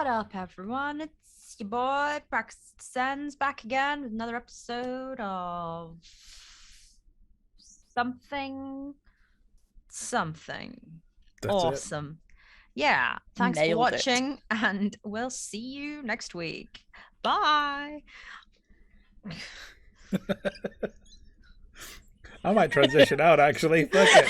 What up, everyone? It's your boy Braxton's back again with another episode of something. That's awesome. Yeah, thanks Nailed for watching, and we'll see you next week. Bye. I might transition out, actually. Fuck it.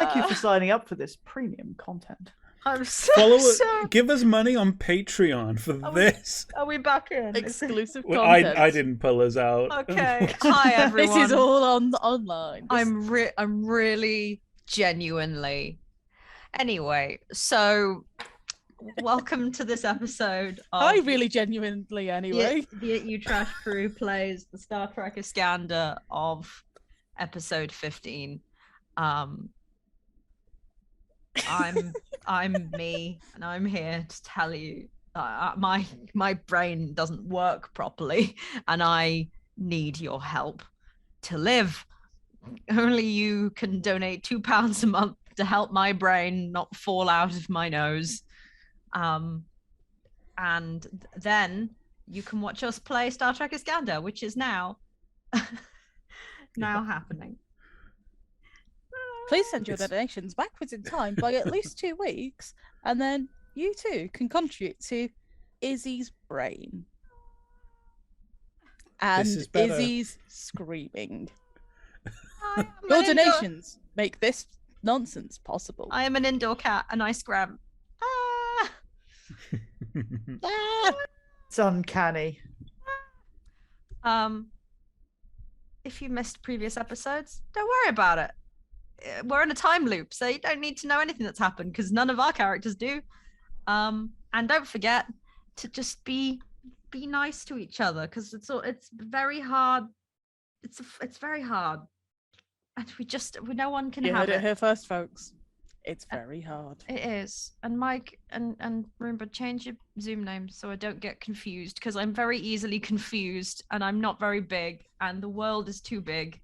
Thank you for signing up for this premium content. I'm so Give us money on Patreon for this. Are we back in? Exclusive Well, content. I didn't pull us out. Okay. Hi, everyone. This is all online. I'm really genuinely. Anyway, so welcome to this episode of I really genuinely anyway. The You Trash Crew plays the Star Trek Iskandar of episode 15. I'm me, and I'm here to tell you my brain doesn't work properly, and I need your help to live. Only you can donate £2 a month to help my brain not fall out of my nose. And then you can watch us play Star Trek Iskandar, which is now happening. Please send your donations backwards in time by at least 2 weeks, and then you too can contribute to Izzy's brain. And Izzy's screaming. Your donations make this nonsense possible. I am an indoor cat and I scram. It's uncanny. If you missed previous episodes, don't worry about it. We're in a time loop, so you don't need to know anything that's happened because none of our characters do. And don't forget to just be nice to each other because it's very hard. It's very hard, and no one can You have heard it here first, folks. It's very hard. It is. And Mike and Roomba, change your Zoom name so I don't get confused because I'm very easily confused and I'm not very big and the world is too big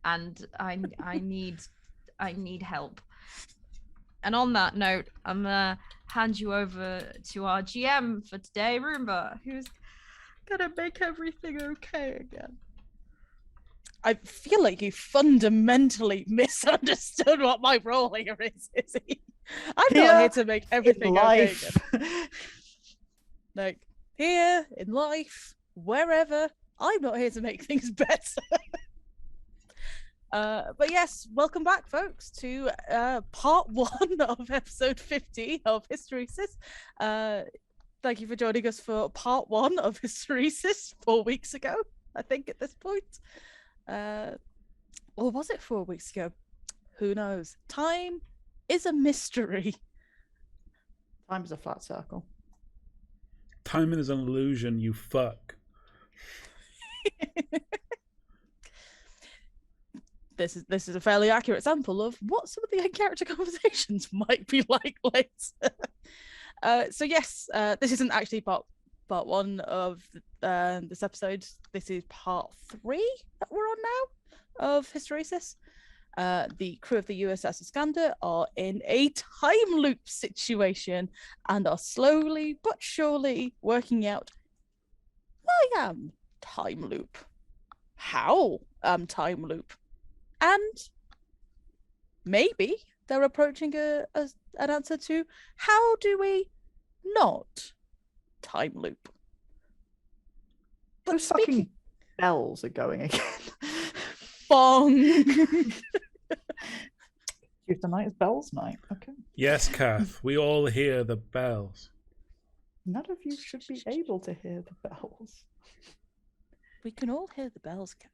and I need help. And on that note, I'm gonna hand you over to our GM for today, Roomba, who's gonna make everything okay again. I feel like you fundamentally misunderstood what my role here is, Izzy. I'm not here to make everything okay again. Like, here, in life, wherever, I'm not here to make things better. But yes, welcome back, folks, to part 1 of episode 50 of Hysteresis. Thank you for joining us for part 1 of Hysteresis 4 weeks ago, I think, at this point. Or was it 4 weeks ago? Who knows? Time is a mystery. Time is a flat circle. Time is an illusion, you fuck. This is a fairly accurate sample of what some of the in-character conversations might be like later. So yes, this isn't actually part 1 of this episode. This is part 3 that we're on now of Hysteresis. The crew of the USS Iskandar are in a time loop situation and are slowly but surely working out why time loop, how time loop, and maybe they're approaching an answer to how do we not time loop. But those fucking bells are going again. Bong. Tuesday night is bells night. Okay. Yes, Kath, we all hear the bells. None of you should be able to hear the bells. We can all hear the bells, Kath.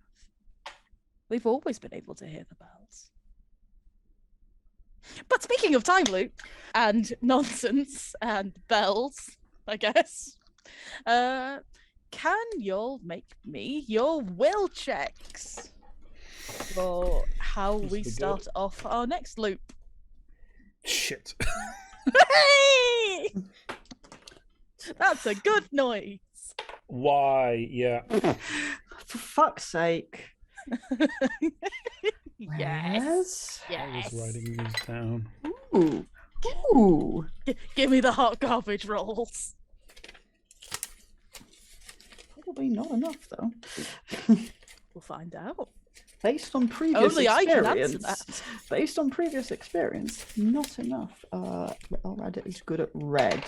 We've always been able to hear the bells. But speaking of time loop and nonsense and bells, I guess, can y'all make me your will checks for how we start off our next loop? Shit. Hey! That's a good noise. Why? Yeah. For fuck's sake. Yes. I was writing these down. Ooh. Ooh. Give me the hot garbage rolls. Probably not enough, though. We'll find out. Based on previous Only I can answer experience. that. Based on previous experience, not enough. Red is good at red.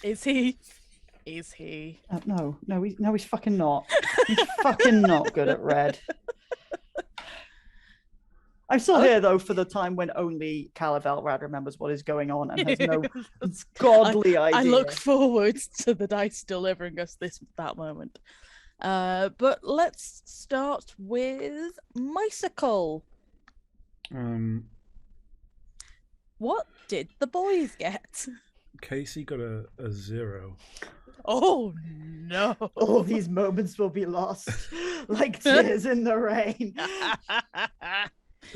Is he? Is he? No, he's fucking not. He's fucking not good at red. I'm still here though for the time when only Calavelrad remembers what is going on and has no godly idea. I look forward to the dice delivering us that moment. But let's start with Mycicle. What did the boys get? Casey got a 0. Oh no! All these moments will be lost like tears in the rain.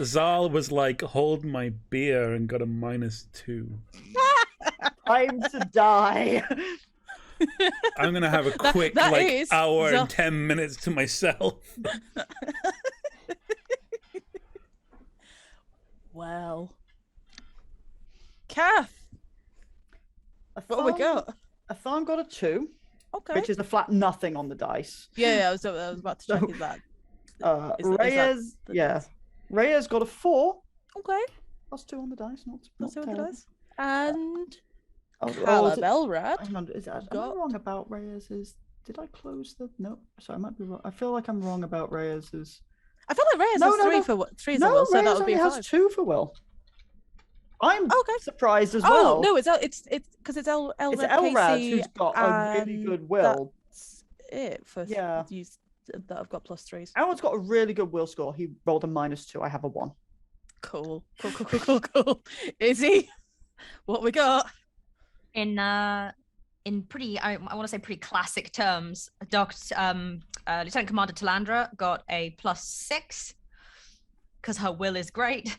Zal was like, hold my beer, and got a -2. Time to die. I'm gonna have a quick that like is hour Zal. and 10 minutes to myself. Well, Kath, what we got? Athan got a 2, Okay. which is a flat nothing on the dice. Yeah, I was about to check. Is that? Reyes, the Reyes got a 4, Okay. +2 on the dice. Not That's what it terrible. is. And Is it- Calavelrad. hang on, am I got- wrong about Reyes's? Did I close the? No, sorry, I might be wrong. I feel like I'm wrong about Reyes's. I feel like Reyes No, has no, three no. for three as No, well, so Reyes that would be only a has 5. 2 for Will. I'm Okay. surprised as Oh well. no, it's because it's Elrad it's Elrad Casey, who's got a really and good will. That's it for Yeah. use that I've got +3s. Elrad's got a really good will score. He rolled a -2. I have a 1. Cool. Is he? What we got? In pretty, I want to say pretty classic terms, Lieutenant Commander Talandra got a +6 because her will is great,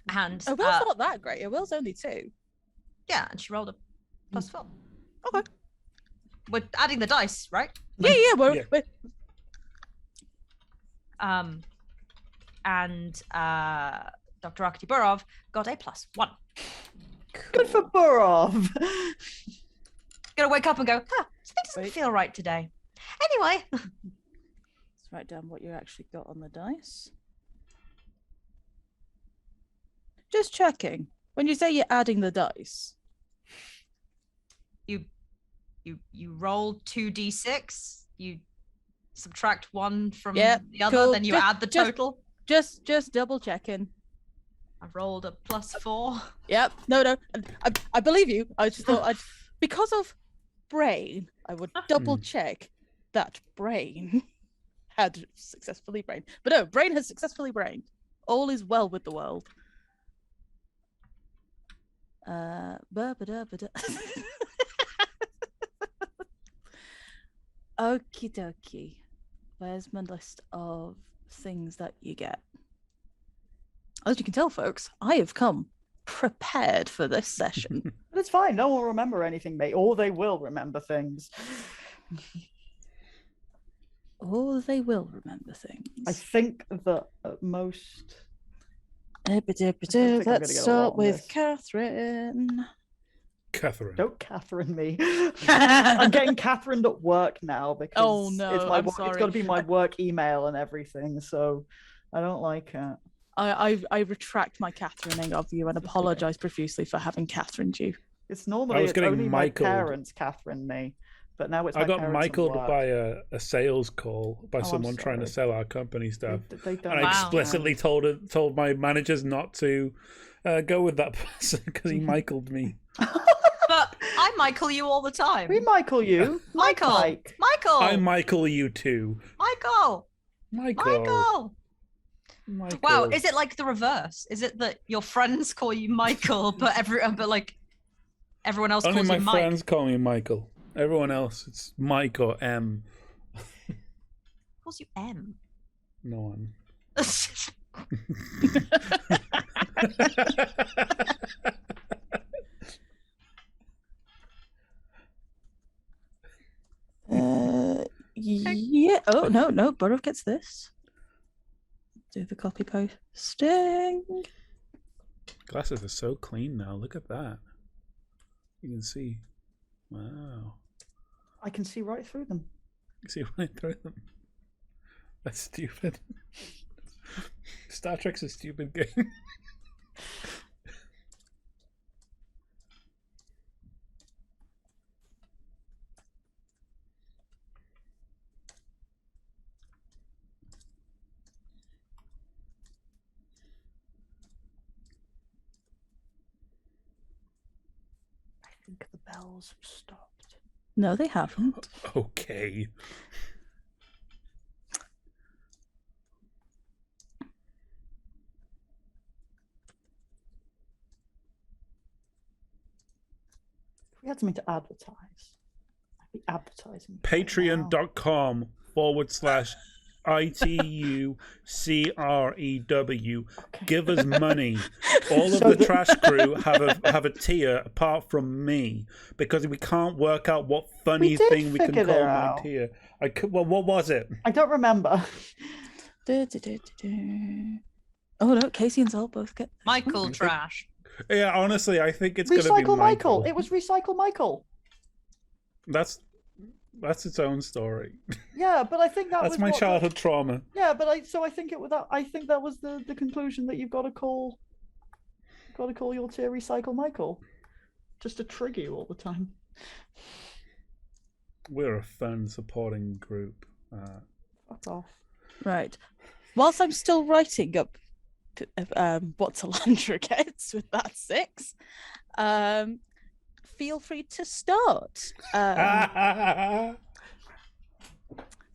and A will's not that great. A will's only 2. yeah, and she rolled a +4. Okay. We're adding the dice, right? Yeah. Yeah. We're And Dr. Akhtiburov got a +1. Good for Burov. Gonna wake up and go, huh, something doesn't Wait. feel right today. Anyway, Let's write down what you actually got on the dice. Just checking. When you say you're adding the dice, you roll 2d6, you subtract 1 from Yeah, the other, cool. then you add the total. just double checking. I rolled a +4. Yep. No. I believe you. I just thought because of brain, I would double check that brain had successfully brained. But no, brain has successfully brained. All is well with the world. Ba-ba-da-ba-da. Okie dokie. Where's my list of things that you get? As you can tell, folks, I have come prepared for this session. But it's fine. No one will remember anything, mate. Or they will remember things. Or they will remember things. I think that at most. Let's think I'm gonna get a lot start on with this. Catherine. Catherine. Don't Catherine me. I'm getting Catherine at work now because Oh, no, it's my I'm work, it's got to sorry. be my work email and everything. So I don't like it. I retract my Catherineing of you and It's okay. apologise profusely for having Catherine you. It's normally was it's getting only my Michael'd. parents Catherine me, but now it's my I got parents at Michael'd work. by a sales call by I'm someone trying to sorry. sell our company stuff. They don't And I Wow. explicitly told my managers not to go with that person because he Michael'd me. But I Michael you all the time. We Michael you. Michael. Mike. Michael. I Michael you too. Michael. Michael. Michael. Wow, is it like the reverse? Is it that your friends call you Michael, but like everyone else Only calls my you Mike? friends call me Michael. Everyone else, it's Mike or M. Calls you M. No one. no. Burrow gets this. Do the copy pasting. Glasses are so clean now. Look at that. You can see. Wow. I can see right through them. You see right through them. That's stupid. Star Trek's a stupid game. I think the bells have stopped. No, they haven't. Okay. We had something to advertise. I'd be advertising. Patreon.com/ITUCREW. Okay. Give us money. All of So the trash crew have a tier apart from me because we can't work out what funny We did thing we can figure call it my out. tier. Well, what was it? I don't remember. Oh no, Casey and Zol both get Michael trash. Yeah, honestly, I think it's going to be Recycle Michael. Michael. It was Recycle Michael. That's its own story. Yeah, but I think that That's was my what childhood trauma. Yeah, but I think it was that. I think that was the conclusion that you've got to call your tier Recycle Michael, just to trigger you all the time. We're a fun supporting group. Fuck off. right. Whilst I'm still writing up what Talandra gets with that 6, feel free to start.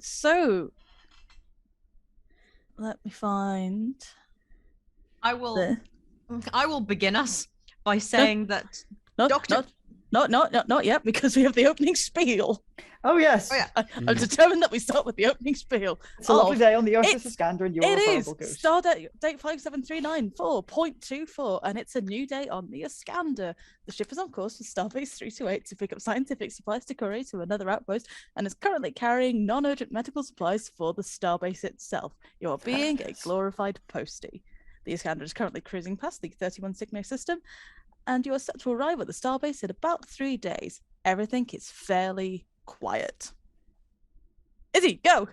So let me find I will the begin us by saying that Doctor- not yet, because we have the opening spiel. Oh yes. Oh yeah. I'm determined that we start with the opening spiel. It's a lovely day on the USS it's- Iskandar, and you're a It is horrible goose. Stardate date 57394.24, and it's a new day on the Iskandar. The ship is on course for Starbase 328 to pick up scientific supplies to courier to another outpost, and is currently carrying non-urgent medical supplies for the Starbase itself. You are being a glorified postie. The Iskandar is currently cruising past the 31 Cygni system, and you are set to arrive at the Starbase in about 3 days. Everything is fairly quiet. Izzy, go!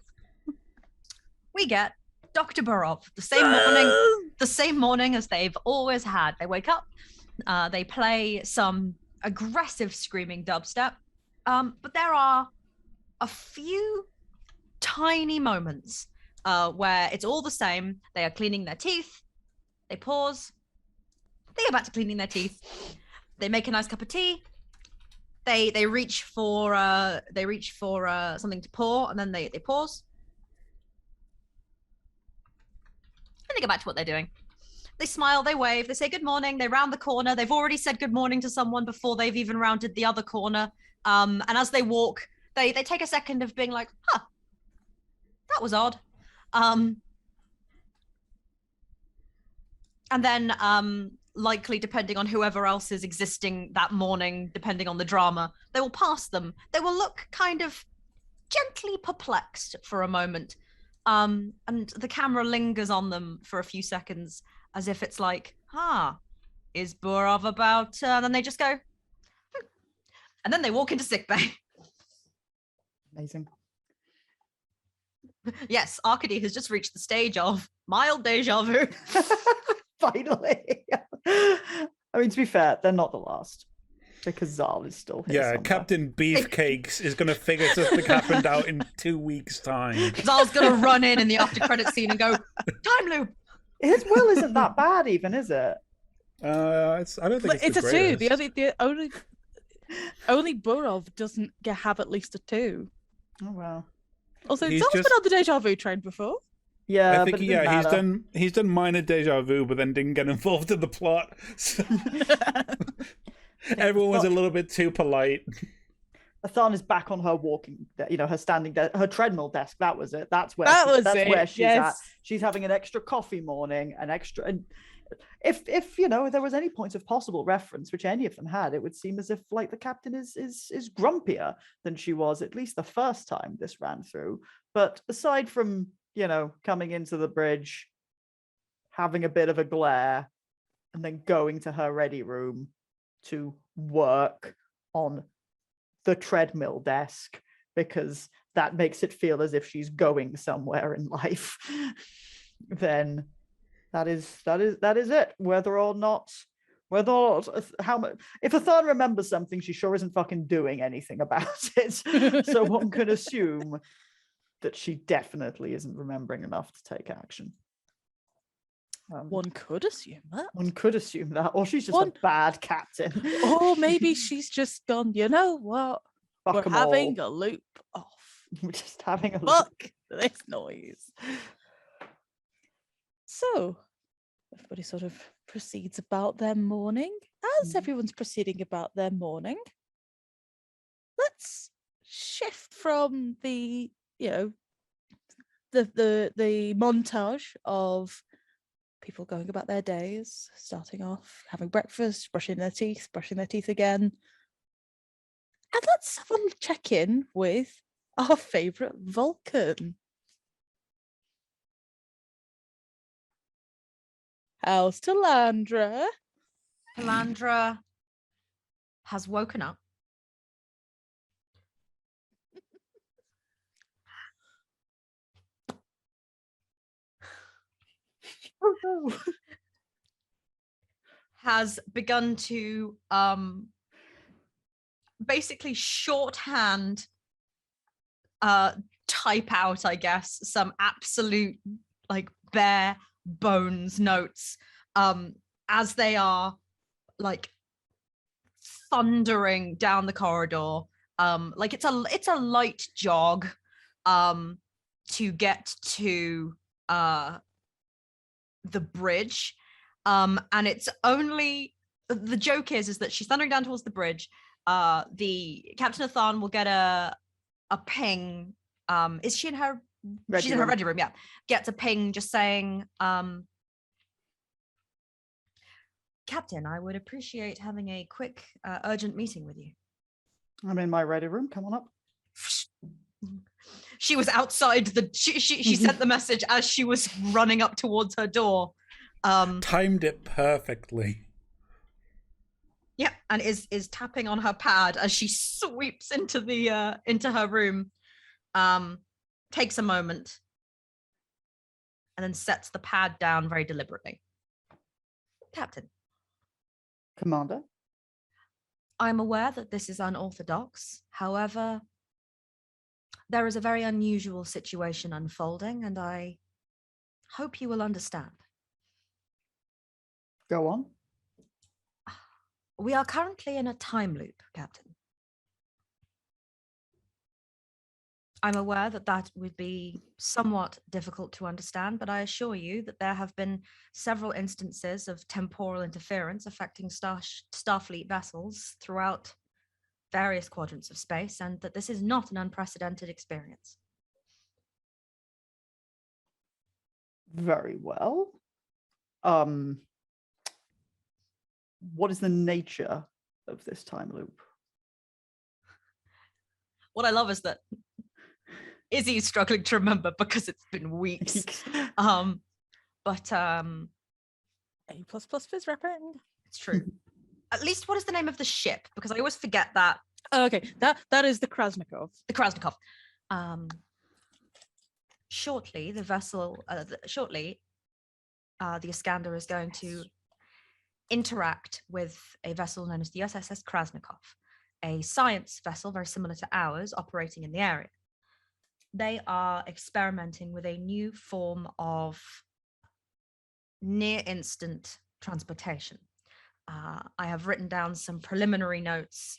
we get Dr. Burov the same morning as they've always had. They wake up, they play some aggressive screaming dubstep, but there are a few tiny moments where it's all the same. They are cleaning their teeth, they pause, they go back to cleaning their teeth, they make a nice cup of tea, they reach for something to pour, and then they pause. And they go back to what they're doing. They smile, they wave, they say good morning, they round the corner. They've already said good morning to someone before they've even rounded the other corner. And as they walk, they take a second of being like, huh, that was odd. And then likely, depending on whoever else is existing that morning, depending on the drama, they will pass them. They will look kind of gently perplexed for a moment. And the camera lingers on them for a few seconds, as if it's like, is Burov about? And then they just go, and then they walk into sickbay. Amazing. Yes, Arcady has just reached the stage of mild deja vu. Finally. I mean, to be fair, they're not the last, because Zal is still here. Yeah, somewhere. Captain Beefcakes is going to figure something happened out in 2 weeks' time. Zal's gonna run in the after credit scene and go, time loop. His will isn't that bad, even, is it? I don't think It's the a 2. greatest. The only Burov doesn't have at least a 2. Oh wow. Also, He's Zal's just- been on the deja vu train before. Yeah, I think but it didn't matter. he's done minor deja vu, but then didn't get involved in the plot. So everyone was a little bit too polite. Athan is back on her walking, her standing, her treadmill desk. That was it. That's where where she's yes. at. She's having an extra coffee morning, and if there was any point of possible reference, which any of them had, it would seem as if like the captain is grumpier than she was at least the first time this ran through. But aside from, coming into the bridge, having a bit of a glare, and then going to her ready room to work on the treadmill desk, because that makes it feel as if she's going somewhere in life, then that is it. Whether or not how much, if Athan remembers something, she sure isn't fucking doing anything about it. So one could assume that she definitely isn't remembering enough to take action. One could assume that. One could assume that, or she's just a bad captain. Or maybe she's just gone, you know what? Fuck We're 'em having all. a loop off. We're just having a Fuck this noise. So, everybody sort of proceeds about their morning. As everyone's proceeding about their morning, let's shift from the, the montage of people going about their days, starting off, having breakfast, brushing their teeth again. And let's have a check in with our favourite Vulcan. How's Talandra? Talandra has woken up. Oh no. Has begun to basically shorthand type out, I guess, some absolute like bare bones notes as they are like thundering down the corridor. Like it's a light jog to get to the bridge. And it's only, the joke is that she's thundering down towards the bridge. The Captain Athan will get a ping. Is she in her she's in her ready room? Yeah. Gets a ping just saying, Captain, I would appreciate having a quick urgent meeting with you. I'm in my ready room. Come on up. She was outside she sent the message as she was running up towards her door. Timed it perfectly. Yeah, and is tapping on her pad as she sweeps into her room. Takes a moment and then sets the pad down very deliberately. Captain. Commander. I'm aware that this is unorthodox. However, there is a very unusual situation unfolding, and I hope you will understand. Go on. We are currently in a time loop, Captain. I'm aware that that would be somewhat difficult to understand, but I assure you that there have been several instances of temporal interference affecting Starfleet vessels throughout various quadrants of space, and that this is not an unprecedented experience. Very well. What is the nature of this time loop? What I love is that Izzy's struggling to remember because it's been weeks. But A++ fizz wrapping. It's true. At least, what is the name of the ship? Because I always forget that. Oh, okay, that is the Krasnikov. The Krasnikov. Shortly, the vessel. The Iskandar is going to interact with a vessel known as the USS Krasnikov, a science vessel very similar to ours, operating in the area. They are experimenting with a new form of near-instant transportation. I have written down some preliminary notes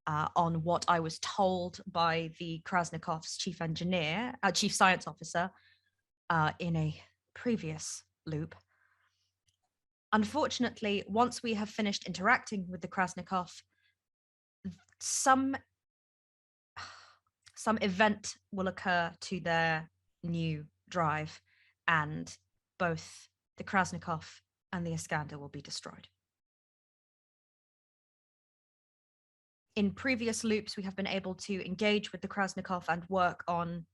on what I was told by the Krasnikov's chief science officer in a previous loop. Unfortunately, once we have finished interacting with the Krasnikov, some event will occur to their new drive, and both the Krasnikov and the Iskandar will be destroyed. In previous loops, we have been able to engage with the Krasnikov and work on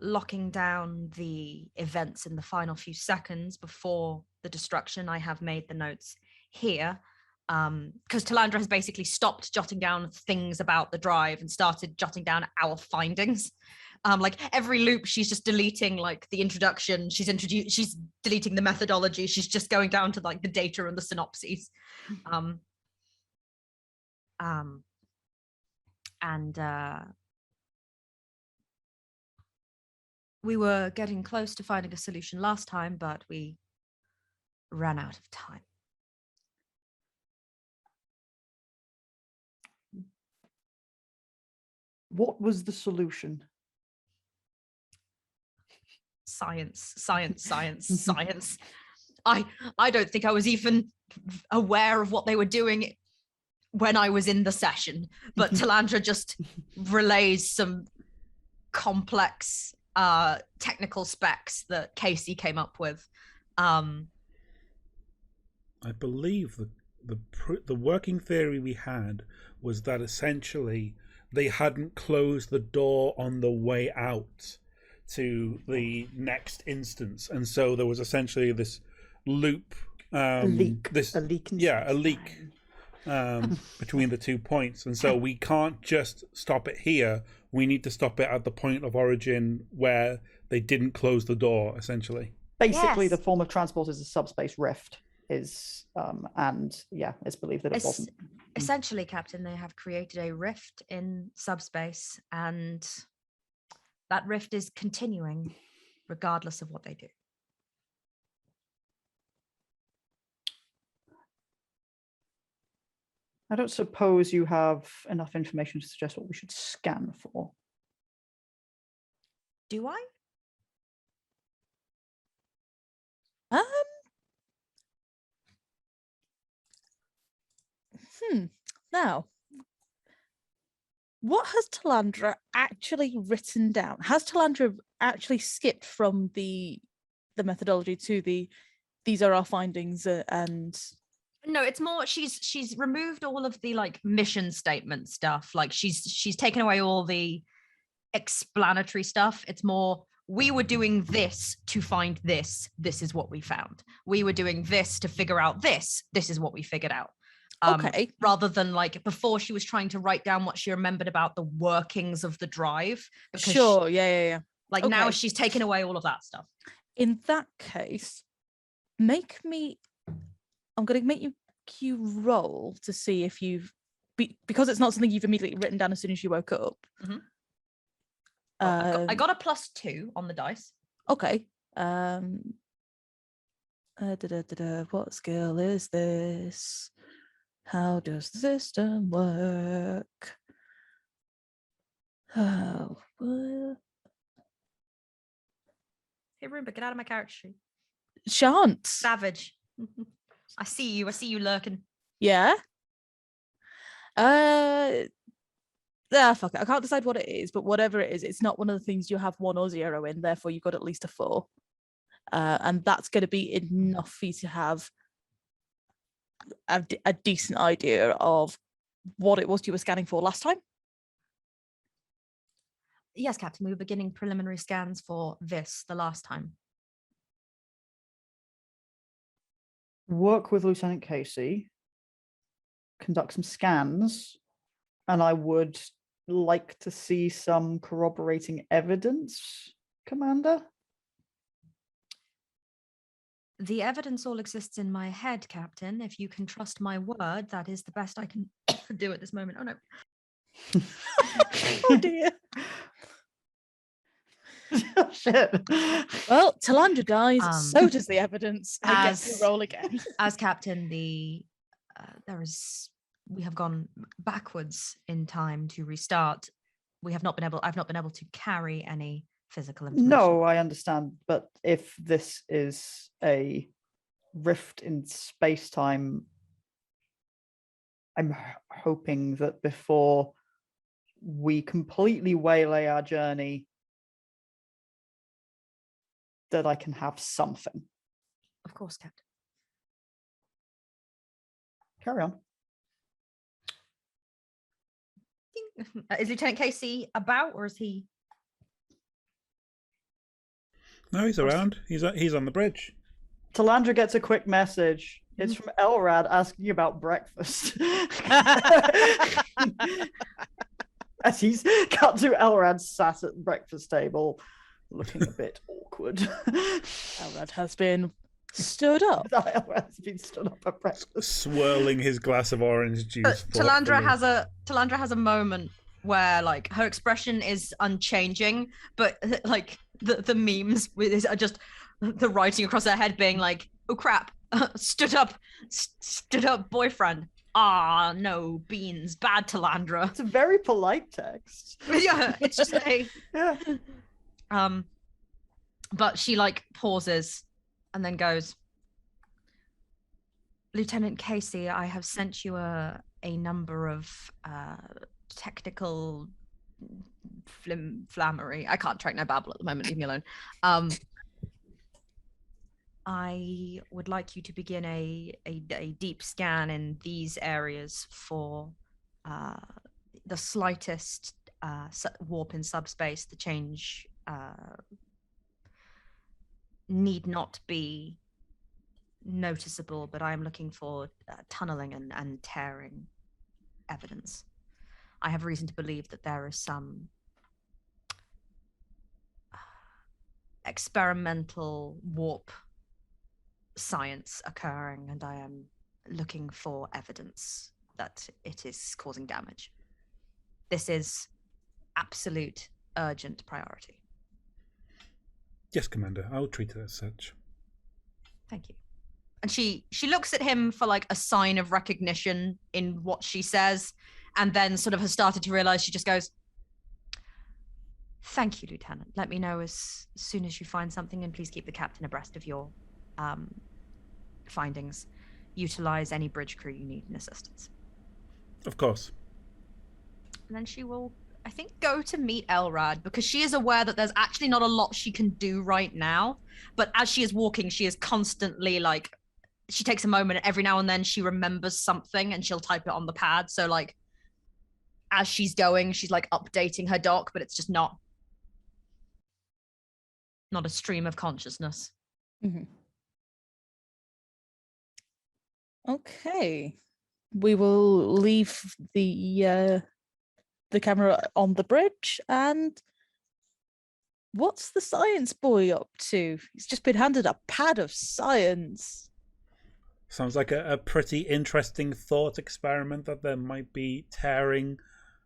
locking down the events in the final few seconds before the destruction. I have made the notes here because Talandra has basically stopped jotting down things about the drive and started jotting down our findings. Like every loop, she's just deleting like the introduction. She's deleting the methodology. She's just going down to like the data and the synopses. We were getting close to finding a solution last time, but we ran out of time. What was the solution? Science. I don't think I was even aware of what they were doing when I was in the session, but Talandra just relays some complex technical specs that Casey came up with. I believe the working theory we had was that essentially they hadn't closed the door on the way out to the next instance, and so there was essentially this loop, A leak. a leak between the 2 points, and so we can't just stop it here. We need to stop it at the point of origin where they didn't close the door, essentially. Basically, Yes. the form of transport is a subspace rift. It's believed that it wasn't. Essentially, Captain, they have created a rift in subspace, and that rift is continuing regardless of what they do. I don't suppose you have enough information to suggest what we should scan for. Do I? Now, what has Talandra actually written down? Has Talandra actually skipped from the methodology to these are our findings and No, it's more she's removed all of the like mission statement stuff. Like she's taken away all the explanatory stuff. It's more, we were doing this to find this. This is what we found. We were doing this to figure out this. This is what we figured out. Okay. Rather than like before, she was trying to write down what she remembered about the workings of the drive. Sure, yeah. Like now she's taken away all of that stuff. In that case, I'm going to make you roll to see if because it's not something you've immediately written down as soon as you woke up. Mm-hmm. I got a +2 on the dice. Okay. What skill is this? How does the system work? Oh, what? Hey, Roomba, get out of my character sheet. Shan't. Savage. I see you lurking. Yeah. Fuck it. I can't decide what it is, but whatever it is, it's not one of the things you have 1 or 0 in. Therefore, you've got at least a 4, and that's going to be enough for you to have a decent idea of what it was you were scanning for last time. Yes, Captain. We were beginning preliminary scans for this the last time. Work with Lieutenant Casey, conduct some scans, and I would like to see some corroborating evidence, Commander. The evidence all exists in my head, Captain. If you can trust my word, that is the best I can do at this moment. Oh, no. Oh, dear. Shit. Well, Talandra dies, so does the evidence. I guess we roll again. As Captain, we have gone backwards in time to restart. I've not been able to carry any physical information. No, I understand. But if this is a rift in space-time, I'm hoping that before we completely waylay our journey, that I can have something. Of course, Captain. Carry on. Is Lieutenant Casey about, or is he? No, he's around. He's on the bridge. Talandra gets a quick message. It's from Elrad asking about breakfast. As he's cut to Elrad sat at the breakfast table, looking a bit awkward. Elrad has been stood up. Elrad has been stood up at breakfast. Swirling his glass of orange juice. Talandra has a moment where like her expression is unchanging, but like the memes are just the writing across her head being like, oh crap, stood up boyfriend. Ah, no, beans, bad Talandra. It's a very polite text. Yeah, it's just a Yeah. but she like pauses and then goes, Lieutenant Casey, I have sent you a number of technical flammery. I can't track no babble at the moment, leave me alone. I would like you to begin a deep scan in these areas for the slightest warp in subspace. The change need not be noticeable, but I am looking for tunneling and tearing evidence. I have reason to believe that there is some experimental warp science occurring, and I am looking for evidence that it is causing damage. This is absolute urgent priority. Yes, Commander. I will treat it as such. Thank you. And she looks at him for like a sign of recognition in what she says, and then sort of has started to realize. She just goes, thank you, Lieutenant. Let me know as soon as you find something, and please keep the captain abreast of your findings. Utilize any bridge crew you need in assistance. Of course. And then she will, I think, go to meet Elrad, because she is aware that there's actually not a lot she can do right now. But as she is walking, she is constantly like, she takes a moment, and every now and then she remembers something and she'll type it on the pad. So like, as she's going, she's like updating her doc, but it's just not a stream of consciousness. Mm-hmm. Okay, we will leave the camera on the bridge. And what's the science boy up to? He's just been handed a pad of science. Sounds like a pretty interesting thought experiment that there might be tearing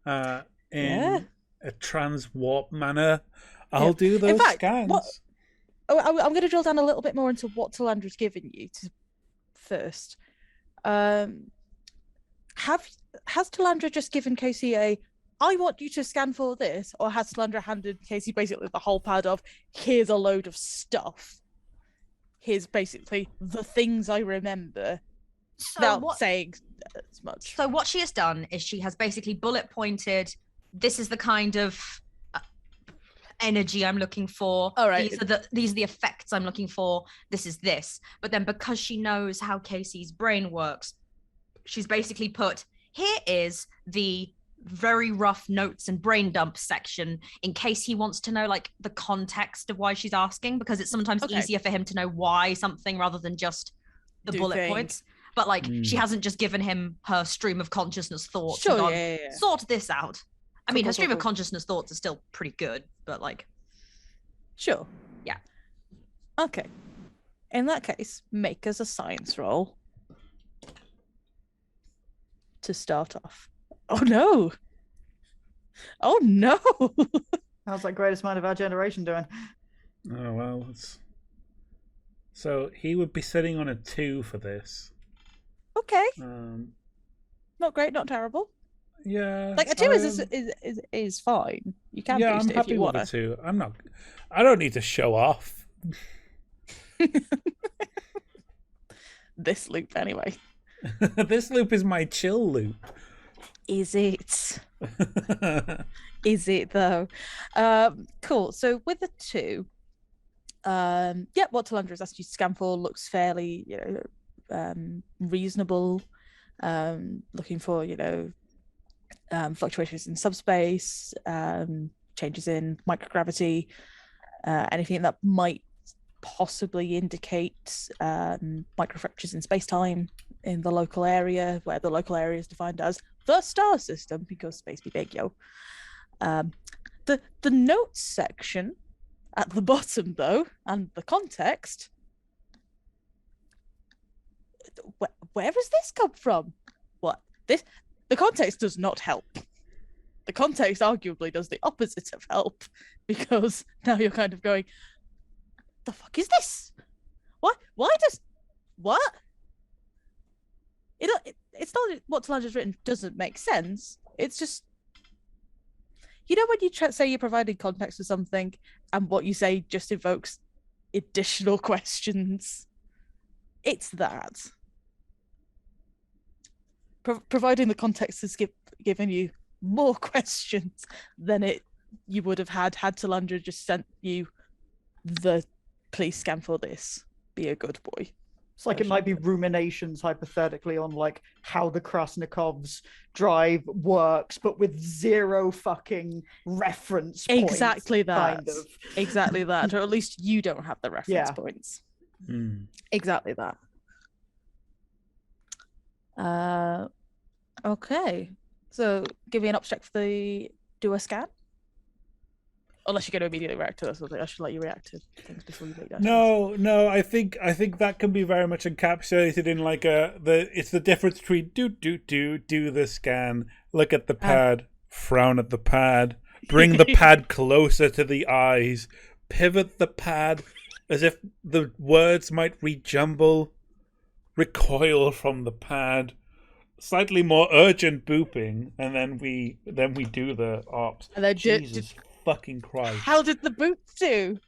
in a trans-warp manner. I'll do those scans. I'm going to drill down a little bit more into what Talandra's given you first. Has Talandra just given Casey I want you to scan for this, or has Talandra handed Casey basically the whole pad of, here's a load of stuff, here's basically the things I remember, without saying as much? So what she has done is she has basically bullet pointed, this is the kind of energy I'm looking for. All right. These are the effects I'm looking for. This is this. But then because she knows how Casey's brain works, she's basically put, here is the very rough notes and brain dump section in case he wants to know like the context of why she's asking, because it's sometimes easier for him to know why something rather than just the bullet points. But like she hasn't just given him her stream of consciousness thoughts. Sure, sort this out. I mean, her stream of consciousness thoughts are still pretty good, but like... Sure. Yeah. Okay. In that case, make us a science roll to start off. Oh, no. Oh, no. How's that greatest mind of our generation doing? Oh, well, so he would be sitting on a 2 for this. Okay. Not great, not terrible. Yeah, like a 2 is fine. You can boost it if you want. I'm happy with a 2. I don't need to show off. This loop, anyway. This loop is my chill loop. Is it? Is it though? Cool. So with a 2, what Talandra has asked you to scan for looks fairly, reasonable. Looking for, fluctuations in subspace, changes in microgravity, anything that might possibly indicate microfractures in space-time in the local area, where the local area is defined as the star system, because space be big, yo. The notes section at the bottom, though, and the context, where has this come from? What? The context does not help. The context arguably does the opposite of help, because now you're kind of going, the fuck is this? What? It's not what Talandra's written doesn't make sense. It's just, when you say you're providing context for something and what you say just evokes additional questions. It's that. Providing the context has given you more questions than you would have had Talandra just sent you the please scan for this. Be a good boy. It's like it might be ruminations hypothetically on like how the Krasnikov's drive works, but with zero fucking reference points. Exactly that. Kind of. Exactly that. Or at least you don't have the reference points. Exactly that. Okay. So give me an object for the do a scan. Unless you're going to immediately react to this, I should let you react to things before you make that. No. I think that can be very much encapsulated in like it's the difference between do the scan, look at the pad, frown at the pad, bring the pad closer to the eyes, pivot the pad as if the words might rejumble, recoil from the pad, slightly more urgent booping, and then we do the ops. And then Jesus fucking Christ! How did the boop do?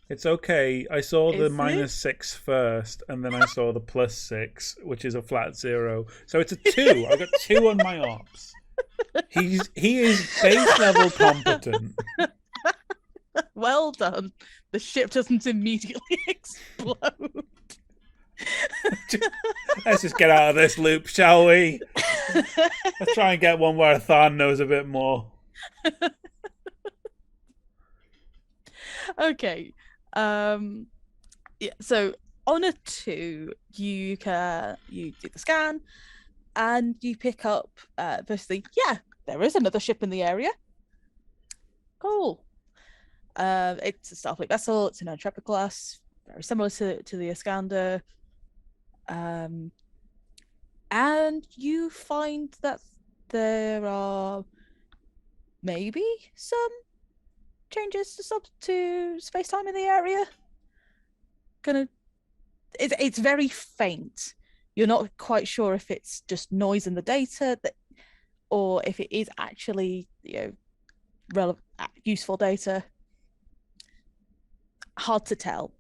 It's okay. I saw the -6 first, and then I saw the +6, which is a flat 0. So it's a 2. I got 2 on my ops. He is base level competent. Well done. The ship doesn't immediately explode. Let's just get out of this loop, shall we? Let's try and get one where Than knows a bit more. Okay. So on a 2, you do the scan and you pick up firstly, there is another ship in the area. Cool. It's a Starfleet vessel, it's an Intrepid class, very similar to the Iskandar. And you find that there are maybe some changes to space-time in the area. It's very faint. You're not quite sure if it's just noise in the data or if it is actually relevant, useful data. Hard to tell.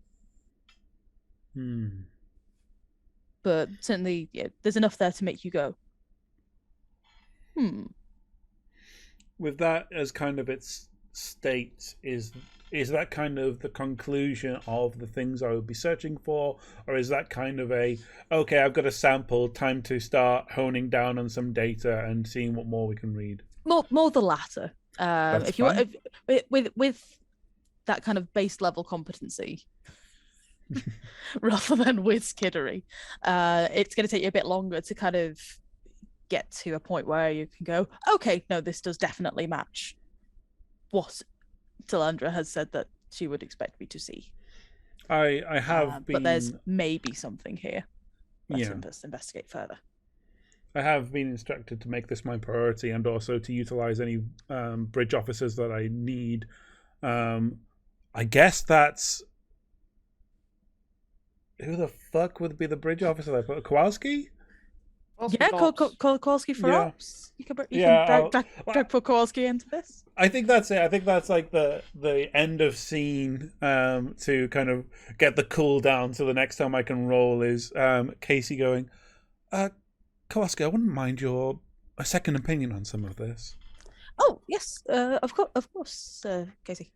But certainly, there's enough there to make you go, With that as kind of its state, is that kind of the conclusion of the things I would be searching for, or is that kind of okay, I've got a sample, time to start honing down on some data and seeing what more we can read? More the latter. If you fine. want, with that kind of base level competency. Rather than with skiddery, it's going to take you a bit longer to kind of get to a point where you can go, okay, no, this does definitely match what Talandra has said that she would expect me to see. I have been, but there's maybe something here. Let's investigate further. I have been instructed to make this my priority and also to utilize any bridge officers that I need. I guess that's... Who the fuck would be the bridge officer? Kowalski? Kowalski for ops. You can put Kowalski into this. I think that's it. I think that's like the end of scene to kind of get the cool down to the next time I can roll is Casey going, Kowalski, I wouldn't mind a second opinion on some of this. Oh, yes, of course, Casey.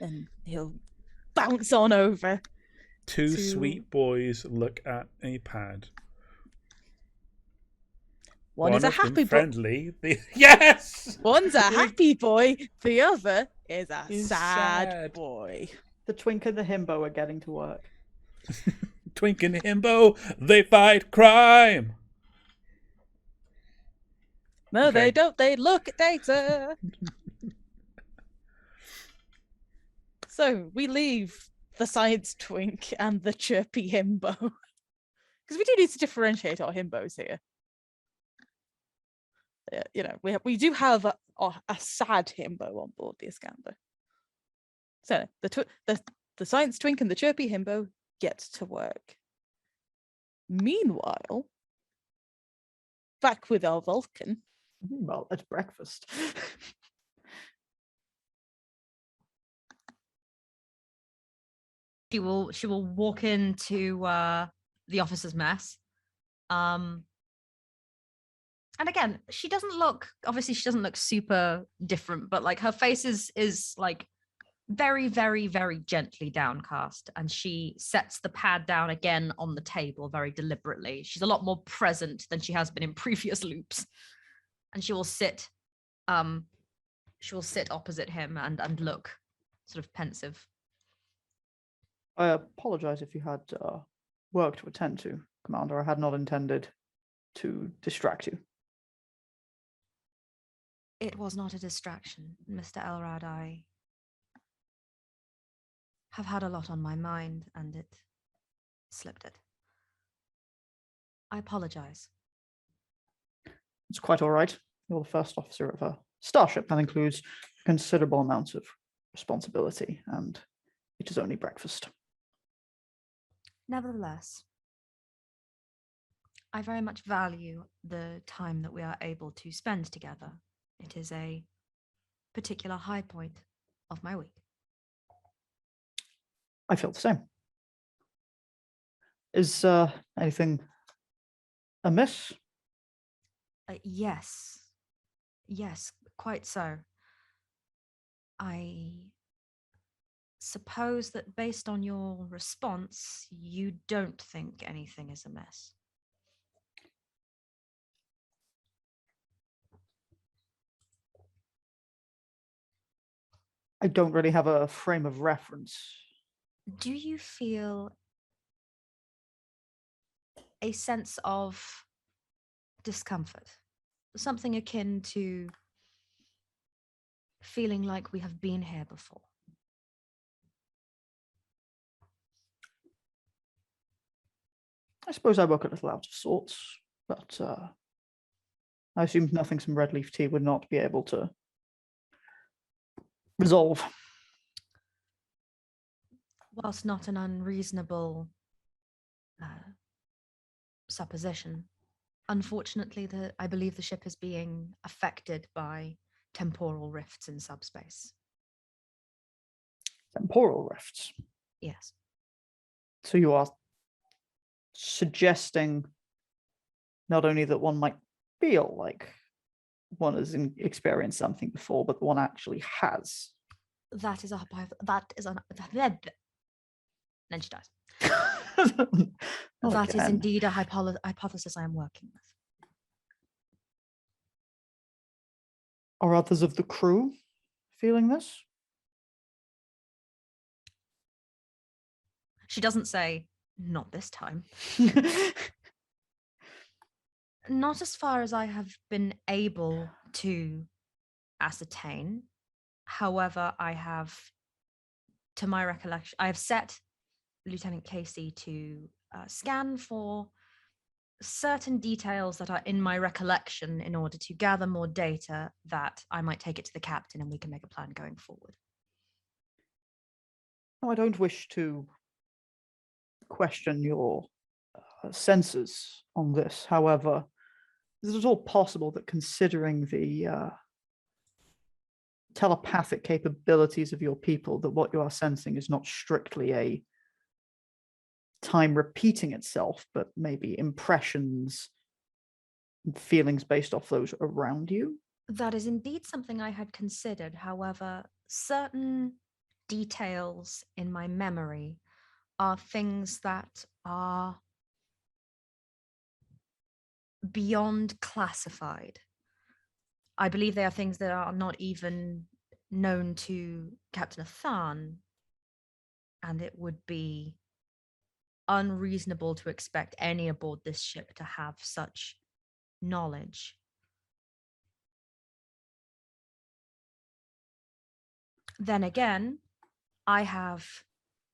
And he'll bounce on over. Two sweet boys look at a pad. One is a happy boy. Friendly. Yes! One's a happy boy. The other is a sad boy. The Twink and the Himbo are getting to work. Twink and Himbo, they fight crime. No, Okay. they don't. They look at data. So we leave the science twink and the chirpy himbo. Because we do need to differentiate our himbos here. You know, we do have a sad himbo on board the Iskandar. So the science twink and the chirpy himbo get to work. Meanwhile, back with our Vulcan. Well, at breakfast. She will walk into the officer's mess. And again, she doesn't look super different, but like her face is like very, very, very gently downcast, and she sets the pad down again on the table very deliberately. She's a lot more present than she has been in previous loops. And she will sit opposite him and look sort of pensive. I apologize if you had work to attend to, Commander. I had not intended to distract you. It was not a distraction, Mr. Elrod. I have had a lot on my mind, and it slipped it. I apologize. It's quite all right. You're the first officer of a starship that includes considerable amounts of responsibility, and it is only breakfast. Nevertheless, I very much value the time that we are able to spend together. It is a particular high point of my week. I feel the same. Is anything amiss? Yes, quite so. I suppose that based on your response, you don't think anything is amiss. I don't really have a frame of reference. Do you feel a sense of discomfort? Something akin to feeling like we have been here before? I suppose I woke a little out of sorts, but I assumed nothing some red leaf tea would not be able to resolve. Whilst not an unreasonable supposition, unfortunately, I believe the ship is being affected by temporal rifts in subspace. Temporal rifts. Yes. So you are suggesting not only that one might feel like one has experienced something before, but one actually has. Then she dies. That is indeed a hypothesis I am working with. Are others of the crew feeling this? She doesn't say, not this time. Not as far as I have been able to ascertain. However, I have, to my recollection, I have set Lieutenant Casey to scan for certain details that are in my recollection in order to gather more data that I might take it to the captain and we can make a plan going forward. No, I don't wish to question your senses on this. However, is it at all possible that, considering the telepathic capabilities of your people, that what you are sensing is not strictly a time repeating itself, but maybe impressions and feelings based off those around you? That is indeed something I had considered. However, certain details in my memory are things that are beyond classified. I believe they are things that are not even known to Captain Athan. and it would be unreasonable to expect any aboard this ship to have such knowledge. Then again, I have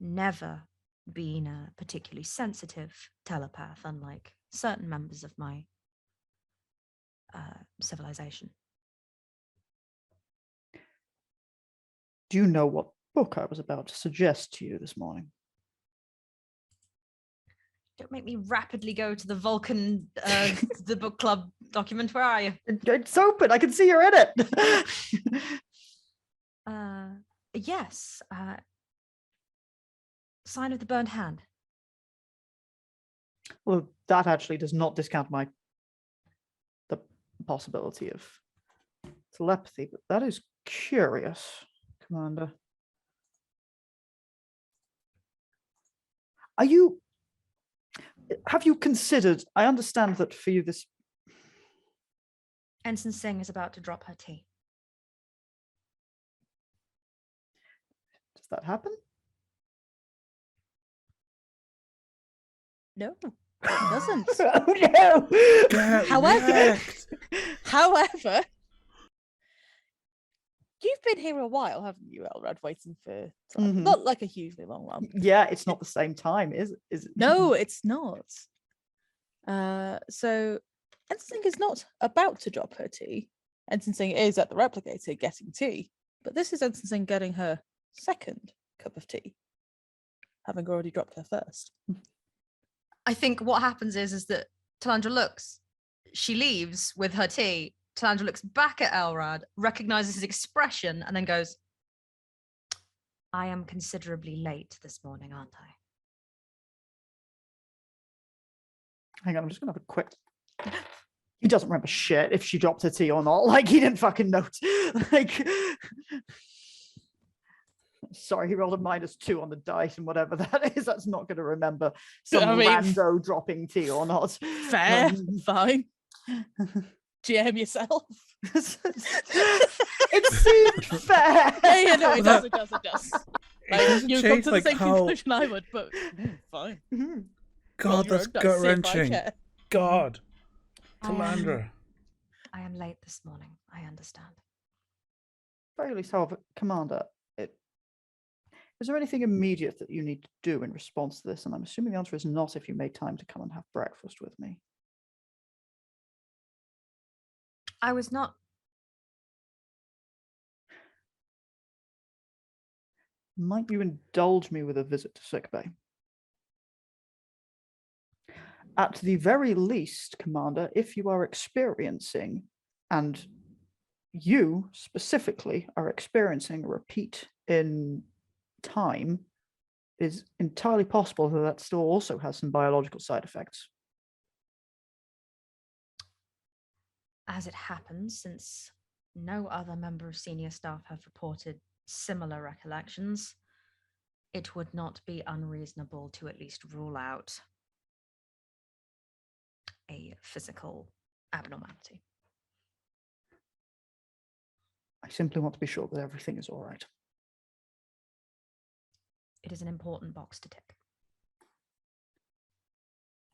never been a particularly sensitive telepath, unlike certain members of my civilization. Do you know what book I was about to suggest to you this morning? Don't make me rapidly go to the Vulcan, the book club document. Where are you? It's open. I can see you're in it. Yes. Sign of the Burned Hand. Well, that actually does not discount the possibility of telepathy, but that is curious, Commander. Have you considered, I understand that for you this... Ensign Singh is about to drop her tea. Does that happen? No, it doesn't. Oh no! However, you've been here a while, haven't you, Elrod, waiting for time? Not like a hugely long one. Yeah, it's not the same time, is it? No, it's not. So Ensign Singh is not about to drop her tea. Ensign Singh is at the replicator getting tea, but this is Ensign Singh getting her second cup of tea, having already dropped her first. I think what happens is that Talandra looks, she leaves with her tea. Talandra looks back at Elrod, recognizes his expression, and then goes, I am considerably late this morning, aren't I? Hang on, I'm just gonna have a quick... He doesn't remember shit if she dropped her tea or not. Like, he didn't fucking note. Like... Sorry, he rolled a -2 on the dice, and whatever that is, that's not going to remember some rando dropping tea or not. Fair, fine. GM yourself. It seemed fair. Yeah, no, it does. Like, you come to the same how... conclusion I would, but fine. God, that's gut-wrenching. God. Talandra. I am late this morning. I understand. Very least, however, Commander, is there anything immediate that you need to do in response to this? And I'm assuming the answer is not if you made time to come and have breakfast with me. I was not. Might you indulge me with a visit to sickbay? At the very least, Commander, if you are experiencing, and you specifically are experiencing a repeat in time, it is entirely possible that that still also has some biological side effects. As it happens, since no other member of senior staff have reported similar recollections, it would not be unreasonable to at least rule out a physical abnormality. I simply want to be sure that everything is all right. It is an important box to tick.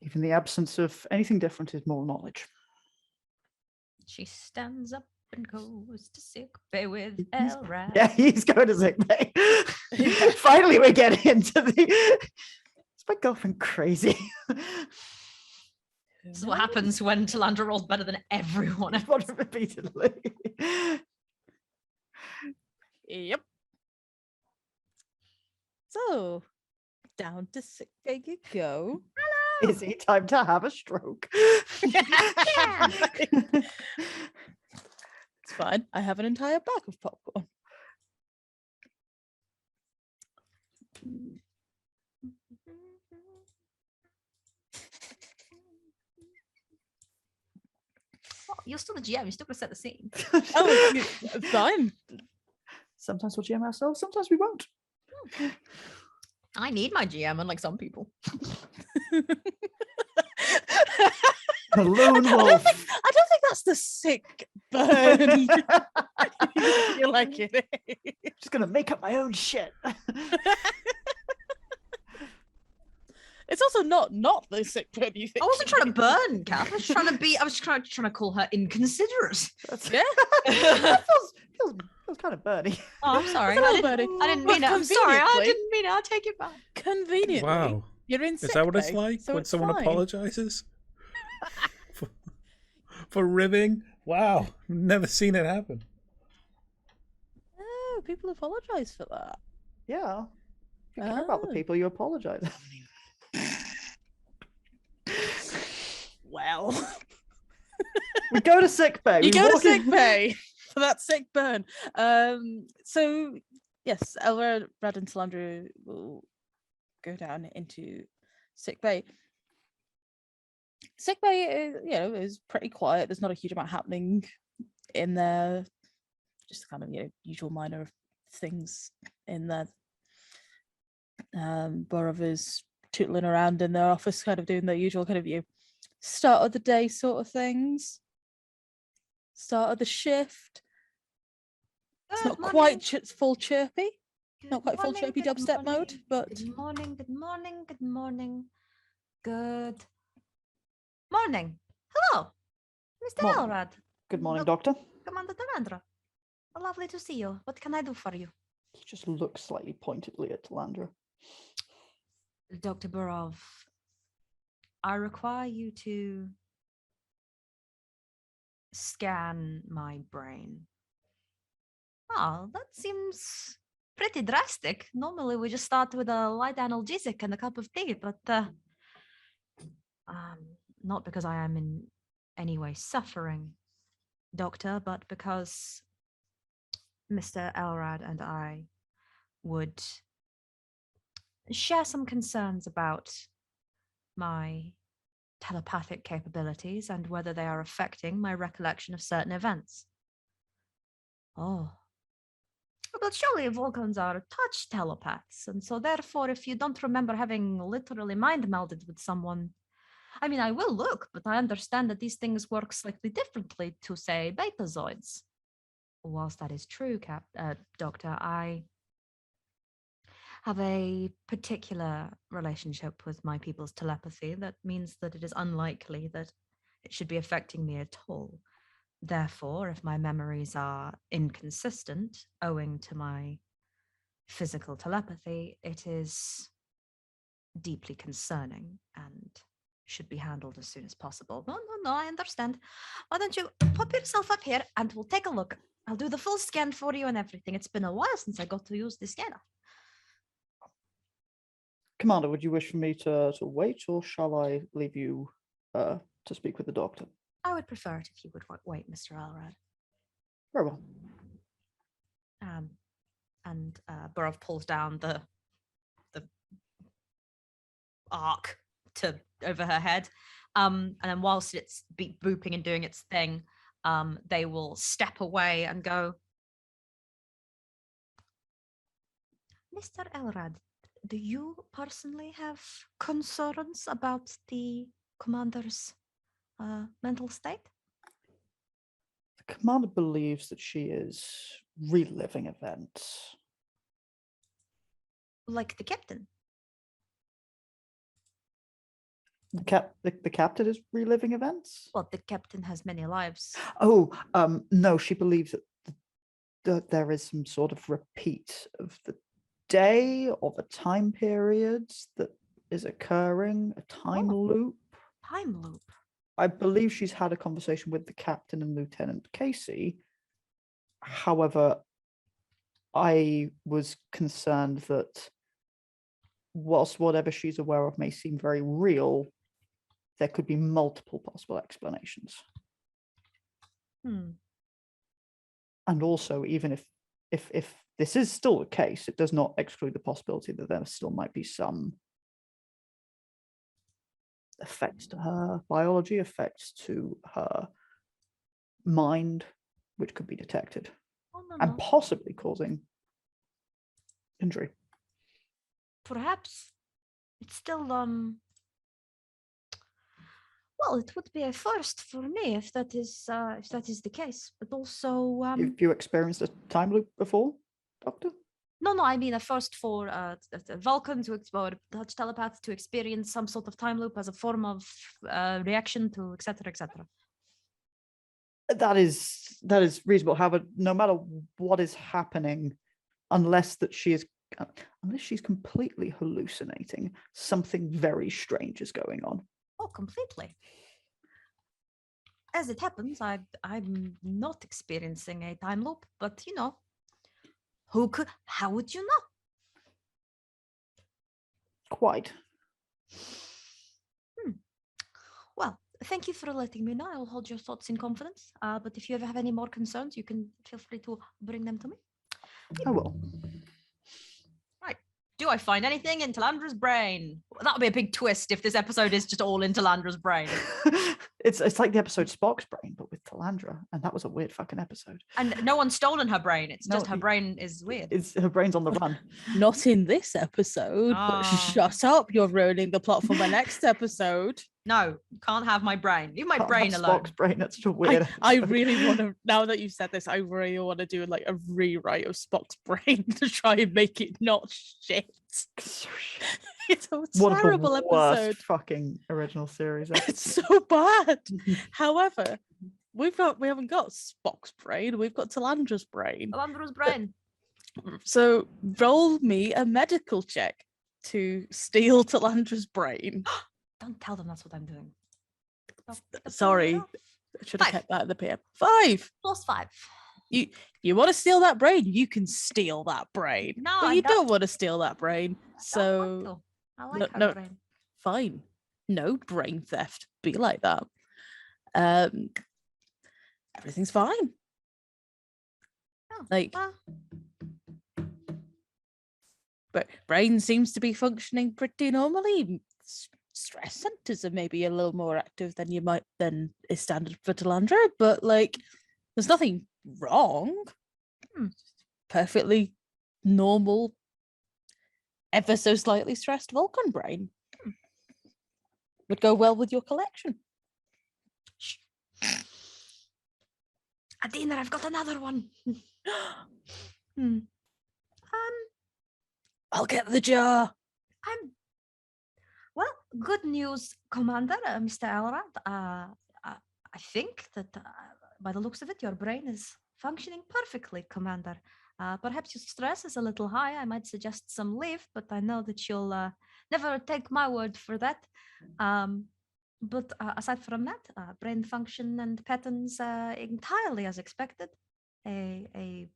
Even the absence of anything different is more knowledge. She stands up and goes to sick bay with Elrod. Yeah, he's going to sick bay. Finally, we're getting into the... Is my girlfriend crazy? This is what happens when Talandra rolls better than everyone else. Repeatedly. Yep. So, down to sick bay you go. Hello. Is it time to have a stroke? It's fine. I have an entire bag of popcorn. Oh, you're still the GM. You're still going to set the scene. Oh, fine. Sometimes we'll GM ourselves, sometimes we won't. I need my GM, unlike some people. The lone wolf. I don't think that's the sick burn. You're like it. Just gonna make up my own shit. It's also not the sick burn you think. I wasn't trying to burn Kath. I was trying to call her inconsiderate. Yeah. That feels kind of burny. Oh, I'm sorry. It's a I little didn't, birdie. I didn't But mean it. I'm sorry. I conveniently- didn't mean it. I'll take it back. Conveniently, Wow. you're in Is sick that what it's bay, like so when it's someone fine. apologizes for ribbing? Wow, never seen it happen. Oh, people apologise for that. Yeah. If you care about the Oh. people, you apologize. Well, We go to sick bay. you we go to walk in- sick bay for that sick burn. So yes, Elrad and Talandra will go down into sick bay. Sick bay is pretty quiet. There's not a huge amount happening in there. Just kind of usual minor things in there. Borov is tootling around in their office, kind of doing the usual kind of start of the day sort of things. Start of the shift. It's not quite full chirpy. Not quite full chirpy dubstep mode, but Good morning, good morning, good morning. Good morning. Hello, Mr. Morning. Elrad. Good morning, Look, Doctor. Commander Talandra. Lovely to see you. What can I do for you? He just looks slightly pointedly at Talandra. Dr. Borov, I require you to scan my brain. Oh, that seems pretty drastic. Normally we just start with a light analgesic and a cup of tea, but not because I am in any way suffering, Doctor, but because Mr. Elrad and I would share some concerns about my telepathic capabilities and whether they are affecting my recollection of certain events. Oh. But surely Vulcans are touch telepaths, and so therefore if you don't remember having literally mind melded with someone, I mean, I will look, but I understand that these things work slightly differently to, say, betazoids. Whilst that is true, Doctor, I have a particular relationship with my people's telepathy that means that it is unlikely that it should be affecting me at all. Therefore, if my memories are inconsistent owing to my physical telepathy, it is deeply concerning and should be handled as soon as possible. No, I understand. Why don't you pop yourself up here and we'll take a look. I'll do the full scan for you and everything. It's been a while since I got to use the scanner. Commander, would you wish for me to wait, or shall I leave you to speak with the doctor? I would prefer it if you would wait, Mr. Elrad. Very well. And Borov pulls down the arc to over her head. And then whilst it's booping and doing its thing, they will step away and go, Mr. Elrad, do you personally have concerns about the commander's mental state? The commander believes that she is reliving events. Like the captain? The captain is reliving events? Well, the captain has many lives. Oh, no, she believes that there is some sort of repeat of the day or the time periods that is occurring, a time loop. Time loop? I believe she's had a conversation with the captain and Lieutenant Casey. However, I was concerned that whilst whatever she's aware of may seem very real, there could be multiple possible explanations. And also, even if this is still the case, it does not exclude the possibility that there still might be some effects to her biology, effects to her mind, which could be detected and possibly causing injury. Perhaps it's still well, it would be a first for me if that is the case. But also Have you experienced a time loop before, Doctor? No, I mean a first for Vulcan to explore Dutch telepaths to experience some sort of time loop as a form of reaction to etc. etc. That is reasonable. However, no matter what is happening, unless she's completely hallucinating, something very strange is going on. Oh, completely. As it happens, I'm not experiencing a time loop, but you know, how would you know? Quite. Well, thank you for letting me know. I will hold your thoughts in confidence. But if you ever have any more concerns, you can feel free to bring them to me. I will. Right. Do I find anything in Talandra's brain? That would be a big twist if this episode is just all in Talandra's brain. It's like the episode Spock's brain, but with Talandra, and that was a weird fucking episode. And no one's stolen her brain. It's No, just her brain is weird. Her brain's on the run. Not in this episode, but Oh. shut up. You're ruining the plot for my next episode. No, you can't have my brain. Leave my Can't brain have alone. Spock's brain. That's such a weird. I episode. really want to, now that you've said this, I really want to do like a rewrite of Spock's brain to try and make it not shit. It's a One of terrible the worst episode. fucking original series. It's so bad. However, we haven't got Spock's brain, we've got Talandra's brain. Talandra's brain. So roll me a medical check to steal Talandra's brain. Don't tell them that's what I'm doing. Sorry, I should have 5. kept that at the PM. 5. +5. You want to steal that brain? You can steal that brain. No, but I you don't. don't want to steal that brain. Don't want So to. I like her no. brain. fine. No brain theft. Be like that. Everything's fine. Oh, Like, well, but brain seems to be functioning pretty normally. Stress centers are maybe a little more active than is standard for Talandra, but like, there's nothing wrong. Perfectly normal, ever so slightly stressed Vulcan brain. Would go well with your collection. Adina, I've got another one. I'll get the jar. Well, good news, Commander, Mr. Elrond. I think that by the looks of it, your brain is functioning perfectly, Commander. Perhaps your stress is a little high. I might suggest some leave, but I know that you'll never take my word for that. But aside from that, brain function and patterns entirely as expected. A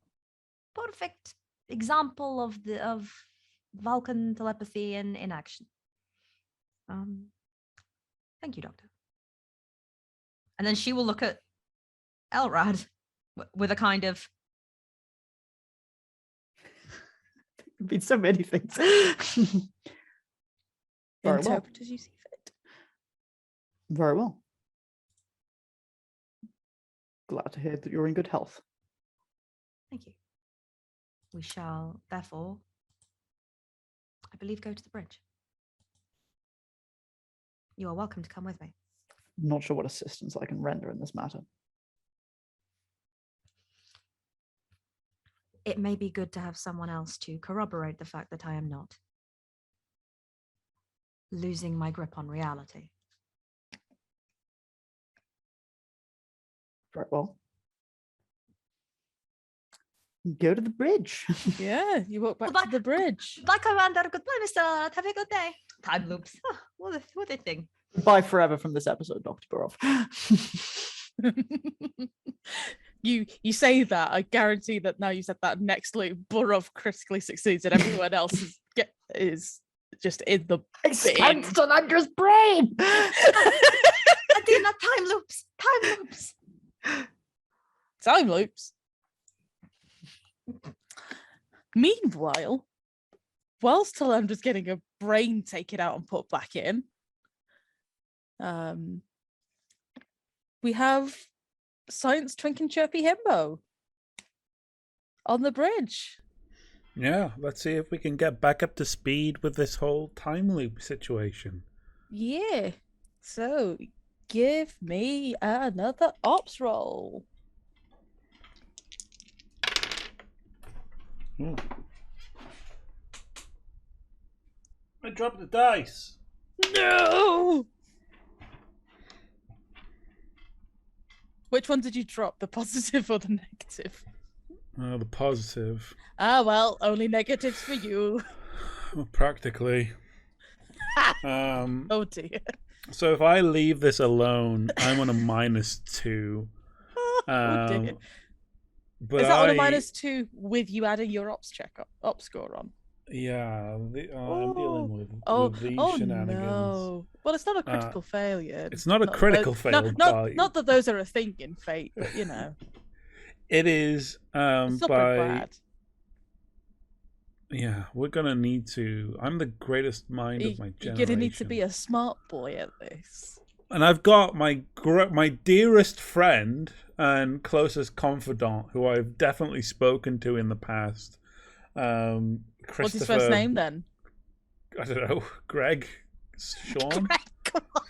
perfect example of Vulcan telepathy in action. Thank you, Doctor. And then she will look at Elrod with a kind of, It'd been so many things. Very well. Interpret as you see fit. Very well. Glad to hear that you're in good health. thank you. We shall therefore, I believe, go to the bridge. You are welcome to come with me. I'm not sure what assistance I can render in this matter. It may be good to have someone else to corroborate the fact that I am not losing my grip on reality. Very well. Go to the bridge. Yeah, you walk back Bye. to the bridge. Bye, Commander. Goodbye, Mr. Elrod. Have a good day. Time loops. Oh, what a thing. Bye forever from this episode, Dr. Burov. You say that, I guarantee that now you said that next loop, Burov critically succeeds and everyone else is just in the bin. Andrew's brain. Adina, time loops. Time loops. Time loops. Meanwhile, whilst Talandra's getting a brain taken out and put back in, we have Science Twink and Chirpy Himbo on the bridge. Yeah, let's see if we can get back up to speed with this whole time loop situation. Yeah. So give me another ops roll. Ooh. I dropped the dice. No! Which one did you drop? The positive or the negative? Oh, the positive. Ah, well, only negatives for you. Well, practically. Oh dear. So if I leave this alone, I'm on a -2. Oh dear. But Is that on a -2 with you adding your ops score on? Yeah, I'm dealing with these oh shenanigans. No. Well, it's not a critical failure. It's not a critical fail. Not that those are a thing in Fate, but you know. It is It's not by bad. Yeah, we're gonna need to. I'm the greatest mind of my generation. You're gonna need to be a smart boy at this. And I've got my dearest friend and closest confidant, who I've definitely spoken to in the past. What's his first name then? I don't know. Greg? Sean? Greg, come on.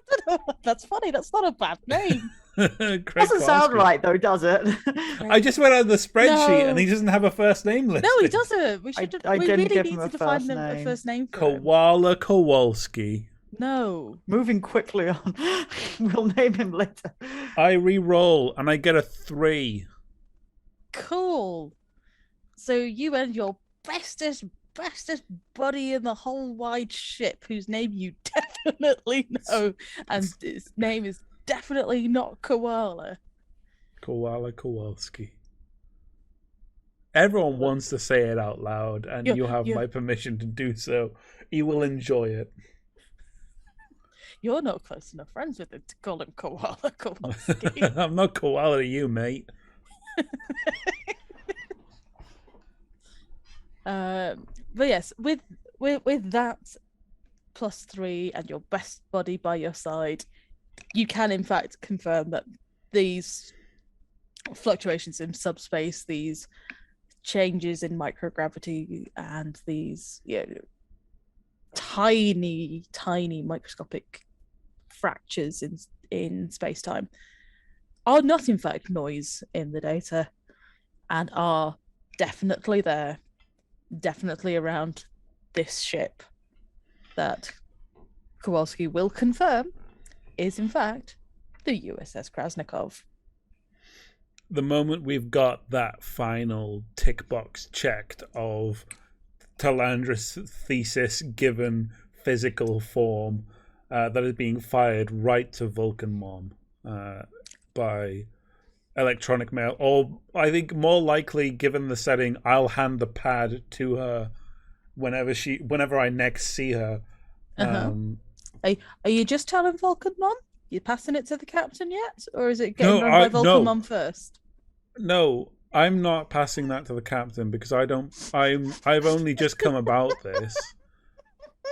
I don't know. That's funny. That's not a bad name. Doesn't sound right though, does it? I just went on the spreadsheet and he doesn't have a first name listed. No, he doesn't. We should. I we didn't really give need him to a define first a name. first name for him. Koala Kowalski. No. Moving quickly on. We'll name him later. I re-roll and I get a 3. Cool. So you and your bestest buddy in the whole wide ship, whose name you definitely know, and his name is definitely not Koala. Koala Kowalski. Everyone wants to say it out loud, and you have my permission to do so. You will enjoy it. You're not close enough friends with him to call him Koala Kowalski. I'm not koala to you, mate. But yes, with that +3 and your best buddy by your side, you can in fact confirm that these fluctuations in subspace, these changes in microgravity, and these tiny microscopic fractures in space-time are not in fact noise in the data, and are definitely there, definitely around this ship, that Kowalski will confirm is in fact the USS Krasnikov. The moment we've got that final tick box checked of Talandra's thesis given physical form, that is being fired right to Vulcan Mom by electronic mail, or I think more likely, given the setting, I'll hand the pad to her whenever I next see her. Are you just telling Vulcan Mom? You passing it to the captain yet, or is it getting run by Vulcan Mom first? No, I'm not passing that to the captain because I've only just come about this.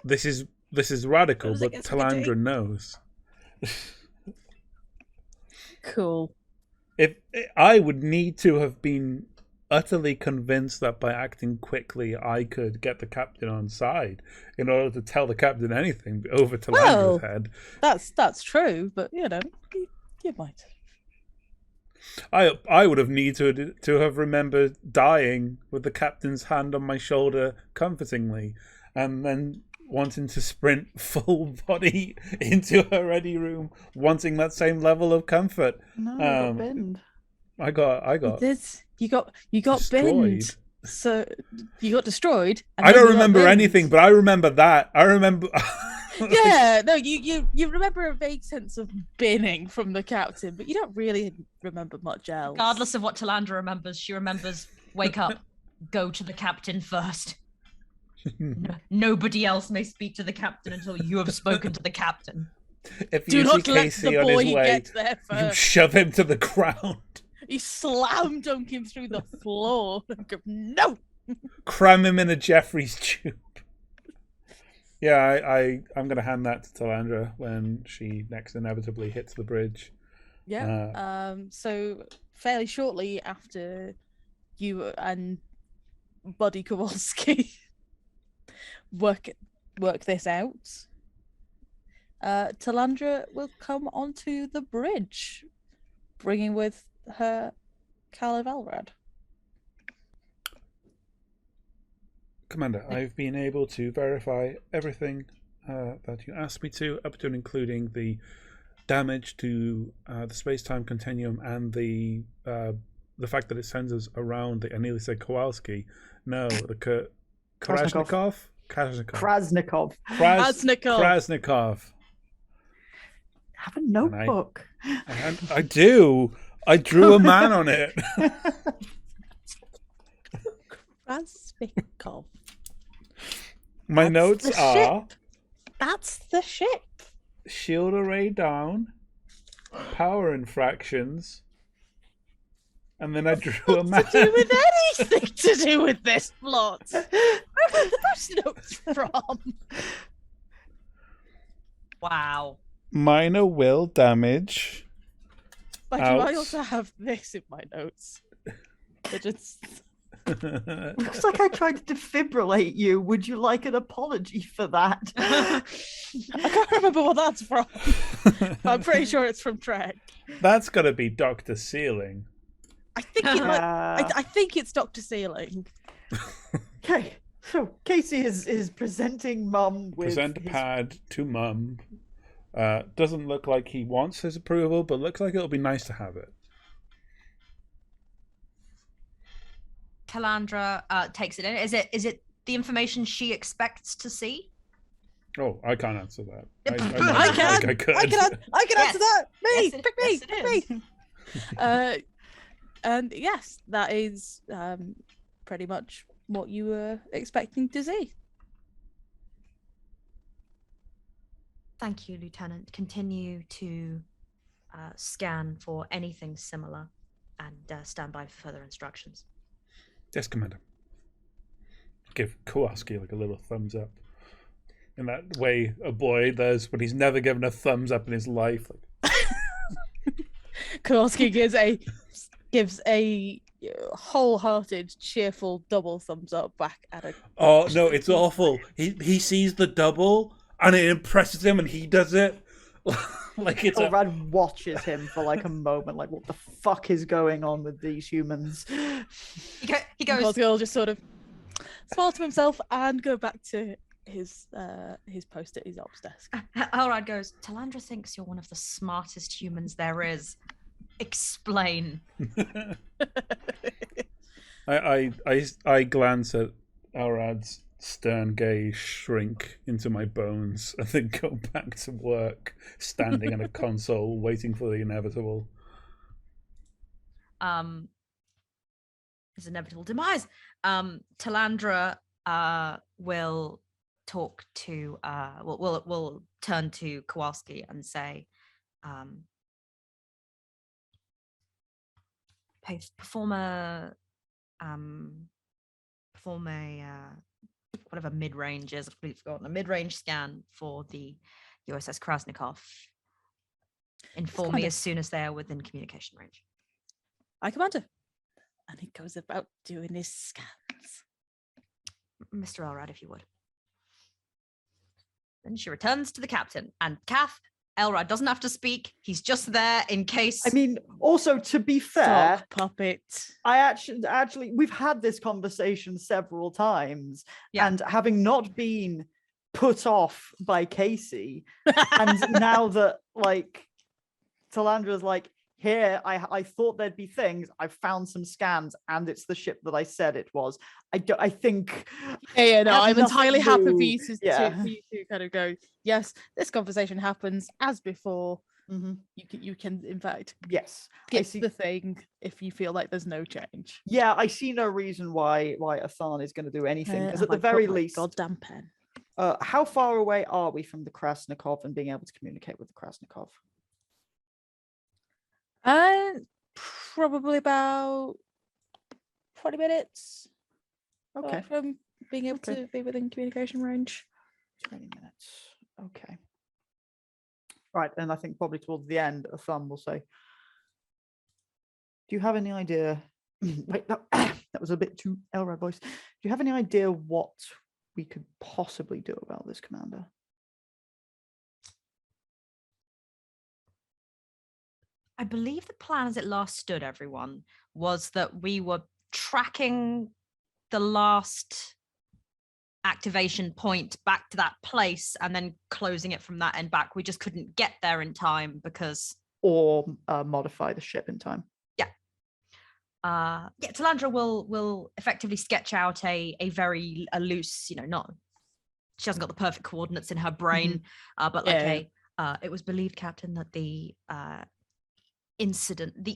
This is radical, but Talandra knows. Cool. If I would need to have been utterly convinced that by acting quickly I could get the captain on side in order to tell the captain anything over Talandra's head. That's true, but you might. I would have needed to have remembered dying with the captain's hand on my shoulder comfortingly, and then wanting to sprint full body into her ready room, wanting that same level of comfort. No, I got binned. I got. You got destroyed. binned. So you got destroyed. And I don't remember anything, but I remember that. I remember. Yeah, no, you remember a vague sense of binning from the captain, but you don't really remember much else. Regardless of what Talandra remembers, she remembers wake up, go to the captain first. Nobody else may speak to the captain until you have spoken to the captain. If Do you not see let Casey the on boy his way, get there you first. shove him to the ground. You slam dunk him through the floor. No! Cram him in a Jeffries tube. Yeah, I'm going to hand that to Talandra when she next inevitably hits the bridge. Yeah. So fairly shortly after you and Buddy Kowalski work this out, Talandra will come onto the bridge, bringing with her Calavalrad. Commander, I've been able to verify everything that you asked me to, up to and including the damage to the space-time continuum and the fact that it sends us around the. I nearly said Kowalski. No, the Krasnikov. Krasnikov. Krasnikov. Have a notebook. I do. I drew a man on it. Krasnikov. My notes the are. ship. That's the ship. Shield array down, power infractions, and then I drew a map. To do with anything to do with this plot. Where are those notes from? Wow. Minor will damage. Like, I also have this in my notes. It just... Looks like I tried to defibrillate you. Would you like an apology for that? I can't remember what that's from. I'm pretty sure it's from Trek. That's got to be Dr. Sealing. I think it might. I think it's Dr. Sealing. Okay, so Casey is presenting Mum with Present pad to Mum. Doesn't look like he wants his approval, but looks like it'll be nice to have it. Talandra takes it in. Is it the information she expects to see? Oh, I can't answer that. I can. I can answer that. Me, Yes, pick me. And yes, that is pretty much what you were expecting to see. Thank you, Lieutenant. Continue to scan for anything similar and stand by for further instructions. Yes, Commander. Give Kowalski like a little thumbs up. In that way a boy does when he's never given a thumbs up in his life. Kowalski gives a wholehearted, cheerful double thumbs up back at a... Oh, no, it's awful. He sees the double and it impresses him and he does it. Like it's Elrad watches him for like a moment, like, what the fuck is going on with these humans? He goes. Kowalski will just sort of smile to himself and go back to his post at his ops desk. Elrad goes, Talandra thinks you're one of the smartest humans there is. Explain. I glance at Elrad's stern gaze shrink into my bones and then go back to work, standing at a console, waiting for the inevitable. His inevitable demise. Talandra will talk to will turn to Kowalski and say, perform a whatever mid-range is. I've completely forgotten. A mid-range scan for the USS Krasnikov. Inform me as soon as they are within communication range. Aye, Commander. And he goes about doing his scans. Mr. Elrad, if you would. Then she returns to the captain. And Kath, Elrad doesn't have to speak. He's just there in case. I mean, also, to be fair, Sock puppet. I actually, we've had this conversation several times, and having not been put off by Casey, and now that, like, Talandra's like, here, I thought there'd be things. I found some scans, and it's the ship that I said it was. I think. Yeah, no, I'm entirely happy for you to kind of go, yes, this conversation happens as before. Mm-hmm. You can, in fact, skip the thing if you feel like there's no change. Yeah, I see no reason why Athan is going to do anything, because at the very least, goddamn pen. How far away are we from the Krasnikov and being able to communicate with the Krasnikov? Probably about 20 minutes. Okay. From being able to be within communication range. 20 minutes. Okay. Right, and I think probably towards the end, a thumb will say, do you have any idea? Wait, that was a bit too Elrad voice. Do you have any idea what we could possibly do about this, Commander? I believe the plan as it last stood, everyone, was that we were tracking the last activation point back to that place and then closing it from that end back. We just couldn't get there in time because... Or modify the ship in time. Talandra will effectively sketch out a very loose, not, she hasn't got the perfect coordinates in her brain, but like it was believed, Captain, that the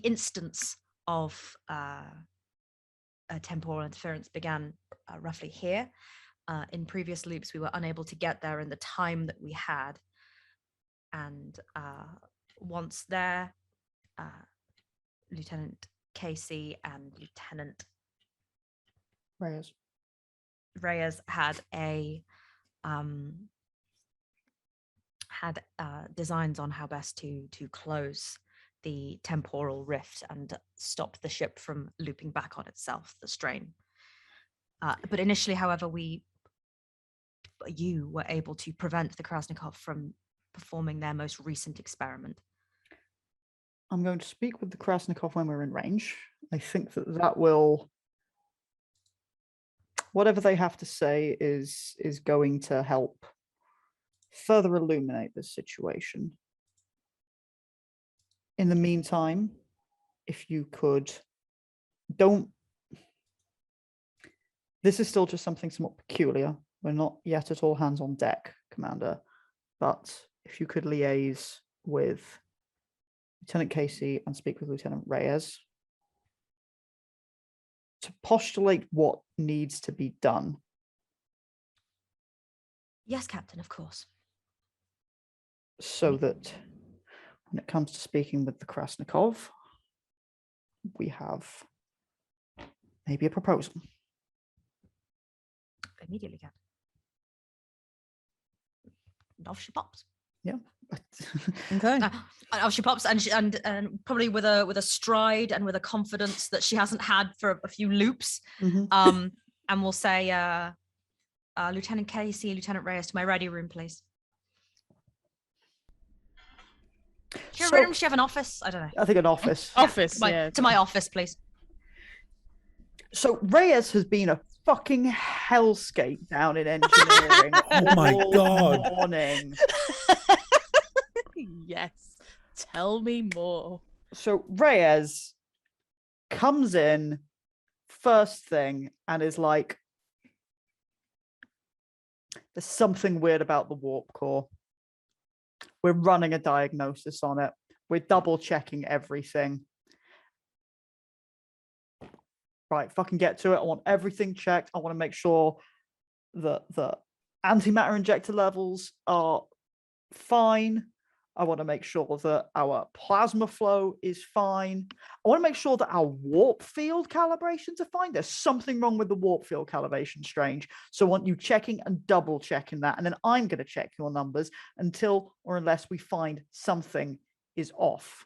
instance of a temporal interference began roughly here. In previous loops, we were unable to get there in the time that we had, and once there, Lieutenant Casey and Lieutenant Reyes had designs on how best to close the temporal rift and stop the ship from looping back on itself, the strain. But initially, however, you were able to prevent the Krasnikov from performing their most recent experiment. I'm going to speak with the Krasnikov when we're in range. I think that will, whatever they have to say is going to help further illuminate this situation. In the meantime, if you could, this is still just something somewhat peculiar. We're not yet at all hands on deck, Commander, but if you could liaise with Lieutenant Casey and speak with Lieutenant Reyes to postulate what needs to be done. Yes, Captain, of course. So that when it comes to speaking with the Krasnikov, we have maybe a proposal. Immediately, Captain. And off she pops. Yeah. Okay. Off she pops, and probably with a stride and with a confidence that she hasn't had for a few loops. And we'll say, Lieutenant Casey, Lieutenant Reyes, to my ready room, please. Does she have an office? I don't know. I think an office. Office, to my office, please. So Reyes has been a fucking hellscape down in engineering. Oh my God. Morning. Yes. Tell me more. So Reyes comes in first thing and is like, there's something weird about the warp core. We're running a diagnosis on it. We're double checking everything. Right, fucking get to it. I want everything checked. I want to make sure that the antimatter injector levels are fine. I want to make sure that our plasma flow is fine. I want to make sure that our warp field calibrations are fine. There's something wrong with the warp field calibration, Strange. So I want you checking and double checking that. And then I'm going to check your numbers until or unless we find something is off.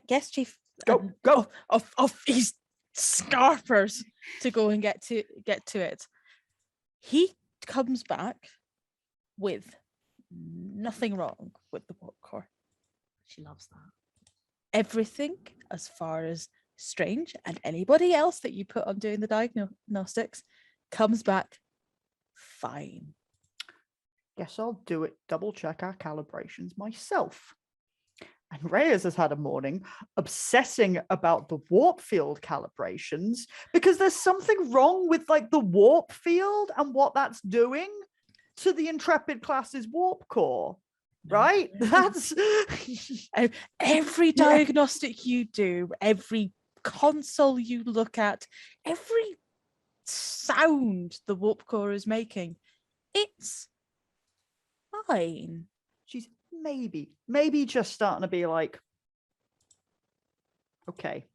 Yes, Chief. Go. Of these scarpers to go and get to it. He comes back with nothing wrong with the warp core. She loves that. Everything, as far as Strange and anybody else that you put on doing the diagnostics, comes back fine. Guess I'll do it. Double check our calibrations myself. And Reyes has had a morning obsessing about the warp field calibrations because there's something wrong with like the warp field and what that's doing to the Intrepid class's warp core, right? That's every diagnostic you do, every console you look at, every sound the warp core is making, it's fine. She's maybe just starting to be like, okay,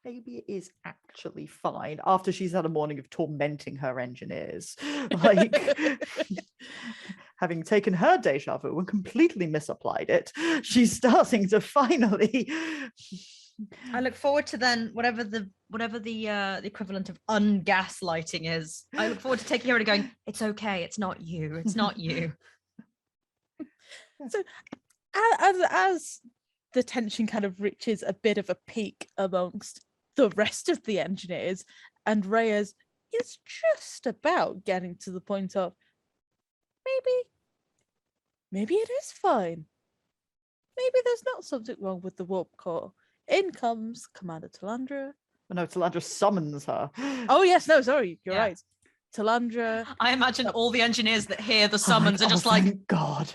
maybe it is actually fine after she's had a morning of tormenting her engineers, like having taken her deja vu and completely misapplied it. She's starting to finally. I look forward to then whatever the equivalent of ungaslighting is. I look forward to taking her and going, it's okay, it's not you, it's not you. So as the tension kind of reaches a bit of a peak amongst the rest of the engineers, and Reyes is just about getting to the point of maybe it is fine. Maybe there's not something wrong with the warp core. In comes Commander Talandra. Oh, no, Talandra summons her. Oh yes, no, sorry, you're Yeah. right. Talandra. I imagine all the engineers that hear the summons are just oh, like, thank God.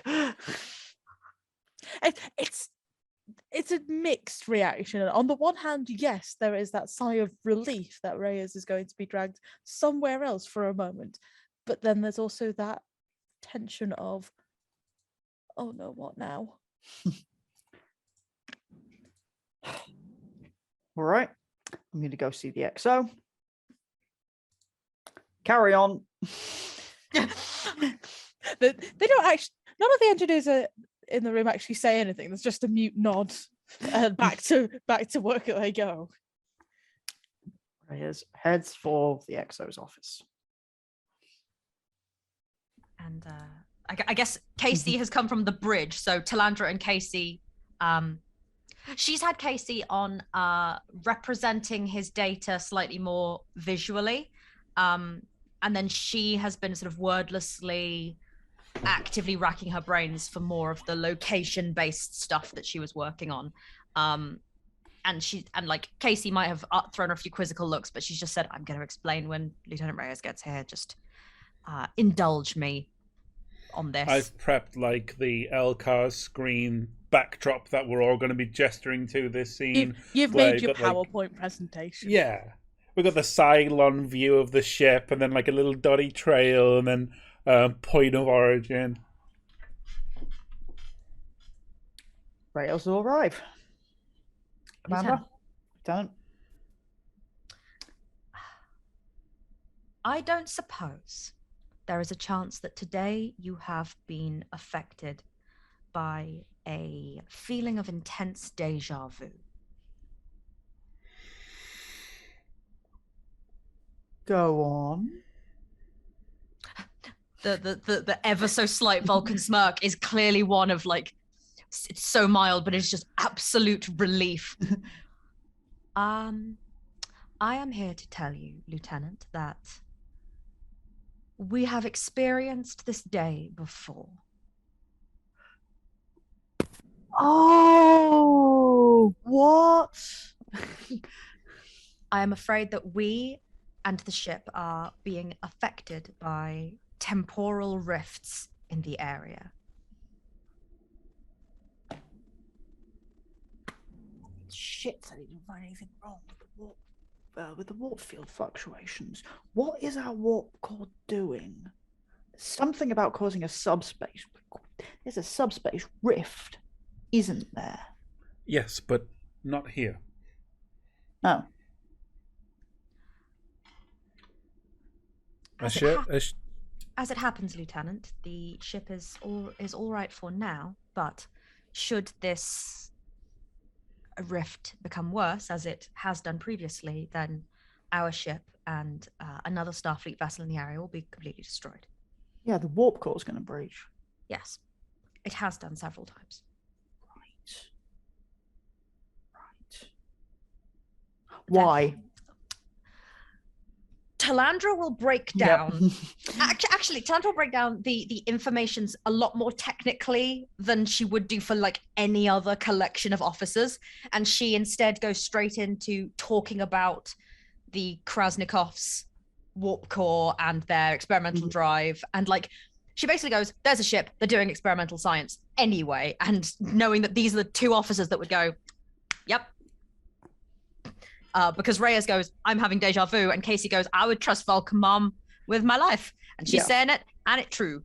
It's a mixed reaction. On the one hand, yes, there is that sigh of relief that Reyes is going to be dragged somewhere else for a moment. But then there's also that tension of, oh no, what now? All right. I'm going to go see the XO. Carry on. They don't actually, none of the engineers are in the room actually say anything. There's just a mute nod and back to work they go. Reyes heads for the XO's office. and I guess Casey has come from the bridge. So Talandra and Casey, she's had Casey on representing his data slightly more visually. And then she has been sort of wordlessly actively racking her brains for more of the location-based stuff that she was working on. And like Casey might have thrown her a few quizzical looks, but she's just said, I'm going to explain when Lieutenant Reyes gets here. Just indulge me on this. I've prepped like the LCAR screen backdrop that we're all going to be gesturing to this scene. You've where made your you've got, like, PowerPoint presentation. Yeah. We've got the Cylon view of the ship, and then like a little dotty trail, and then point of origin. Reyes will arrive. Commander? Lieutenant? I don't suppose there is a chance that today you have been affected by a feeling of intense deja vu. Go on. The ever so slight Vulcan smirk is clearly one of like, it's so mild, but it's just absolute relief. I am here to tell you, Lieutenant, that we have experienced this day before. Oh, what? I am afraid that we and the ship are being affected by temporal rifts in the area. Shit, I didn't find anything wrong with the warp field fluctuations. What is our warp core doing? Something about causing a subspace. There's a subspace rift, isn't there? Yes, but not here. No. As it happens, Lieutenant, the ship is all right for now, but should this rift become worse, as it has done previously, then our ship and another Starfleet vessel in the area will be completely destroyed. Yeah, the warp core is going to breach. Yes, it has done several times. Right. Why? Talandra will break down. Actually, Talandra will break down the information's a lot more technically than she would do for like any other collection of officers, and she instead goes straight into talking about the Krasnikovs' warp core and their experimental drive, and like she basically goes, "There's a ship. They're doing experimental science anyway," and knowing that these are the two officers that would go, "Yep." Because Reyes goes, I'm having deja vu, and Casey goes, I would trust Vulcan Mom with my life, and she's saying it, and it's true.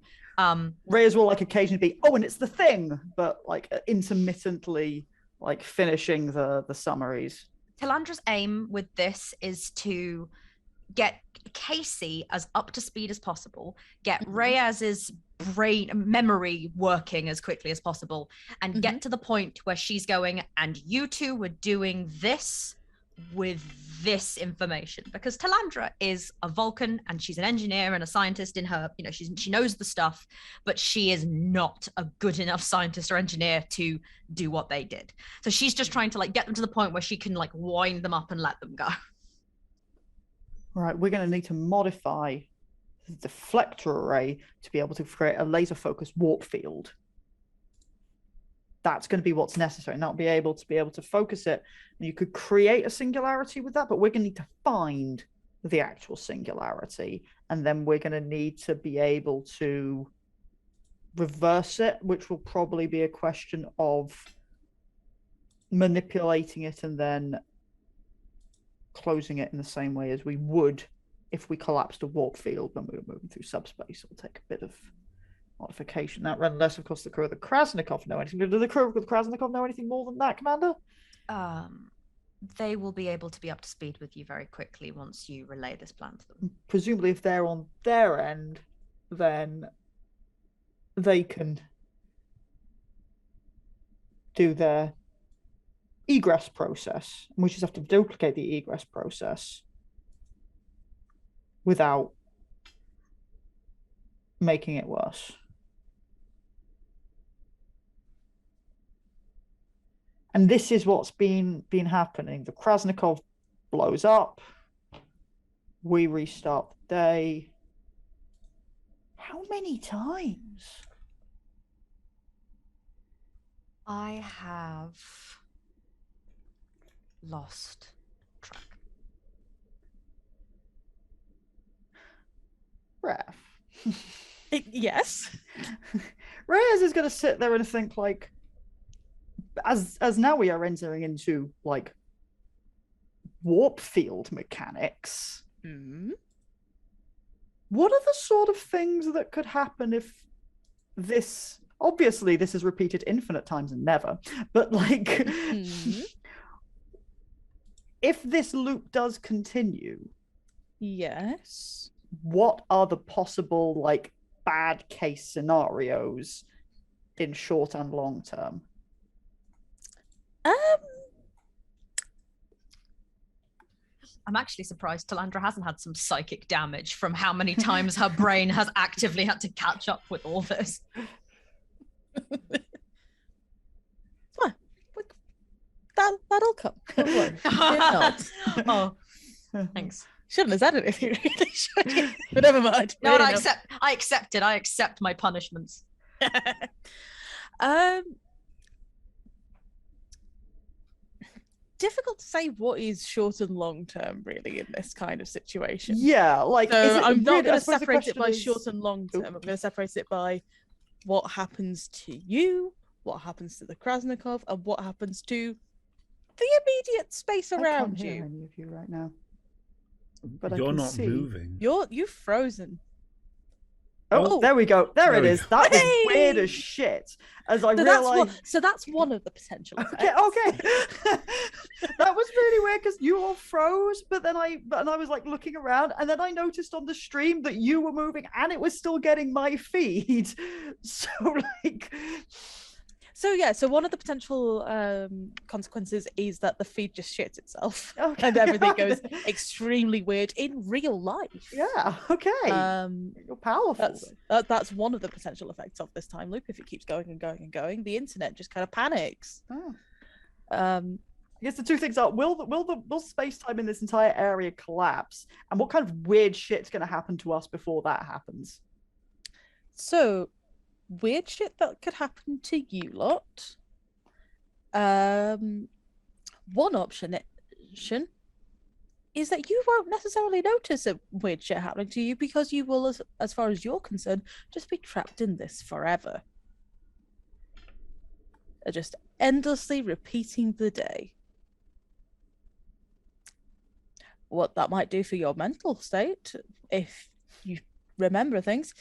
Reyes will like occasionally be, oh, and it's the thing, but like intermittently, like finishing the summaries. Talandra's aim with this is to get Casey as up to speed as possible, get Reyes's brain memory working as quickly as possible, and get to the point where she's going, and you two were doing this with this information, because Talandra is a Vulcan and she's an engineer and a scientist in her, you know, she knows the stuff, but she is not a good enough scientist or engineer to do what they did. So she's just trying to like get them to the point where she can like wind them up and let them go. Right, we're going to need to modify the deflector array to be able to create a laser focused warp field. That's going to be what's necessary, and that'll be able to focus it. And you could create a singularity with that, but we're going to need to find the actual singularity, and then we're going to need to be able to reverse it, which will probably be a question of manipulating it and then closing it in the same way as we would if we collapsed a warp field when we were moving through subspace. It'll take a bit of modification. That, unless, of course, the crew of the Krasnikov know anything. Do the crew of the Krasnikov know anything more than that, Commander? They will be able to be up to speed with you very quickly once you relay this plan to them. Presumably, if they're on their end, then they can do their egress process. We just have to duplicate the egress process without making it worse. And this is what's been happening. The Krasnikov blows up. We restart the day. How many times? I have lost track. Ref. Yes. Reyes is going to sit there and think, like, as now we are entering into, like, warp field mechanics. Mm-hmm. What are the sort of things that could happen if this, obviously this is repeated infinite times and never, but like, Mm-hmm. if this loop does continue, Yes. what are the possible, like, bad case scenarios in short and long term? I'm actually surprised Talandra hasn't had some psychic damage from how many times her brain has actively had to catch up with all this. That'll come. Don't worry. Fear not. Oh, thanks. Shouldn't have said anything, really, should you? But never mind. No, Fair I enough. accept it. I accept my punishments. Difficult to say what is short and long term, really, in this kind of situation. Yeah, like, So is it I'm not really- I going to suppose the separate it by question short is- and long term. Oop. I'm going to separate it by what happens to you, what happens to the Krasnikov, and what happens to the immediate space I can't around hear you. any of you right now. But I You're can not see. moving. You've frozen. Oh, Oh. there we go. There it There we is. go. That was weird Hey! as shit. As I So that's realized. one of the potential effects. Okay. That was really weird because you all froze, but then I was like looking around, and then I noticed on the stream that you were moving, and it was still getting my feed. So like. So yeah, so one of the potential consequences is that the feed just shits itself, Okay. and everything goes extremely weird in real life. Yeah. Okay. You're powerful. That's one of the potential effects of this time loop. If it keeps going and going and going, the internet just kind of panics. Oh. I I guess the two things are: will space time in this entire area collapse, and what kind of weird shit's going to happen to us before that happens? So, weird shit that could happen to you lot. One option is that you won't necessarily notice a weird shit happening to you because you will, as far as you're concerned, just be trapped in this forever. Just endlessly repeating the day. What that might do for your mental state, if you remember things,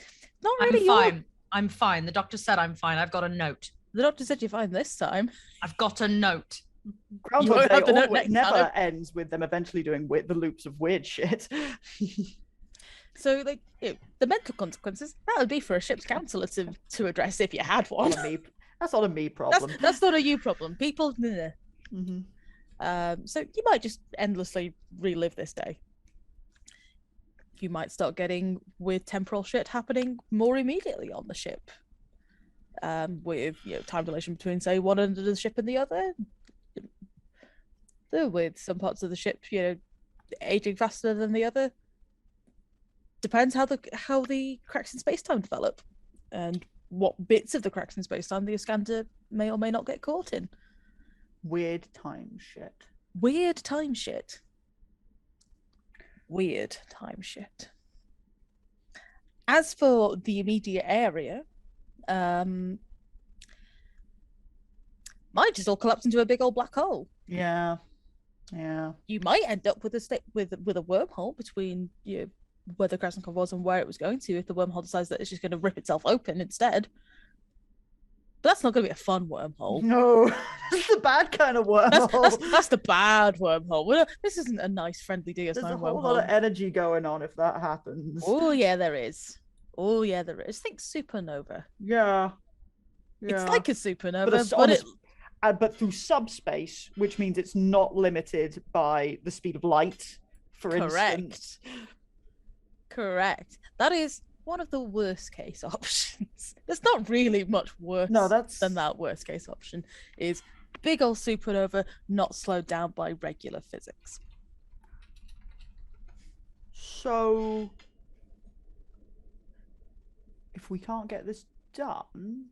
not really. I'm fine. The doctor said I'm fine. I've got a note. The doctor said you're fine this time. I've got a note. Groundhog won't Day have to note always, next never time. ends with them eventually doing the loops of weird shit. So, like, the mental consequences, that would be for a ship's counselor to address if you had one. That's not a me problem. That's not a you problem. People, nah. Mm-hmm. So you might just endlessly relive this day. You might start getting weird temporal shit happening more immediately on the ship. With time dilation between, say, one end of the ship and the other. With some parts of the ship, aging faster than the other. depends how the cracks in space-time develop, and what bits of the cracks in space-time the Iskandar may or may not get caught in. Weird time shit. Weird time shit. Weird time shit. As for the immediate area, might just all collapse into a big old black hole. Yeah. Yeah. You might end up with a wormhole between where the Krasnikov was and where it was going to, if the wormhole decides that it's just going to rip itself open instead. But that's not going to be a fun wormhole. No, that's the bad kind of wormhole. That's the bad wormhole. This isn't a nice, friendly DS9 There's a whole wormhole. lot of energy going on if that happens. Oh yeah, there is. Oh yeah, there is. Think supernova. Yeah. It's like a supernova, but through subspace, which means it's not limited by the speed of light, for instance. Correct. That is one of the worst case options. There's not really much worse than that worst case option. Is big old supernova not slowed down by regular physics. So, if we can't get this done,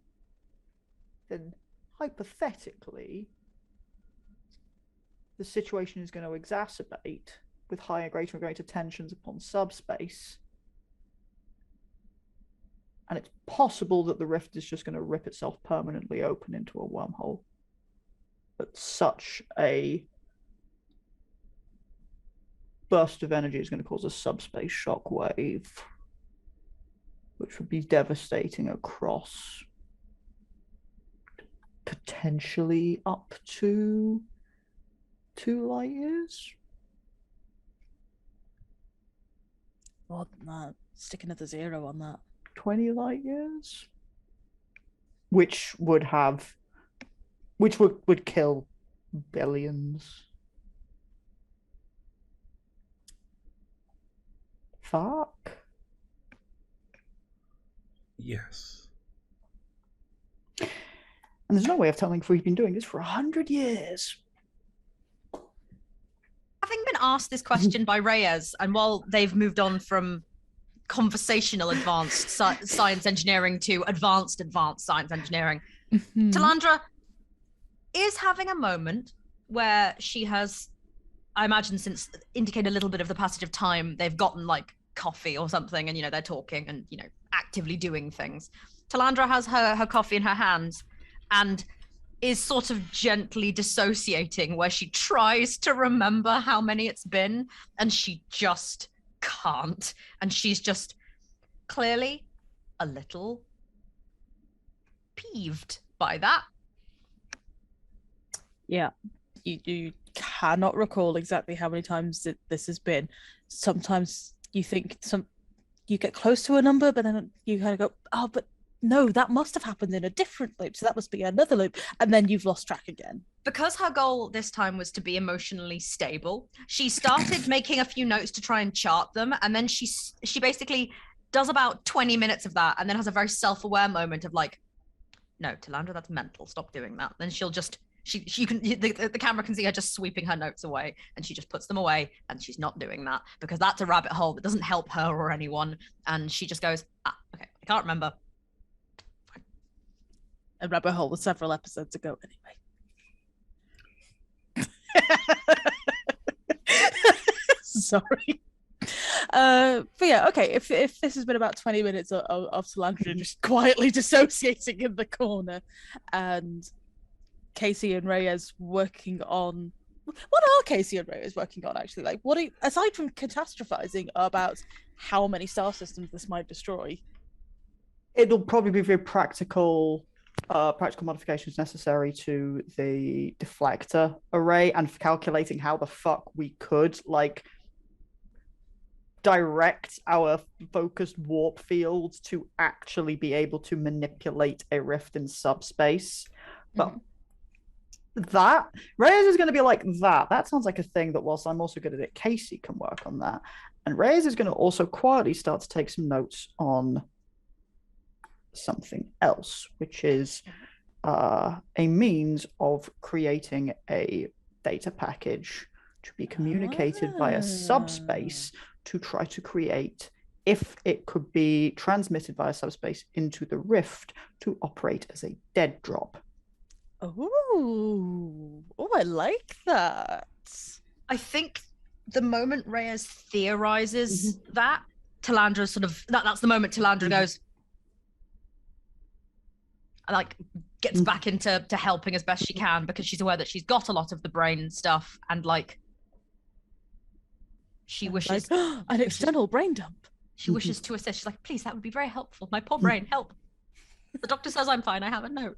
then hypothetically, the situation is going to exacerbate with higher, greater and greater tensions upon subspace. And it's possible that the rift is just going to rip itself permanently open into a wormhole. But such a burst of energy is going to cause a subspace shockwave, which would be devastating across potentially up to 2 light years. More than that. Stick another 0 on that. 20 light years, which would kill billions. Fuck. Yes. And there's no way of telling if we've been doing this for 100 years. Having been asked this question by Reyes, and while they've moved on from conversational advanced science engineering to advanced science engineering, Talandra is having a moment where she has, I imagine, since indicated a little bit of the passage of time, they've gotten like coffee or something, and they're talking and actively doing things. Talandra has her coffee in her hands and is sort of gently dissociating, where she tries to remember how many it's been and she just can't, and she's just clearly a little peeved by that. Yeah, you cannot recall exactly how many times this has been. Sometimes you think you get close to a number, but then you kind of go, oh, but no, that must have happened in a different loop, so that must be another loop, and then you've lost track again. Because her goal this time was to be emotionally stable, she started making a few notes to try and chart them, and then she basically does about 20 minutes of that, and then has a very self-aware moment of like, no, Talandra, that's mental, stop doing that. Then she'll just, the camera can see her just sweeping her notes away, and she just puts them away, and she's not doing that, because that's a rabbit hole that doesn't help her or anyone, and she just goes, okay, I can't remember. A rabbit hole was several episodes ago anyway. Sorry. But yeah, okay, if this has been about 20 minutes of Talandra just quietly dissociating in the corner, and Casey and Reyes working on, what are Casey and Reyes working on actually? Like, aside from catastrophizing about how many star systems this might destroy? It'll probably be very practical modifications necessary to the deflector array, and for calculating how the fuck we could direct our focused warp fields to actually be able to manipulate a rift in subspace. But that Reyes is going to be like, that sounds like a thing that, whilst I'm also good at it, Casey can work on that. And Reyes is going to also quietly start to take some notes on something else, which is a means of creating a data package to be communicated via subspace to try to create if it could be transmitted via subspace into the rift to operate as a dead drop. Oh, I like that. I think the moment Reyes theorizes that, Talandra sort of that's the moment Talandra goes and like gets back into helping as best she can, because she's aware that she's got a lot of the brain stuff, and like she wishes an external brain dump. She wishes to assist. She's like, please, that would be very helpful. My poor brain, help. The doctor says I'm fine. I have a note.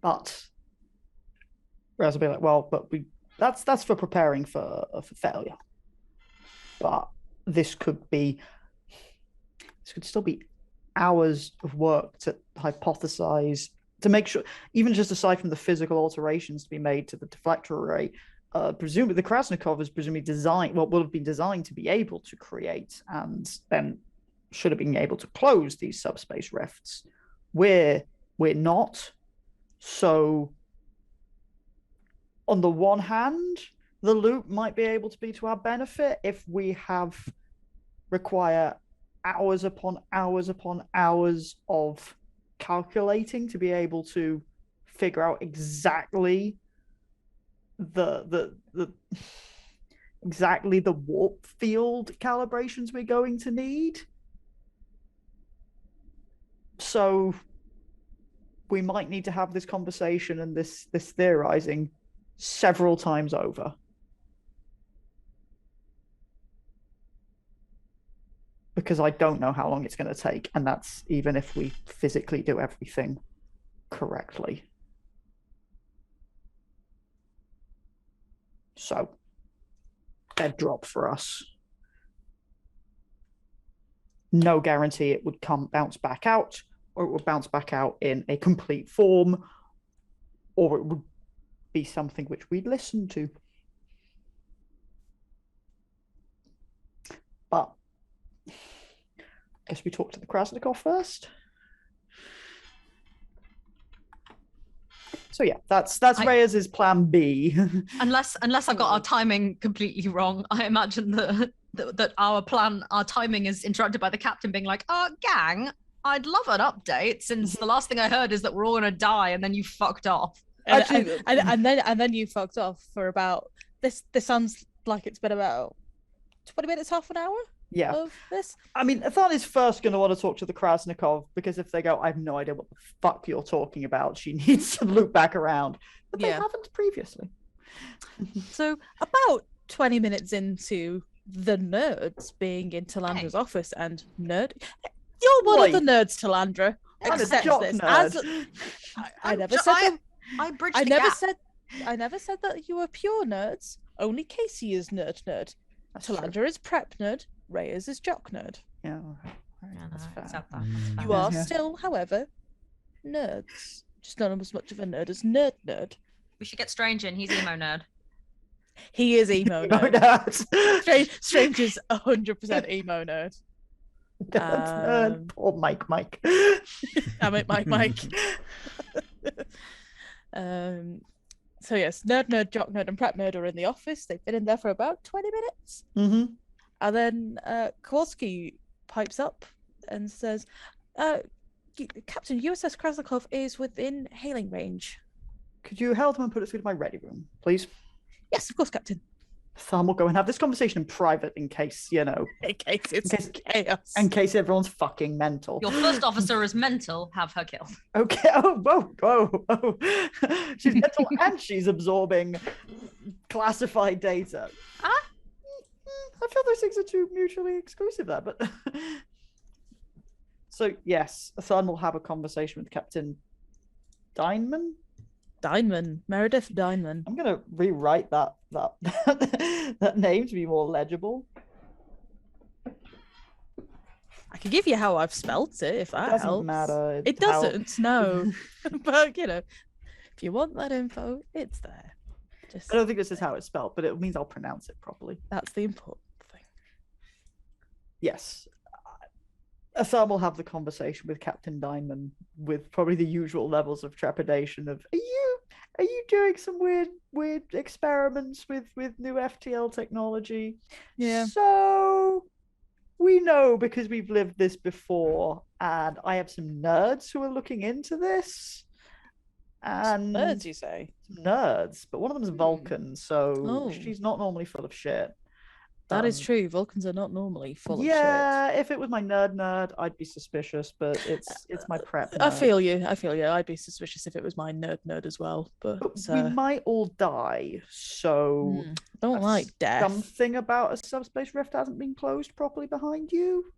But Raz will be like, well, but that's for preparing for failure. But this could still be hours of work to hypothesize, to make sure, even just aside from the physical alterations to be made to the deflector array, presumably the Krasnikov is presumably will have been designed to be able to create, and then should have been able to close these subspace rifts. We're not. So on the one hand, the loop might be able to be to our benefit if we require hours upon hours upon hours of calculating to be able to figure out exactly the warp field calibrations we're going to need. So we might need to have this conversation and this theorizing several times over. Because I don't know how long it's going to take, and that's even if we physically do everything correctly. So, dead drop for us. No guarantee it would bounce back out, or it would bounce back out in a complete form, or it would be something which we'd listen to. But I guess we talk to the Krasnikov first. So yeah, that's Reyes's plan B. unless I've got our timing completely wrong, I imagine that our timing is interrupted by the captain being like, gang, I'd love an update, since the last thing I heard is that we're all gonna die, and then you fucked off. And then you fucked off for about this sounds like it's been about 20 minutes, half an hour. Yeah. Of this. I mean, Athan is first going to want to talk to the Krasnikov, because if they go, I have no idea what the fuck you're talking about, she needs to loop back around. But they haven't previously. So about 20 minutes into the nerds being in Talandra's office, and you're one of the nerds, Talandra. Accept this. Nerd. I never said I bridged the gap. I never said that you were pure nerds. Only Casey is nerd. Talandra is prep nerd. Reyes is jock nerd. Yeah, that's fair. You are still, however, nerds. Just not as much of a nerd as nerd. We should get Strange in. He's emo nerd. He is emo nerd. Strange is 100% emo nerd. Poor Mike. Damn it, Mike. So yes, nerd, jock nerd, and prep nerd are in the office. They've been in there for about 20 minutes. Mm-hmm. And then Kowalski pipes up and says, Captain, USS Krasnikov is within hailing range. Could you help them and put it through to my ready room, please? Yes, of course, Captain. Sam will go and have this conversation in private in case, In case it's chaos. In case everyone's fucking mental. Your first officer is mental, have her killed. Okay, whoa. She's mental and she's absorbing classified data. I feel those things are too mutually exclusive there, but... So, yes, Athan will have a conversation with Captain Dineman? Meredith Dineman. I'm going to rewrite that name to be more legible. I can give you how I've spelt it, if that Doesn't helps. matter. It doesn't, no. But, if you want that info, it's there. I don't think this is how it's spelled, but it means I'll pronounce it properly. That's the important thing. Yes. Assam will have the conversation with Captain Dineman with probably the usual levels of trepidation of, are are you doing some weird experiments with new FTL technology? Yeah. So we know because we've lived this before, and I have some nerds who are looking into this. And Birds, you say? some nerds, but one of them's Vulcan, so Oh. she's not normally full of shit. That is true. Vulcans are not normally full of shit. Yeah, if it was my nerd, I'd be suspicious, but it's my prep nerd. I feel you. I'd be suspicious if it was my nerd as well. But we might all die, so don't like death. Something about a subspace rift hasn't been closed properly behind you.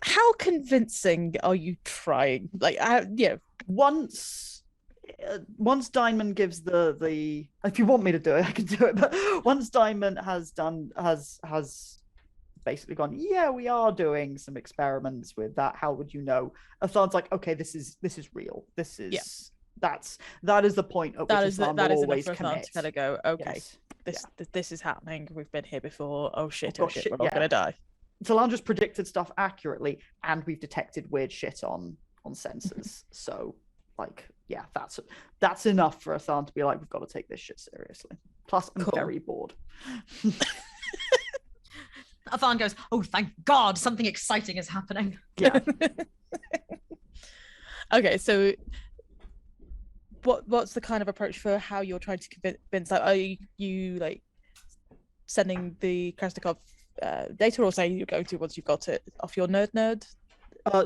How convincing are you trying? Like, once Diamond gives the if you want me to do it, I can do it. But once Diamond has basically gone, yeah, we are doing some experiments with that. How would you know? Athan's like, okay, this is real. This is that is the point at which Athan will always commit. To kind of go, okay, yes. this is happening. We've been here before. Oh shit, we're all gonna die. Talandra's predicted stuff accurately, and we've detected weird shit on sensors. So, like, yeah, that's enough for Athan to be like, we've got to take this shit seriously. Plus, I'm very bored. Athan goes, oh, thank God, something exciting is happening. Yeah. Okay, so what's the kind of approach for how you're trying to convince? Like, are you like sending the Krasnikov data, or say you're going to once you've got it off your nerd?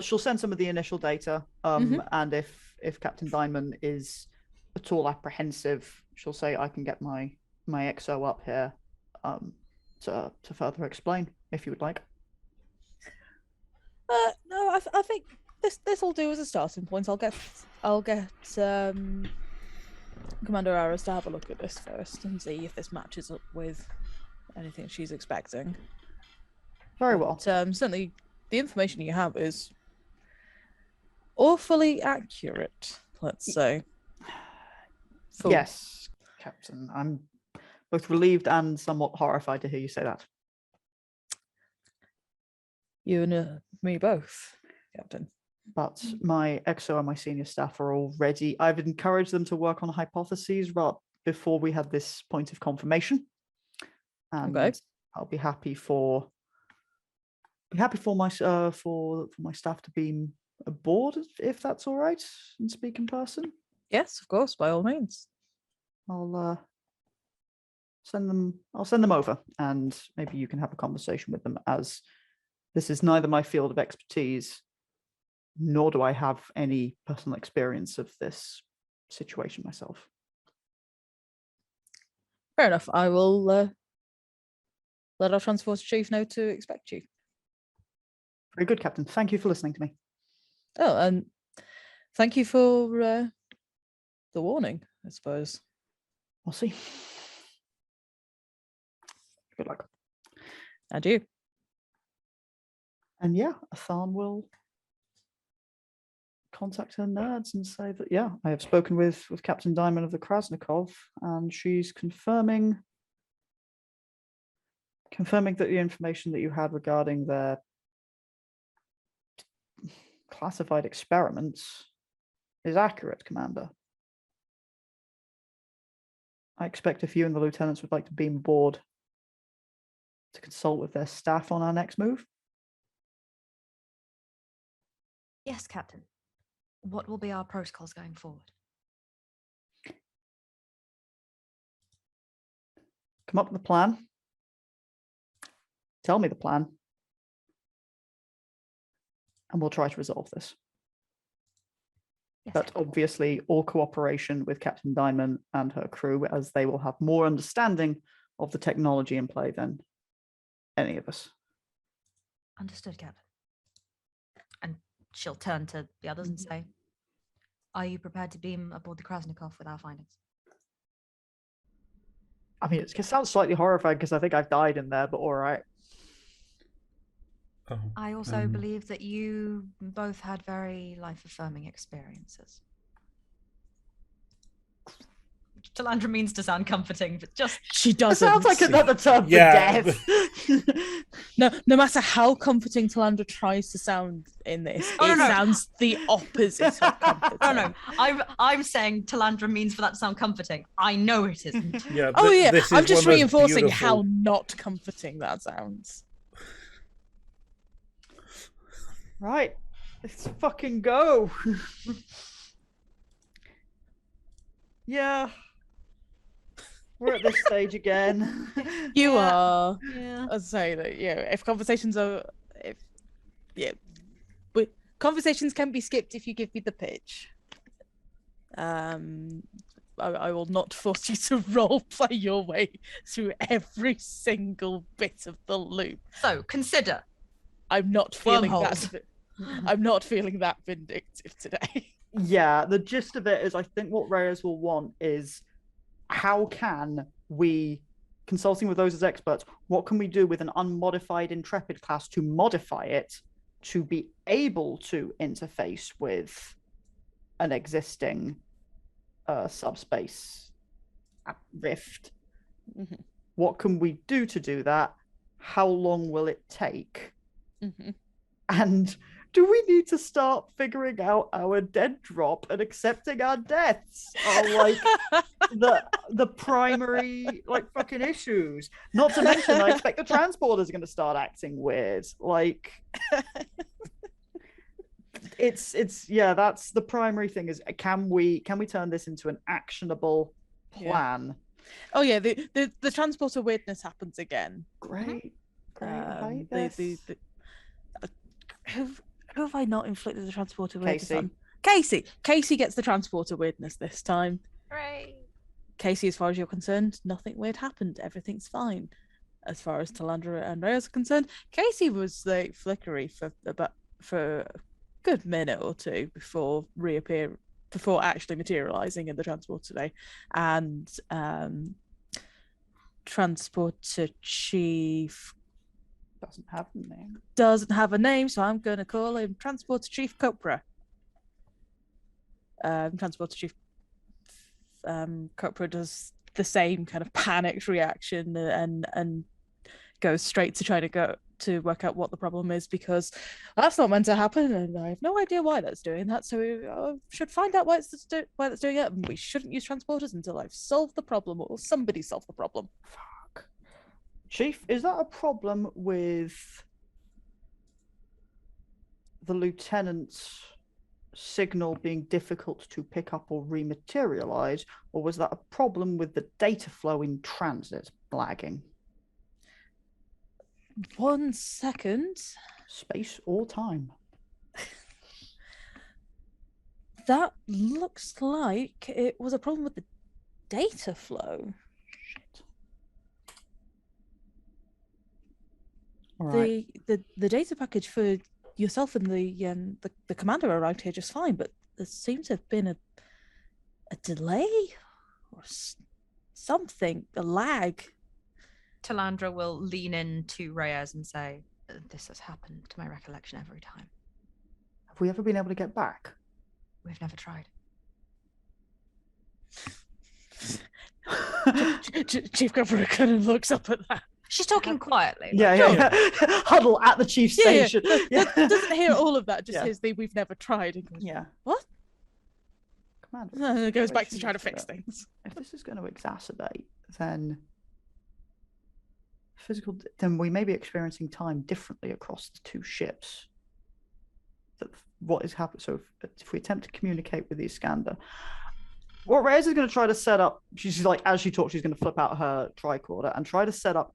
She'll send some of the initial data, and if Captain Diamond is at all apprehensive, she'll say, I can get my XO up here to further explain, if you would like. No, I think this will do as a starting point. I'll get Commander Aris to have a look at this first and see if this matches up with anything she's expecting. Very well. Certainly, the information you have is awfully accurate, let's say. Yes, Captain. I'm both relieved and somewhat horrified to hear you say that. You and me both, Captain. But my EXO and my senior staff are all ready. I've encouraged them to work on hypotheses before we had this point of confirmation. And I'll be happy for my staff to beam aboard, if that's all right, and speak in person. Yes, of course, by all means. I'll send them over, and maybe you can have a conversation with them, as this is neither my field of expertise, nor do I have any personal experience of this situation myself. Fair enough. I will let our transport chief know to expect you. Very good, Captain. Thank you for listening to me. Oh, and thank you for the warning, I suppose. We'll see. Good luck. Adieu. And yeah, Athan will contact her nerds and say that, yeah, I have spoken with Captain Diamond of the Krasnikov, and she's confirming that the information that you had regarding their classified experiments is accurate, Commander. I expect if you and the lieutenants would like to beam aboard to consult with their staff on our next move. Yes, Captain. What will be our protocols going forward? Come up with a plan. Tell me the plan. And we'll try to resolve this. Yes, But Captain. obviously, all cooperation with Captain Diamond and her crew, as they will have more understanding of the technology in play than any of us. Understood, Captain. And she'll turn to the others and say, are you prepared to beam aboard the Krasnikov with our findings? I mean, it sounds slightly horrified because I think I've died in there, but all right. Oh, I also believe that you both had very life-affirming experiences. Talandra means to sound comforting, but just She It doesn't. sounds like another term for Yeah, death. No matter how comforting Talandra tries to sound in this, Oh, it no. sounds the opposite of comforting. no. I'm saying Talandra means for that to sound comforting. I know it isn't. yeah. Oh yeah, this is I'm just one of those reinforcing how beautiful- not comforting that sounds. Right, let's fucking go. Yeah, we're at this stage again. You Yeah. are. Yeah. I'd say that if conversations are, but conversations can be skipped if you give me the pitch. I will not force you to role play your way through every single bit of the loop. So consider. I'm not feeling Wormholes. that. I'm not feeling that vindictive today. Yeah, the gist of it is I think what Reyes will want is how can we, consulting with those as experts, what can we do with an unmodified Intrepid class to modify it to be able to interface with an existing subspace rift? Mhm. What can we do to do that? How long will it take? Mhm. And do we need to start figuring out our dead drop and accepting our deaths are like the primary like fucking issues? Not to mention, I expect the transporters are going to start acting weird. Like, it's yeah, that's the primary thing. Is can we turn this into an actionable plan? Oh yeah, the transporter weirdness happens again. Great, I hate The this. who have I not inflicted the transporter weirdness Casey. on? Casey gets the transporter weirdness this time. Hooray. Casey, as far as you're concerned, nothing weird happened. Everything's fine. As far as Talandra and Reyes are concerned, Casey was like flickery for a good minute or two before actually materializing in the transporter today, and transporter chief Doesn't have a name. doesn't have a name, so I'm going to call him Transporter Chief Copra. Transporter Chief Copra does the same kind of panicked reaction and goes straight to try to work out what the problem is, because that's not meant to happen, and I have no idea why that's doing that. So we should find out why that's doing it, and we shouldn't use transporters until I've solved the problem, or somebody solved the problem. Fuck. Chief, is that a problem with the lieutenant's signal being difficult to pick up or rematerialize, or was that a problem with the data flow in transit lagging? 1 second. Space or time? That looks like it was a problem with the data flow. Shit. All right. The data package for yourself and the commander arrived here just fine, but there seems to have been a delay or something, a lag. Talandra will lean in to Reyes and say, "This has happened to my recollection every time. Have we ever been able to get back? We've never tried." Chief Governor kind of looks up at that. She's talking quietly. Yeah. Huddle at the chief's Yeah. station. Doesn't hear all of that, just Yeah. hears the "we've never tried" and goes, Yeah. "What?" Commander, And it goes back to situation trying to is fix that things. if this is going to exacerbate, then then we may be experiencing time differently across the two ships. What is happening? So if we attempt to communicate with the Iskandar, what Reyes is going to try to set up, she's like, as she talks, she's going to flip out her tricorder and try to set up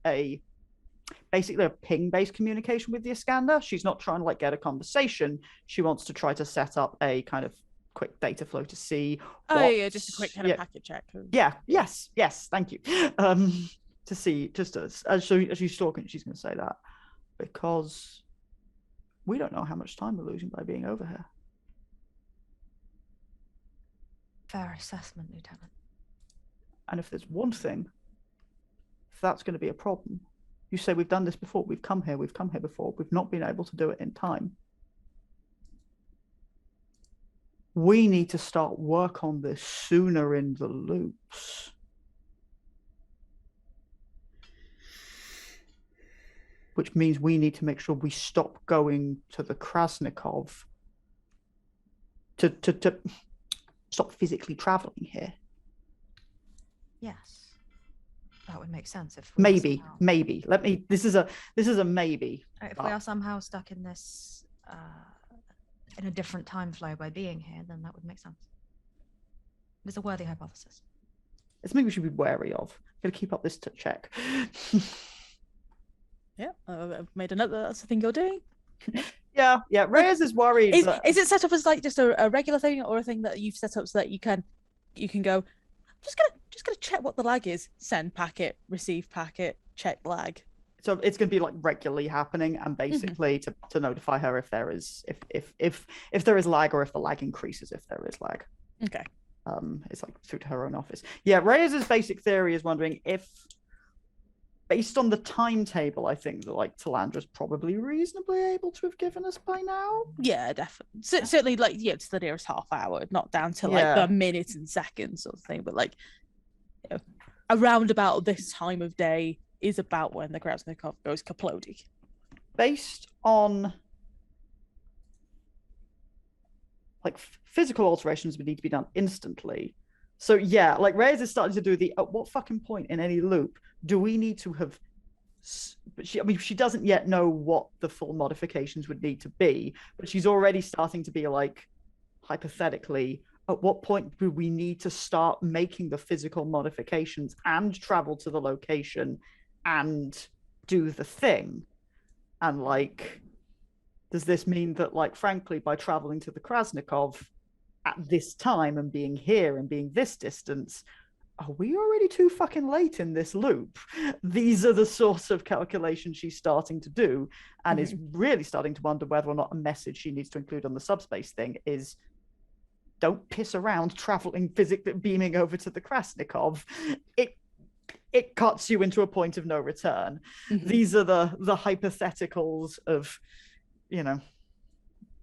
basically a ping-based communication with the Iskandar. She's not trying to like get a conversation. She wants to try to set up a kind of quick data flow to see. Just a quick kind of packet check. Yes, thank you. To see, just as she's talking, she's going to say that because we don't know how much time we're losing by being over here. Fair assessment, Lieutenant. And if there's one thing, if that's going to be a problem, you say we've done this before, we've come here before, we've not been able to do it in time. we need to start work on this sooner in the loops. Which means we need to make sure we stop going to the Krasnikov to stop physically traveling here. Yes, that would make sense if we Maybe. Let me. This is a maybe. if we are somehow stuck in this in a different time flow by being here, then that would make sense. It's a worthy hypothesis. It's something we should be wary of. Gotta keep up this check. Yeah, I've made a note that that's the thing you're doing. Yeah. Reyes is worried. Is it set up as like just a regular thing, or a thing that you've set up so that you can go, just gonna check what the lag is, send packet, receive packet, check lag. So it's going to be like regularly happening, and basically to notify her if there is if there is lag, or if the lag increases if there is lag. Okay. It's like through to her own office. Yeah, Reyes's basic theory is wondering if, based on the timetable, I think that like Talandra's probably reasonably able to have given us by now. Yeah, definitely. Certainly, like to the nearest half hour, not down to like the minutes and seconds sort of thing, but like around about this time of day is about when the Krasnikov goes kaplodi. Based on like physical alterations would need to be done instantly. So yeah, like Reyes is starting to do the at what fucking point in any loop do we need to have, but she doesn't yet know what the full modifications would need to be, but she's already starting to be like, hypothetically, at what point do we need to start making the physical modifications and travel to the location and do the thing? And like, does this mean that, like, frankly, by traveling to the Krasnikov at this time and being here and being this distance, are we already too fucking late in this loop? These are the sorts of calculations she's starting to do, and is really starting to wonder whether or not a message she needs to include on the subspace thing is, don't piss around traveling physically, beaming over to the Krasnikov. It cuts you into a point of no return. These are the hypotheticals of,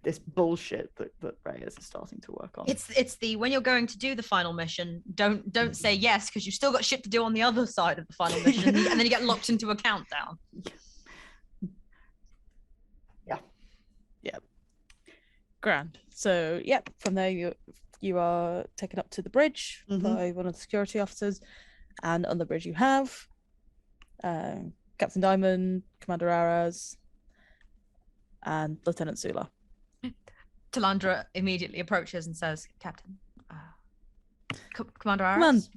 this bullshit that Reyes is starting to work on. It's the, when you're going to do the final mission, don't say yes, because you've still got shit to do on the other side of the final mission, and then you get locked into a countdown. Yeah. Grand. So from there you are taken up to the bridge by one of the security officers, and on the bridge you have Captain Diamond, Commander Araz, and Lieutenant Sula. Talandra immediately approaches and says, Captain, Commander Araz,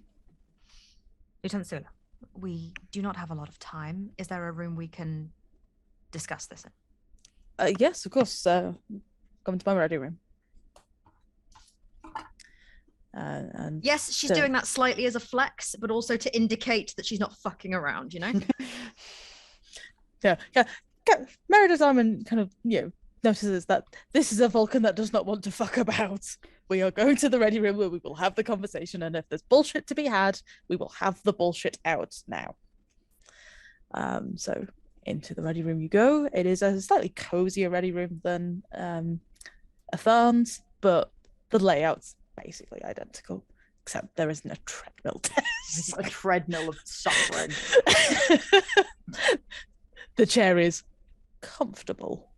Lieutenant Sula, we do not have a lot of time. Is there a room we can discuss this in? Yes, of course. Come into my ready room. And yes, she's doing that slightly as a flex, but also to indicate that she's not fucking around, Yeah. Merida Diamond kind of, notices that this is a Vulcan that does not want to fuck about. We are going to the ready room where we will have the conversation, and if there's bullshit to be had, we will have the bullshit out now. So into the ready room you go. It is a slightly cozier ready room than Athan's, but the layout's basically identical, except there isn't a treadmill test. A treadmill of suffering. The chair is comfortable.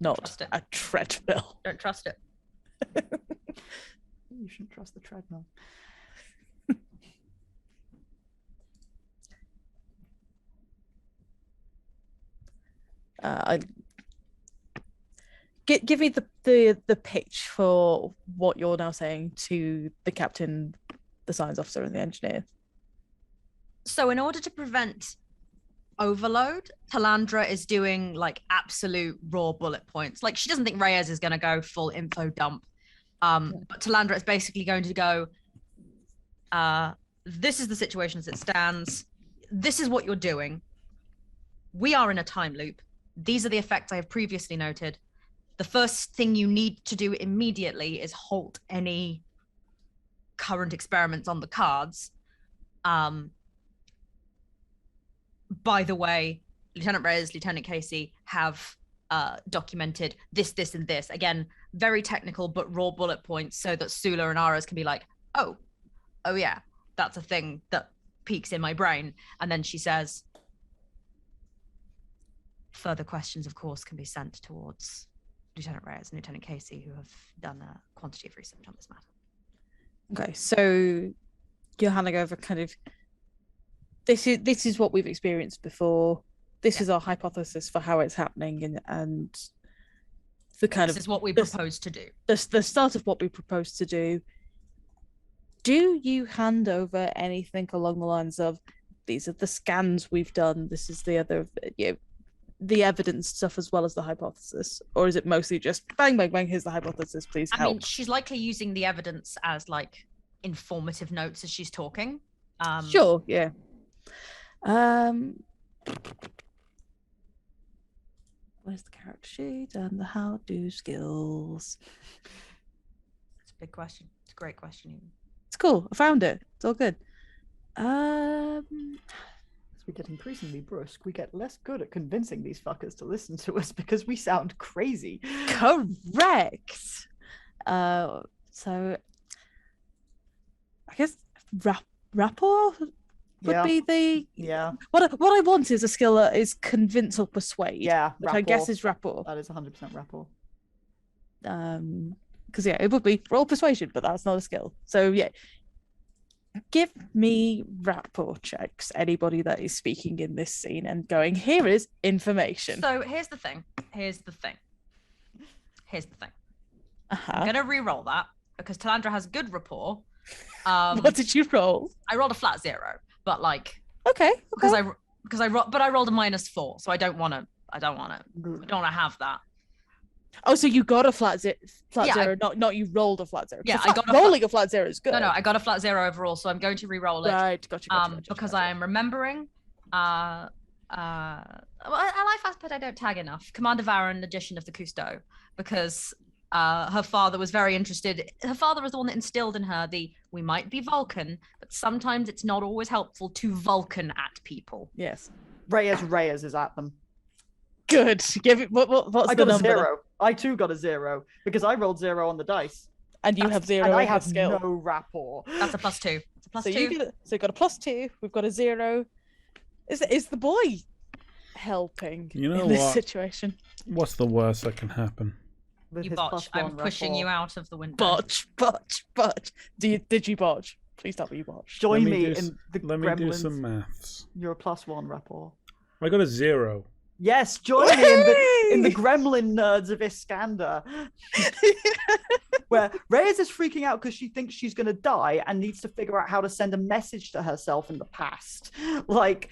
Not Trust it. a treadmill. Don't trust it. You shouldn't trust the treadmill. Give me the pitch for what you're now saying to the captain, the science officer, and the engineer. So in order to prevent overload, Talandra is doing like absolute raw bullet points. Like, she doesn't think Reyes is going to go full info dump. But Talandra is basically going to go, this is the situation as it stands. This is what you're doing. We are in a time loop. These are the effects I have previously noted. The first thing you need to do immediately is halt any current experiments on the cards. By the way, Lieutenant Reyes, Lieutenant Casey have documented this, this, and this. Again, very technical, but raw bullet points so that Sula and Aras can be like, oh yeah, that's a thing that peaks in my brain. And then she says, further questions, of course, can be sent towards Lieutenant Reyes and Lieutenant Casey, who have done a quantity of research on this matter. Okay, so you're handing over kind of, this is what we've experienced before. This is our hypothesis for how it's happening, and the kind this of is what we propose to do. The start of what we propose to do. Do you hand over anything along the lines of, these are the scans we've done, this is the other, the evidence stuff as well as the hypothesis? Or is it mostly just bang, bang, bang, here's the hypothesis, please help? I mean, she's likely using the evidence as like informative notes as she's talking. Sure, yeah. Where's the character sheet and the how-do skills? It's a big question. It's a great question. Even. It's cool. I found it. It's all good. As we get increasingly brusque, we get less good at convincing these fuckers to listen to us because we sound crazy. Correct. So I guess rapport would be the What I want is a skill that is convince or persuade. Yeah, which I guess is rapport. That is 100% rapport. Because it would be roll persuasion, but that's not a skill. So yeah, give me rapport checks. Anybody that is speaking in this scene and going, here is information. So here's the thing. I'm gonna re-roll that because Talandra has good rapport. What did you roll? I rolled a flat 0, but like okay. because I rolled a -4, so I don't want to have that. Oh, so you got a flat 0, not you rolled a flat 0. Yeah, I got rolling a flat 0 is good. No, I got a flat 0 overall, so I'm going to re-roll it. Right, gotcha. Because I am remembering. Well, I like fast, but I don't tag enough. Commander Varen, Magician of the Cousteau, because her father was very interested. Her father was the one that instilled in her we might be Vulcan, but sometimes it's not always helpful to Vulcan at people. Yes. Reyes is at them. Good. Give it. What's I the got number? a 0. I too got a 0 because I rolled 0 on the dice. And you have 0. And I in have skill. no rapport. That's a +2. It's a +2. So you got a +2. We've got a 0. Is the boy helping in this situation? What's the worst that can happen? You botch. I'm pushing you out of the window. Botch. Did you botch? Please tell me you botched. Let me Gremlins. do some maths. You're a +1 rapport. I got a 0. Yes, join me in the gremlin nerds of Iskandar. Where Reyes is freaking out because she thinks she's going to die and needs to figure out how to send a message to herself in the past. Like,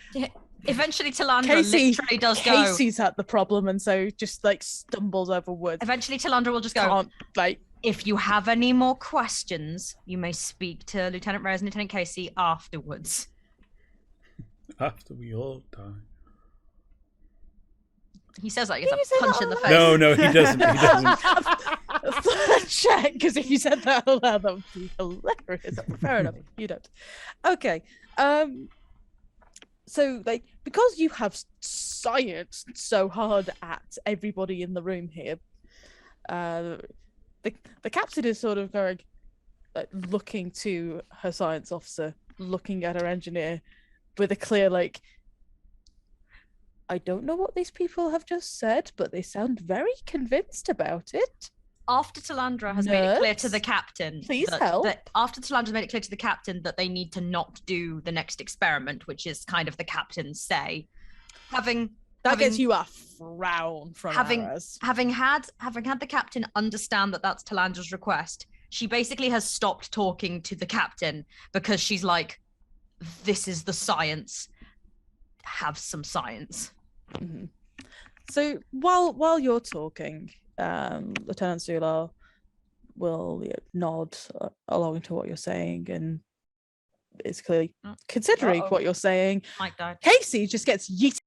eventually Talandra literally does go. Casey's at the problem and so just like stumbles over words. Eventually Talandra will just go, if you have any more questions, you may speak to Lieutenant Reyes and Lieutenant Casey afterwards. After we all die. He says that he gets a punch in the face. No, he doesn't. Check, because if you said that out loud, that would be hilarious. Fair enough. You don't. Okay. So, like, because you have scienced so hard at everybody in the room here, the captain is sort of going, looking to her science officer, looking at her engineer, with a clear I don't know what these people have just said, but they sound very convinced about it. After Talandra has made it clear to the captain, please help. After Talandra made it clear to the captain that they need to not do the next experiment, which is kind of the captain's say, gets you a frown from Aras. Having had the captain understand that that's Talandra's request, she basically has stopped talking to the captain because she's like, "This is the science. Have some science." Mm-hmm. So while you're talking, Lieutenant Zula will nod along to what you're saying and is clearly considering what you're saying. Mike died. Casey just gets yeeted.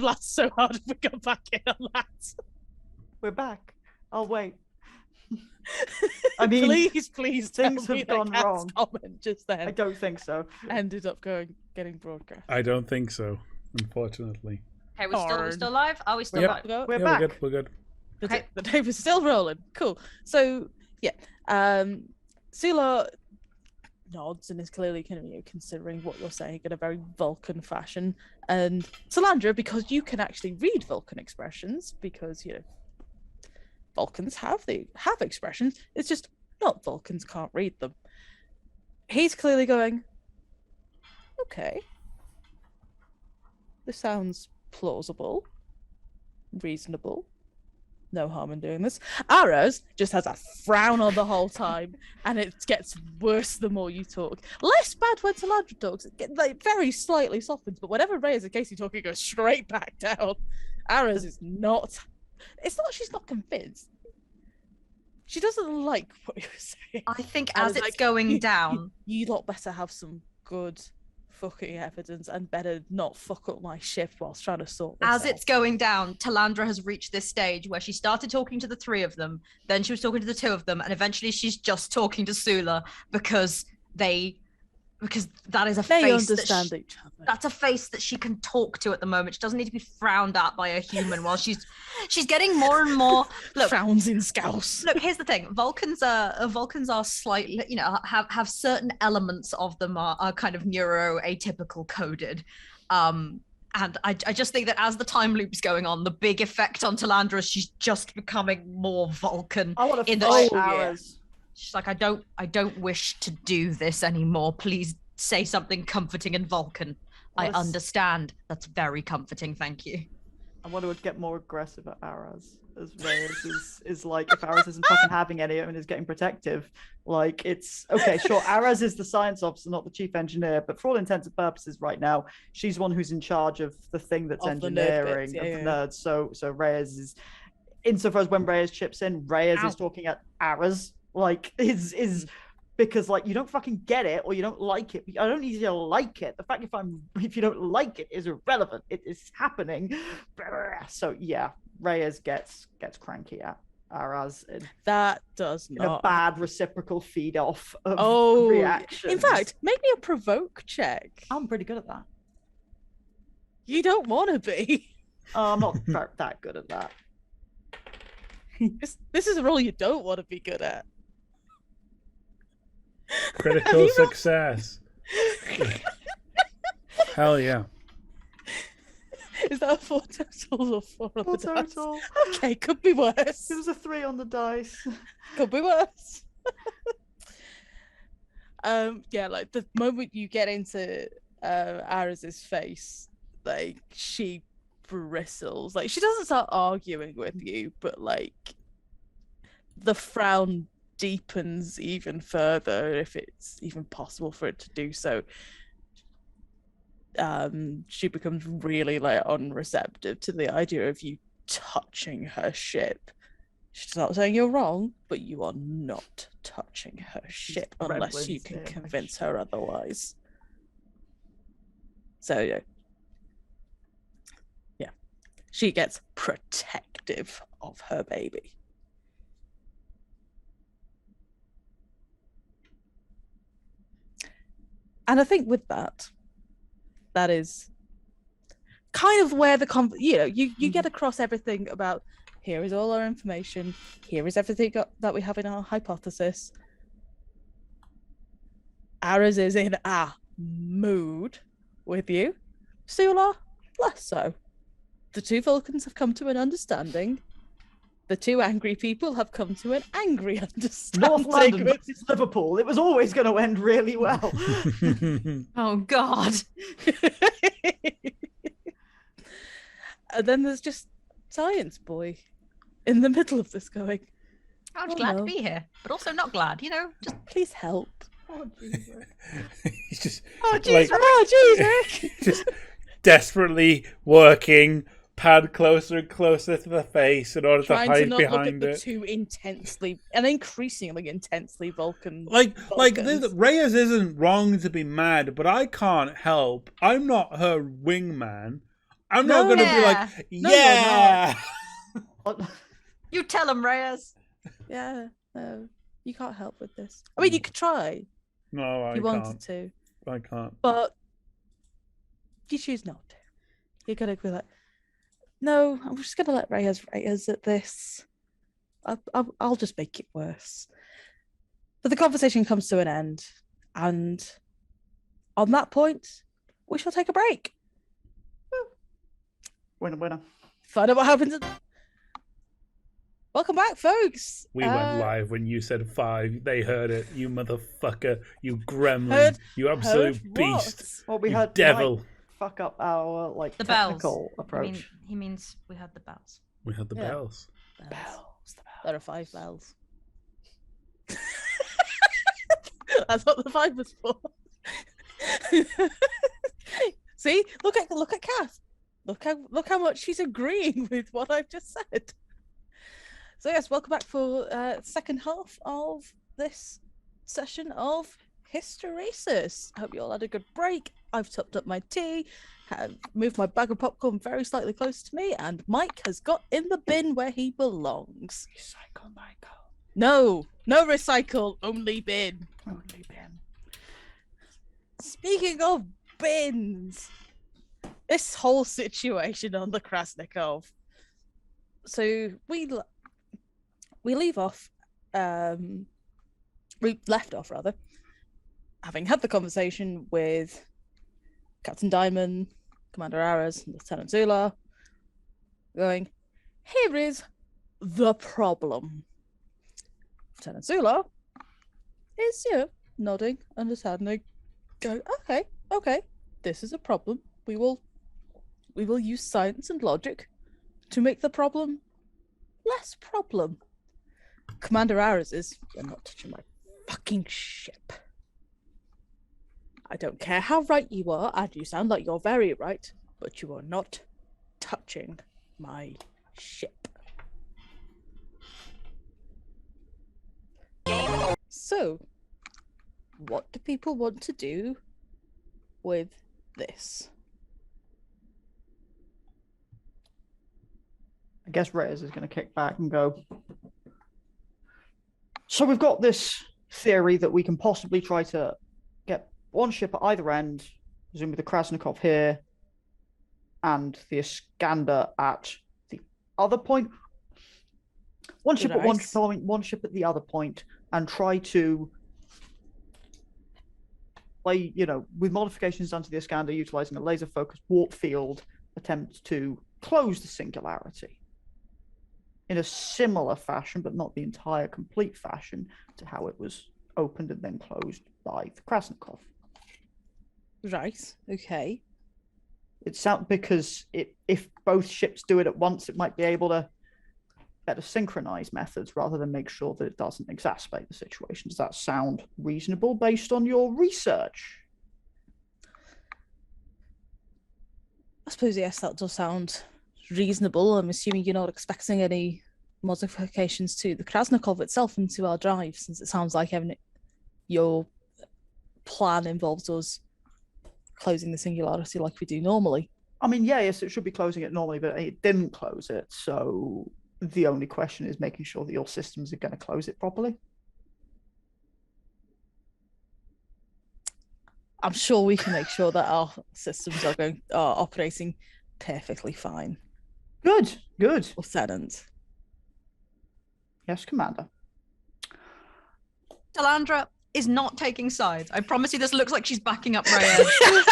would laugh so hard if we got back in on that. We're back. I'll wait. I mean, please things tell me have that gone Cat's wrong. comment just then I don't think so. ended up getting broadcast. I don't think so, unfortunately. Okay, we're still alive? Are we still Yep. alive? We're Yeah, back. we're good. Okay. The tape is still rolling. Cool. So Sula nods and is clearly kind of considering what you're saying in a very Vulcan fashion. And Salandra, because you can actually read Vulcan expressions, because Vulcans have expressions. It's just not Vulcans can't read them. He's clearly going, okay, this sounds plausible, reasonable. No harm in doing this. Aras just has a frown on the whole time, and it gets worse the more you talk. Less bad when Salandra talks. It gets, very slightly softens, but whenever Ray is a Casey talking, it goes straight back down. Aras is not. It's not she's not convinced. She doesn't like what you're saying. I think And as it's going down, you lot better have some good fucking evidence and better not fuck up my shift whilst trying to sort this as out. it's going down, Talandra has reached this stage where she started talking to the three of them, then she was talking to the two of them, and eventually she's just talking to Sula because that is a They face understand each other. that's a face that she can talk to at the moment. She doesn't need to be frowned at by a human while she's getting more and more. Look, Frowns in scouse. Look, here's the thing. Vulcans are slightly, have certain elements of them are kind of neuroatypical coded. And I just think that as the time loop's going on, the big effect on Talandra is she's just becoming more Vulcan. I want to in the fight yeah. Aras. She's like, I don't wish to do this anymore. Please say something comforting and Vulcan. I Let's- understand. That's very comforting. Thank you. I want to get more aggressive at Aras, as Reyes is like, if Aras isn't fucking having any and is getting protective, like, it's okay, sure, Aras is the science officer, not the chief engineer, but for all intents and purposes right now, she's one who's in charge of the thing that's Of the nerd engineering, bits, of the nerds. So Reyes is, insofar as when Reyes chips in, Reyes Ow. is talking at Aras, like, is because, like, you don't fucking get it or you don't like it. I don't need you to like it. The fact if you don't like it is irrelevant. It is happening. So yeah, Reyes gets cranky at Aras That does in a not. bad reciprocal feed off of reaction. In fact, make me a provoke check. I'm pretty good at that. You don't want to be. I'm not that good at that. This is a role you don't want to be good at. Critical success. Hell yeah. Is that a 4 total or 4 on Full the dice? total. Okay, could be worse. It was a 3 on the dice. Could be worse. Yeah, like the moment you get into Araz's face, like she bristles. Like she doesn't start arguing with you, but like the frown deepens even further, if it's even possible for it to do so. She becomes really like unreceptive to the idea of you touching her ship. She's not saying you're wrong, but you are not touching her ship unless you can convince her otherwise. So yeah, she gets protective of her baby. And I think with that is kind of where the you get across everything about, here is all our information, here is everything that we have in our hypothesis. Aras is in a mood with you. Sula, less so. The two Vulcans have come to an understanding. The two angry people have come to an angry understanding. North London versus Liverpool. It was always going to end really well. Oh God. And then there's just Science Boy in the middle of this going, I'm Oh, glad no. to be here, but also not glad. Just please help. Oh, Jesus. He's just oh like, jeez. Oh, jeez, Rick. just desperately working, pad closer and closer to the face in order Trying to to hide not look at behind the it. two incensely and increasingly intensely Vulcan. Like Vulcans. Reyes isn't wrong to be mad, but I can't help. I'm not her wingman. I'm not going to be like, No, you're yeah. You tell him, Reyes. Yeah, no, you can't help with this. I mean, you could try No, if you wanted to, I can't. but you choose not to. You're gonna be like, no, I'm just gonna let Reyes at this. I'll just make it worse. But the conversation comes to an end, and on that point, we shall take a break. Winner, winner. Find out what happens. Welcome back, folks. We went live when you said 5. They heard it. You motherfucker. You gremlin. Heard- you absolute heard beast. Well, we You had devil. Mike fuck up our The technical bells. approach. He means we had the bells. We had the Yeah. bells. Bells. There are 5 bells. That's what the 5 was for. See, look at Kath. Look how much she's agreeing with what I've just said. So yes, welcome back for second half of this session of Hysteresis. I hope you all had a good break. I've topped up my tea, have moved my bag of popcorn very slightly close to me, and Mike has got in the bin where he belongs. Recycle, Michael. No recycle, only bin. Only Ben. Speaking of bins, this whole situation on the Krasnikov. So we leave off. We left off rather, having had the conversation with Captain Diamond, Commander Aras, and Lieutenant Zula, going, here is the problem. Lieutenant Zula is, nodding, understanding, going, okay, this is a problem. We will use science and logic to make the problem less problem. Commander Aras is, you're not touching my fucking ship. I don't care how right you are, and you sound like you're very right, but you are not touching my ship. So, what do people want to do with this? I guess Reyes is going to kick back and go, so we've got this theory that we can possibly try to get one ship at either end, presumably the Krasnikov here, and the Iskandar at the other point. One ship at one Nice. point, one ship at the other point, and try to play, with modifications done to the Iskandar, utilizing a laser-focused warp field, attempt to close the singularity in a similar fashion, but not the entire complete fashion to how it was opened and then closed by the Krasnikov. Right, okay. It's out because if both ships do it at once, it might be able to better synchronize methods rather than make sure that it doesn't exacerbate the situation. Does that sound reasonable based on your research? I suppose, yes, that does sound reasonable. I'm assuming you're not expecting any modifications to the Krasnikov itself and to our drive, since it sounds like your plan involves us closing the singularity like we do normally. I mean, yes, it should be closing it normally, but it didn't close it. So the only question is making sure that your systems are going to close it properly. I'm sure we can make sure that our systems are operating perfectly fine. Good. Lieutenant. Yes, Commander. Talandra is not taking sides. I promise you this looks like she's backing up Reyes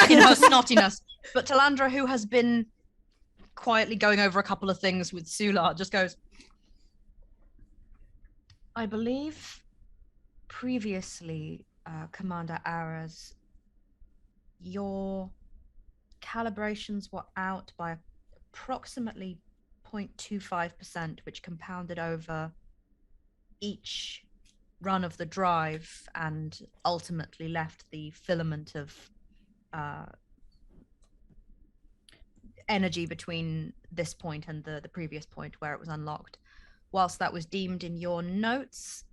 in her snottiness. But Talandra, who has been quietly going over a couple of things with Sula, just goes, I believe previously, Commander Aras, your calibrations were out by approximately 0.25%, which compounded over each run of the drive and ultimately left the filament of energy between this point and the previous point where it was unlocked. Whilst that was deemed in your notes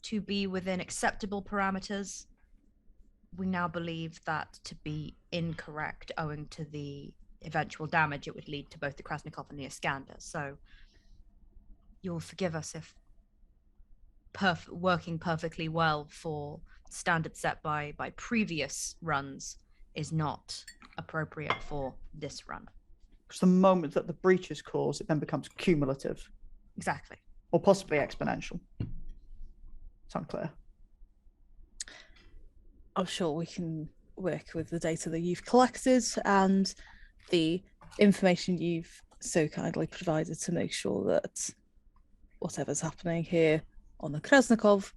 to be within acceptable parameters, we now believe that to be incorrect owing to the eventual damage it would lead to both the Krasnikov and the Iskandar. So you'll forgive us if working perfectly well for standards set by previous runs is not appropriate for this run. Because the moment that the breach is caused, it then becomes cumulative. Exactly. Or possibly exponential. It's unclear. I'm sure we can work with the data that you've collected and the information you've so kindly provided to make sure that whatever's happening here on the Krasnikov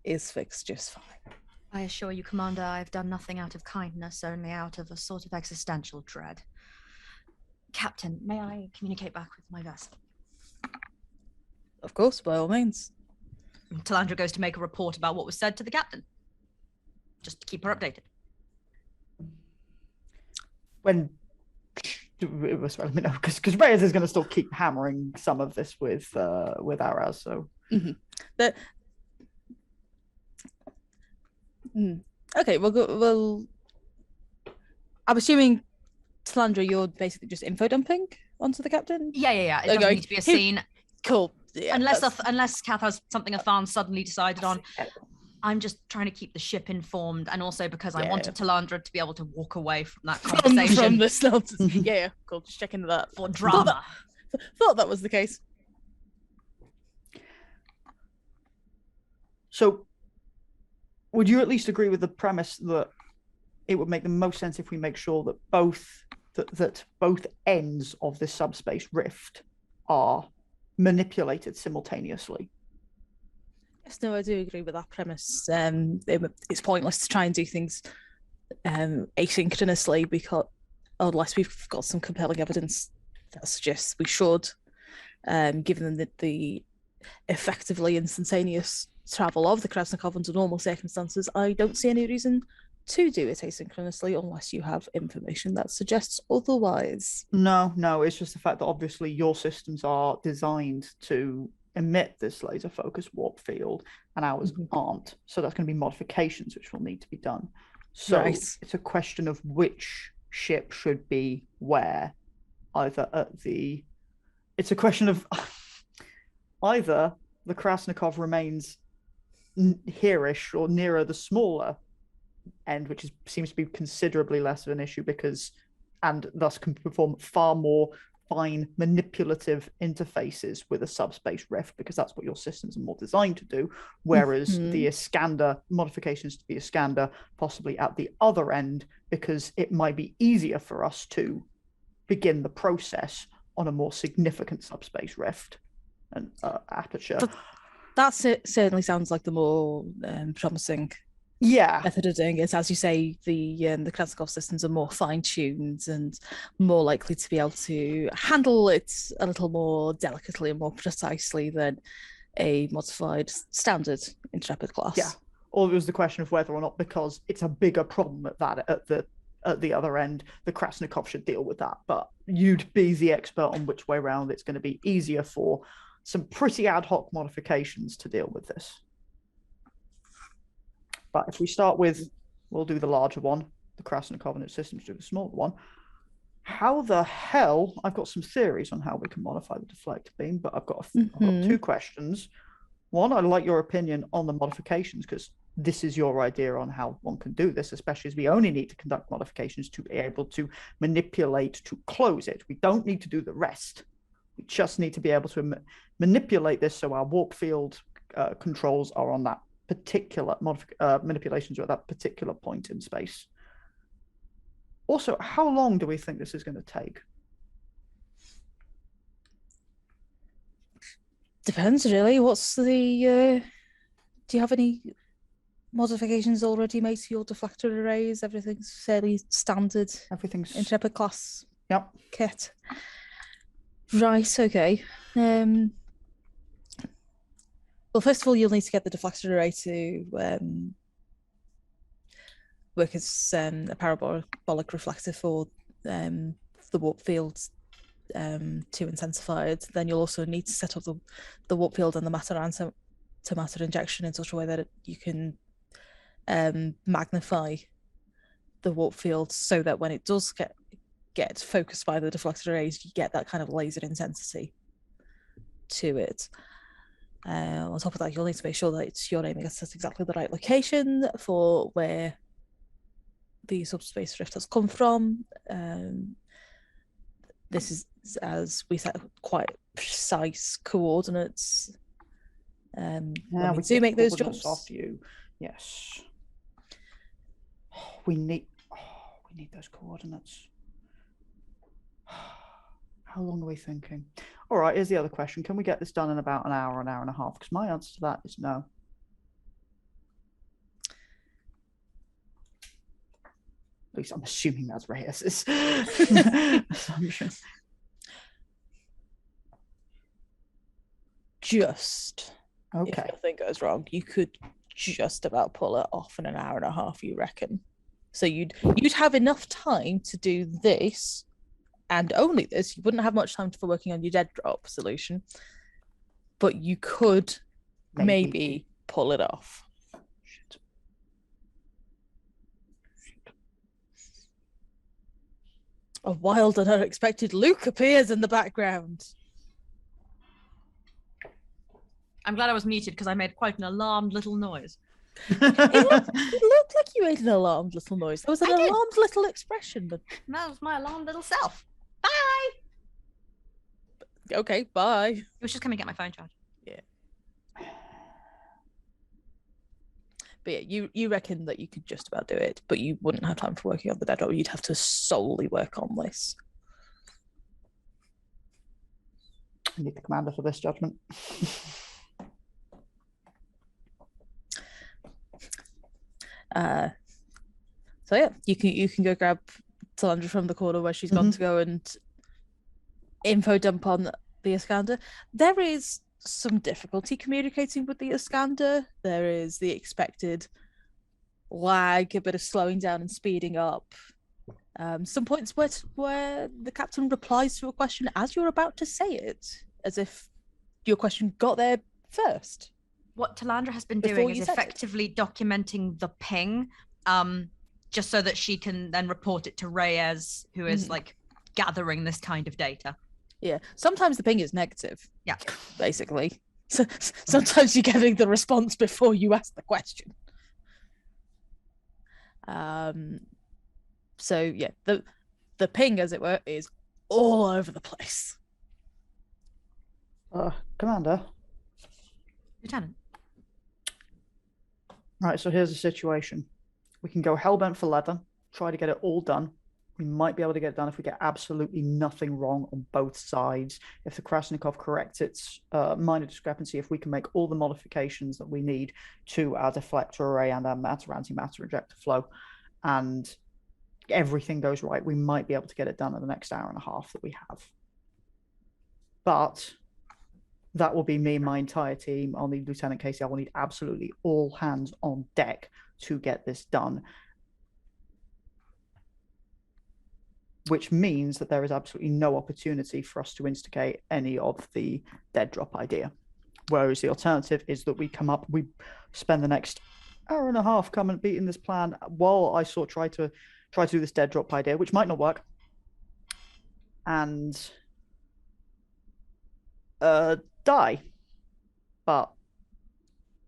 is fixed just fine. I assure you, Commander, I've done nothing out of kindness, only out of a sort of existential dread. Captain, may I communicate back with my vessel? Of course, by all means. Talandra goes to make a report about what was said to the captain. Just to keep her updated. When it was, let me know, because Reyes is going to still keep hammering some of this with Araz. So okay, well, I'm assuming, Talandra, you're basically just info dumping onto the captain. Yeah. It doesn't need to be a scene. Cool. Yeah, unless Kath has something Athan suddenly decided on. I'm just trying to keep the ship informed, and also because I wanted Talandra to be able to walk away from that conversation. From the snubs. Yeah, cool. Just check into that. For drama. Thought that was the case. So, would you at least agree with the premise that it would make the most sense if we make sure that both ends of this subspace rift are manipulated simultaneously? Yes, no, I do agree with that premise. It's pointless to try and do things asynchronously, because unless we've got some compelling evidence that suggests we should, given the effectively instantaneous travel of the Krasnikov under normal circumstances, I don't see any reason to do it asynchronously unless you have information that suggests otherwise. No, it's just the fact that obviously your systems are designed to emit this laser focus warp field and ours aren't. So that's going to be modifications which will need to be done. So It's a question of which ship should be where. It's a question of either the Krasnikov remains here-ish or nearer the smaller end, which seems to be considerably less of an issue and thus can perform far more fine manipulative interfaces with a subspace rift, because that's what your systems are more designed to do, whereas the Iskandar modifications to the Iskandar possibly at the other end, because it might be easier for us to begin the process on a more significant subspace rift and aperture. That certainly sounds like the more promising method of doing it. As you say, the Krasnikov systems are more fine-tuned and more likely to be able to handle it a little more delicately and more precisely than a modified standard Intrepid class. Yeah, or it was the question of whether or not, because it's a bigger problem at the other end, the Krasnikov should deal with that. But you'd be the expert on which way around it's going to be easier for some pretty ad hoc modifications to deal with this. But if we start with, we'll do the larger one, the Krasnikov and its systems do the smaller one. How the hell, I've got some theories on how we can modify the deflect beam, but I've got 2 questions. One, I'd like your opinion on the modifications, because this is your idea on how one can do this, especially as we only need to conduct modifications to be able to manipulate to close it. We don't need to do the rest. We just need to be able to manipulate this so our warp field controls are on that particular manipulations are at that particular point in space. Also, how long do we think this is going to take? Depends, really. What's the do you have any modifications already made to your deflector arrays? Everything's fairly standard. Everything's Intrepid class kit. Right, okay. Well, first of all, you'll need to get the deflector array to work as a parabolic reflector for the warp field to intensify it. Then you'll also need to set up the warp field and the matter-to-matter injection in such a way that you can magnify the warp field so that when it does get focused by the deflected rays, you get that kind of laser intensity to it. On top of that, you'll need to make sure that you're aiming at exactly the right location for where the subspace rift has come from. This is, as we said, quite precise coordinates. When we do make those jumps off you. Yes. We need those coordinates. How long are we thinking? All right, here's the other question. Can we get this done in about an hour and a half? Because my answer to that is no. At least I'm assuming that's Reyes's assumption. Just Okay. if nothing goes wrong, you could just about pull it off in an hour and a half, you reckon? So you'd have enough time to do this, and only this. You wouldn't have much time for working on your dead drop solution, but you could maybe pull it off. Shit. A wild and unexpected Luke appears in the background. I'm glad I was muted because I made quite an alarmed little noise. It looked like you made an alarmed little noise. There was an alarmed little expression. But That was my alarmed little self. Bye! okay, bye. He was just coming to get my phone charged. But yeah, you reckon that you could just about do it, but you wouldn't have time for working on the dead drop. You'd have to solely work on this. I need the commander for this judgment. So yeah, you can go grab Talandra from the corner where she's gone to go and info dump on the Iskandar. There is some difficulty communicating with the Iskandar. There is the expected lag, a bit of slowing down and speeding up. Some points where the captain replies to a question as you're about to say it, as if your question got there first. What Talandra has been Before doing you is said it. effectively documenting the ping, just so that she can then report it to Reyes, who is like gathering this kind of data. Yeah, sometimes the ping is negative. Yeah. Basically. So sometimes you're getting the response before you ask the question. So yeah, the ping, as it were, is all over the place. Commander. Lieutenant. Right, so here's the situation. We can go hellbent for leather, try to get it all done. We might be able to get it done if we get absolutely nothing wrong on both sides. If the Krasnikov corrects its minor discrepancy, if we can make all the modifications that we need to our deflector array and our antimatter ejector flow, and everything goes right, we might be able to get it done in the next hour and a half that we have. But that will be me and my entire team. I'll need Lieutenant Casey. I will need absolutely all hands on deck to get this done. Which means that there is absolutely no opportunity for us to instigate any of the dead drop idea. Whereas the alternative is that we spend the next hour and a half coming beating this plan while I try to do this dead drop idea, which might not work. And die. But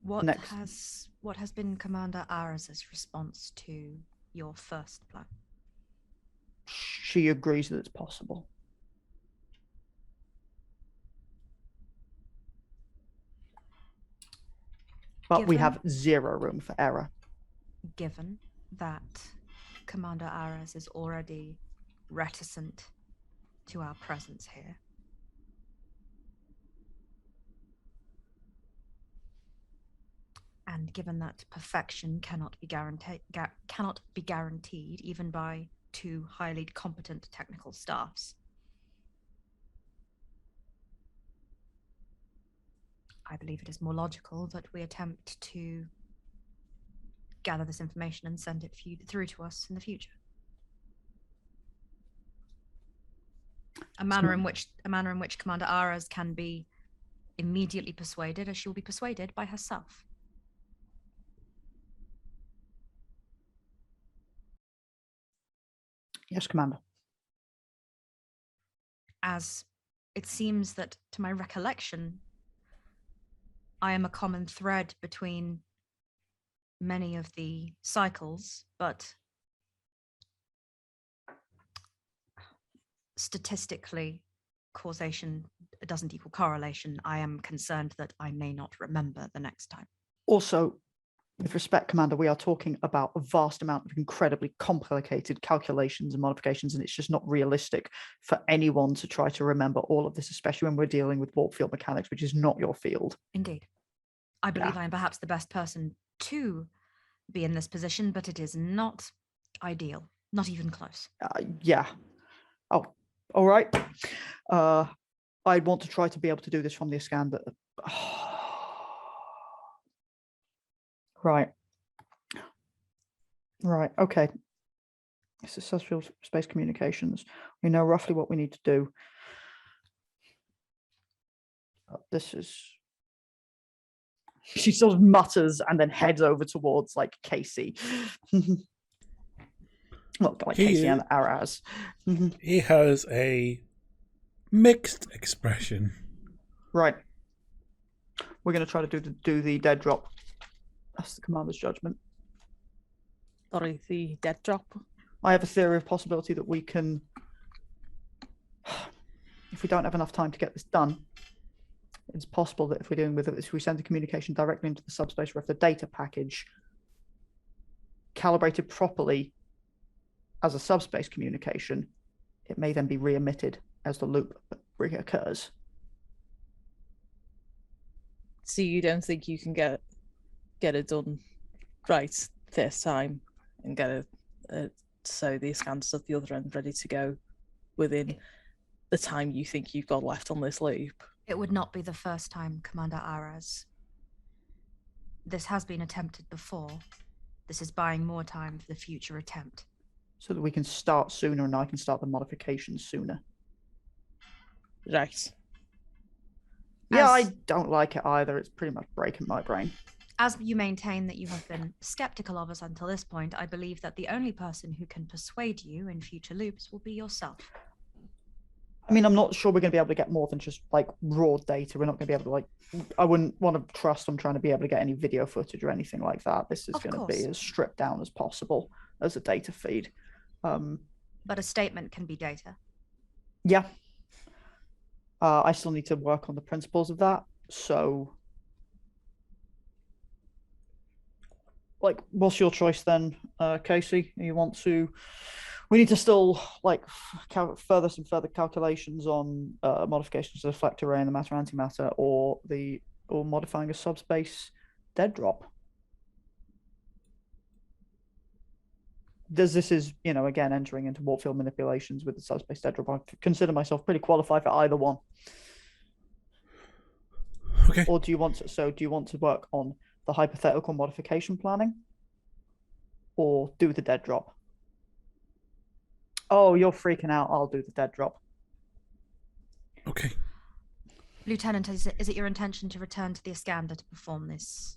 What has been Commander Araz's response to your first plan? She agrees that it's possible. But we have zero room for error. Given that Commander Araz is already reticent to our presence here, and given that perfection cannot be guaranteed even by two highly competent technical staffs, I believe it is more logical that we attempt to gather this information and send it through to us in the future. A manner in which Commander Araz can be immediately persuaded, as she will be persuaded by herself. Yes, Commander. as it seems that, to my recollection, I am a common thread between many of the cycles, but statistically, causation doesn't equal correlation. I am concerned that I may not remember the next time. Also, with respect, Commander, we are talking about a vast amount of incredibly complicated calculations and modifications, and it's just not realistic for anyone to try to remember all of this, especially when we're dealing with warp field mechanics, which is not your field. Indeed. I believe I am perhaps the best person to be in this position, but it is not ideal, not even close. Yeah. Oh, all right. I'd want to try to be able to do this from the Iskandar. Right. Right. Okay. This is Successful Space Communications. We know roughly what we need to do. This is. She sort of mutters and then heads over towards like Casey. Well, like Casey and Araz. He has a mixed expression. Right. We're going to try to do the dead drop. That's the commander's judgment. Sorry, the dead drop. I have a theory of possibility that we can, if we don't have enough time to get this done, it's possible that if we're dealing with it, if we send the communication directly into the subspace, or if the data package calibrated properly as a subspace communication, it may then be re-emitted as the loop reoccurs. So you don't think you can get it done right first time and get it so the scans at the other end ready to go within the time you think you've got left on this loop? It would not be the first time, Commander Araz. This has been attempted before. This is buying more time for the future attempt. So that we can start sooner and I can start the modifications sooner. Right. Yeah, I don't like it either. It's pretty much breaking my brain. As you maintain that you have been skeptical of us until this point, I believe that the only person who can persuade you in future loops will be yourself. I mean, I'm not sure we're going to be able to get more than just like raw data. We're not going to be able to like, I wouldn't want to trust I'm trying to be able to get any video footage or anything like that. This is going to be as stripped down as possible as a data feed. But a statement can be data. Yeah. I still need to work on the principles of that. So, like, what's your choice then, Casey? You want to? We need to still like further calculations on modifications to the deflector array and the matter antimatter, or modifying a subspace dead drop. This is, you know, again, entering into warp field manipulations with the subspace dead drop. I consider myself pretty qualified for either one. Okay. Or do you want to work on the hypothetical modification planning, or do the dead drop? Oh, you're freaking out. I'll do the dead drop. Okay. Lieutenant, is it your intention to return to the Iskandar to perform this?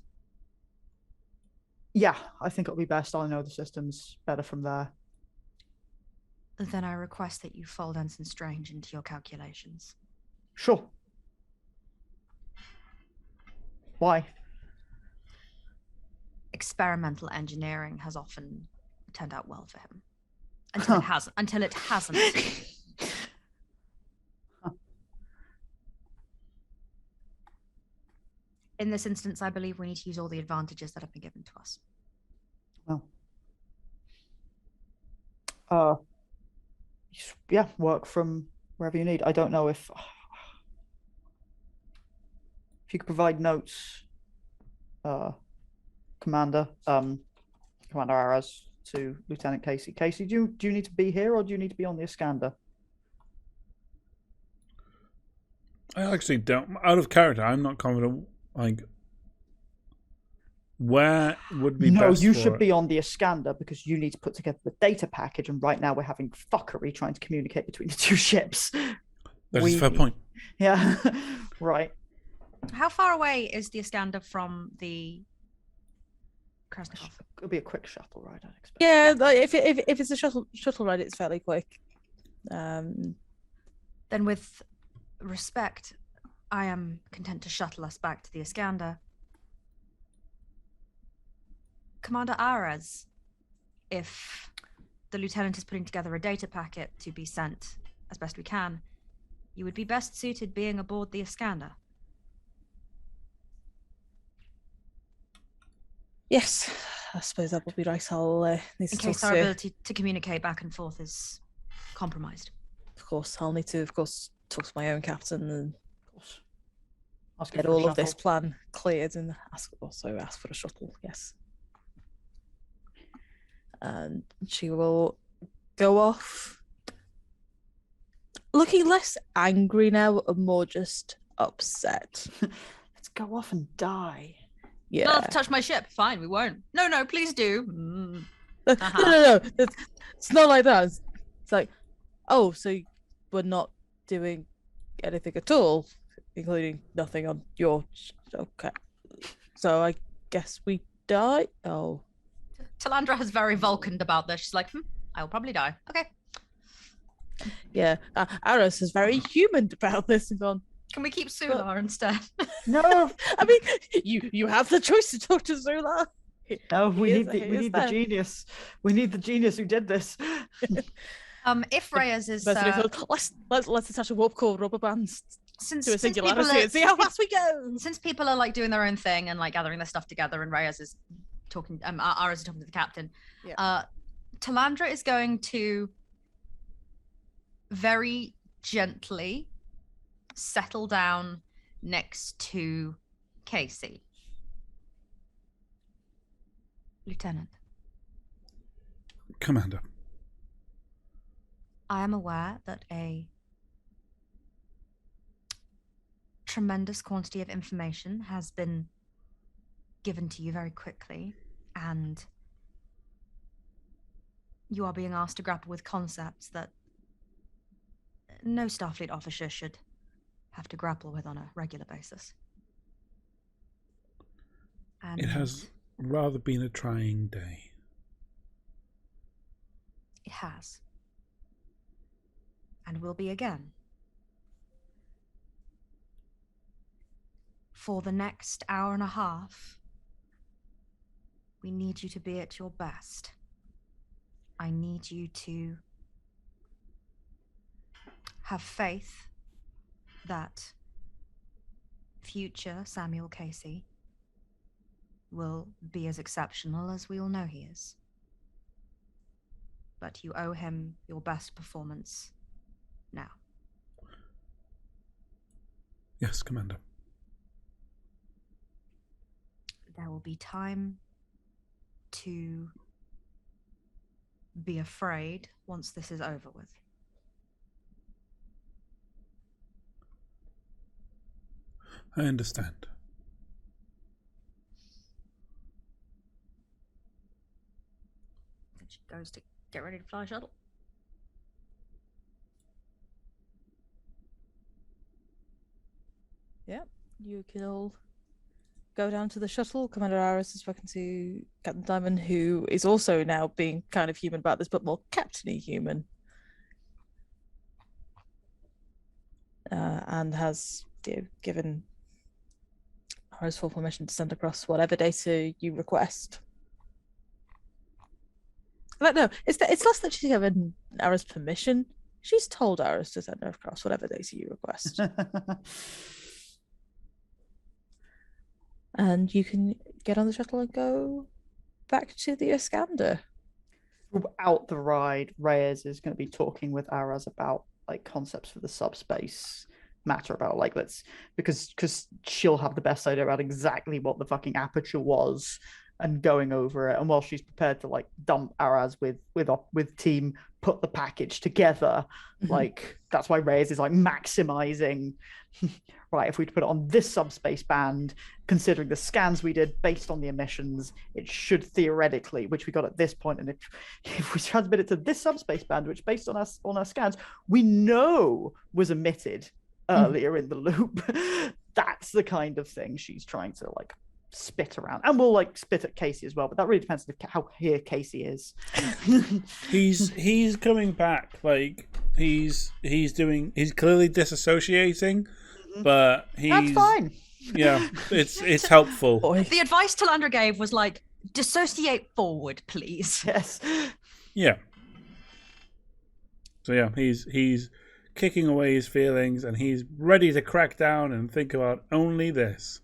Yeah, I think it'll be best. I'll know the systems better from there. Then I request that you fold Ensign Strange into your calculations. Sure. Why? Experimental engineering has often turned out well for him. Until it hasn't. In this instance, I believe we need to use all the advantages that have been given to us. Well, yeah, work from wherever you need. I don't know if you could provide notes, Commander Araz, to Lieutenant Casey. Casey, do you need to be here, or do you need to be on the Iskandar? I actually don't. Out of character, I'm not confident. Like, where would be best? No, you should be on the Iskandar because you need to put together the data package, and right now we're having fuckery trying to communicate between the two ships. That's a fair point. Yeah, right. How far away is the Iskandar from the Krasnikov? It'll be a quick shuttle ride, I'd expect. Yeah, like if it's a shuttle ride, it's fairly quick. Then Then with respect, I am content to shuttle us back to the Iskandar. Commander Ares, if the lieutenant is putting together a data packet to be sent as best we can, you would be best suited being aboard the Iskandar. Yes, I suppose that would be right. I'll need to In case talk our to... ability to communicate back and forth is compromised. Of course, I'll need to, talk to my own captain and Ask get for a all of this shuttle. plan cleared and ask for a shuttle. Yes, and she will go off, looking less angry now and more just upset. Let's go off and die. Yeah. Not touch my ship. Fine, we won't. No, please do. No. It's not like that. It's like, oh, so we're not doing anything at all, including nothing on your... Okay. So I guess we die? Oh. Talandra has very Vulcaned about this. She's like, I will probably die. Okay. Yeah. Aris is very human about this and gone, Can we keep Sular instead? No, I mean, you have the choice to talk to Zula. no, we He need is- the he we is need there. the genius. We need the genius who did this. If Reyes is Let's attach a warp core rubber bands since to a since people singularity and see how fast we go. since people are like doing their own thing and like gathering their stuff together, and Reyes is talking, Aras is talking to the captain. Yeah. Talandra is going to very gently settle down next to Casey. Lieutenant, Commander. I am aware that a tremendous quantity of information has been given to you very quickly, and you are being asked to grapple with concepts that no Starfleet officer should have to grapple with on a regular basis. And It has rather been a trying day. It has. And will be again. For the next hour and a half, we need you to be at your best. I need you to have faith that future Samuel Casey will be as exceptional as we all know he is. But you owe him your best performance now. Yes, Commander. There will be time to be afraid once this is over with. I understand. And she goes to get ready to fly a shuttle. Yeah, you can all go down to the shuttle. Commander Aris has spoken to Captain Diamond, who is also now being kind of human about this, but more captainy human. And has given Aris full permission to send across whatever data you request. But no, it's less that she's given Aris permission. She's told Aris to send across whatever data you request. And you can get on the shuttle and go back to the Iskandar. Throughout the ride, Reyes is going to be talking with Aras about like concepts for the subspace matter, about like because she'll have the best idea about exactly what the fucking aperture was and going over it. And while she's prepared to like dump Aras with team, put the package together, like that's why Reyes is like maximizing. Right, if we put it on this subspace band, considering the scans we did based on the emissions, it should theoretically, which we got at this point, and if we transmit it to this subspace band, which based on our scans, we know was emitted earlier in the loop. That's the kind of thing she's trying to like spit around, and we'll like spit at Casey as well. But that really depends on how here Casey is. He's coming back like he's clearly disassociating, but That's fine. Yeah, it's helpful. The advice Talandra gave was like, dissociate forward, please. Yes. Yeah. So yeah, he's kicking away his feelings, and he's ready to crack down and think about only this.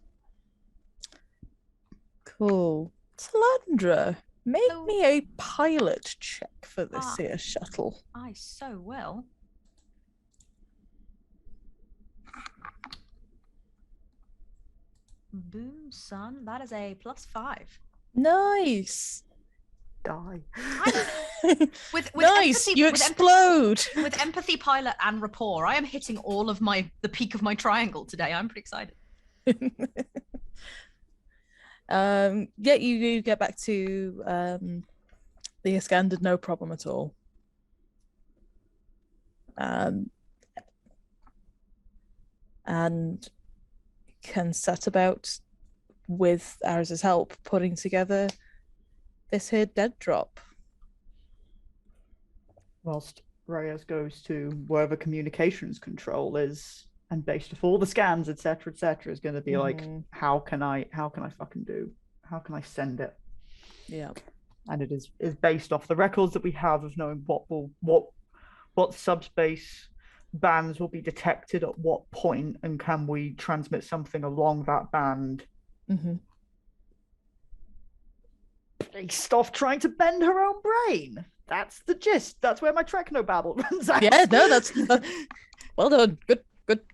Cool. Talandra, make Hello. me a pilot check for this Ah. here shuttle. I so will. Boom, son. That is a +5. Nice. Die. With Nice. empathy, You with explode. with empathy, pilot, and rapport, I am hitting all of the peak of my triangle today. I'm pretty excited. Yeah, you get back to the Iskandar, no problem at all. And can set about, with Ariz's help, putting together this here dead drop. Whilst Reyes goes to wherever communications control is, and based off all the scans, etc., is going to be like, how can I send it? Yeah. And it is based off the records that we have of knowing what subspace bands will be detected at what point, and can we transmit something along that band based off trying to bend her own brain. That's the gist. That's where my technobabble runs out. Yeah, no, that's well done. Good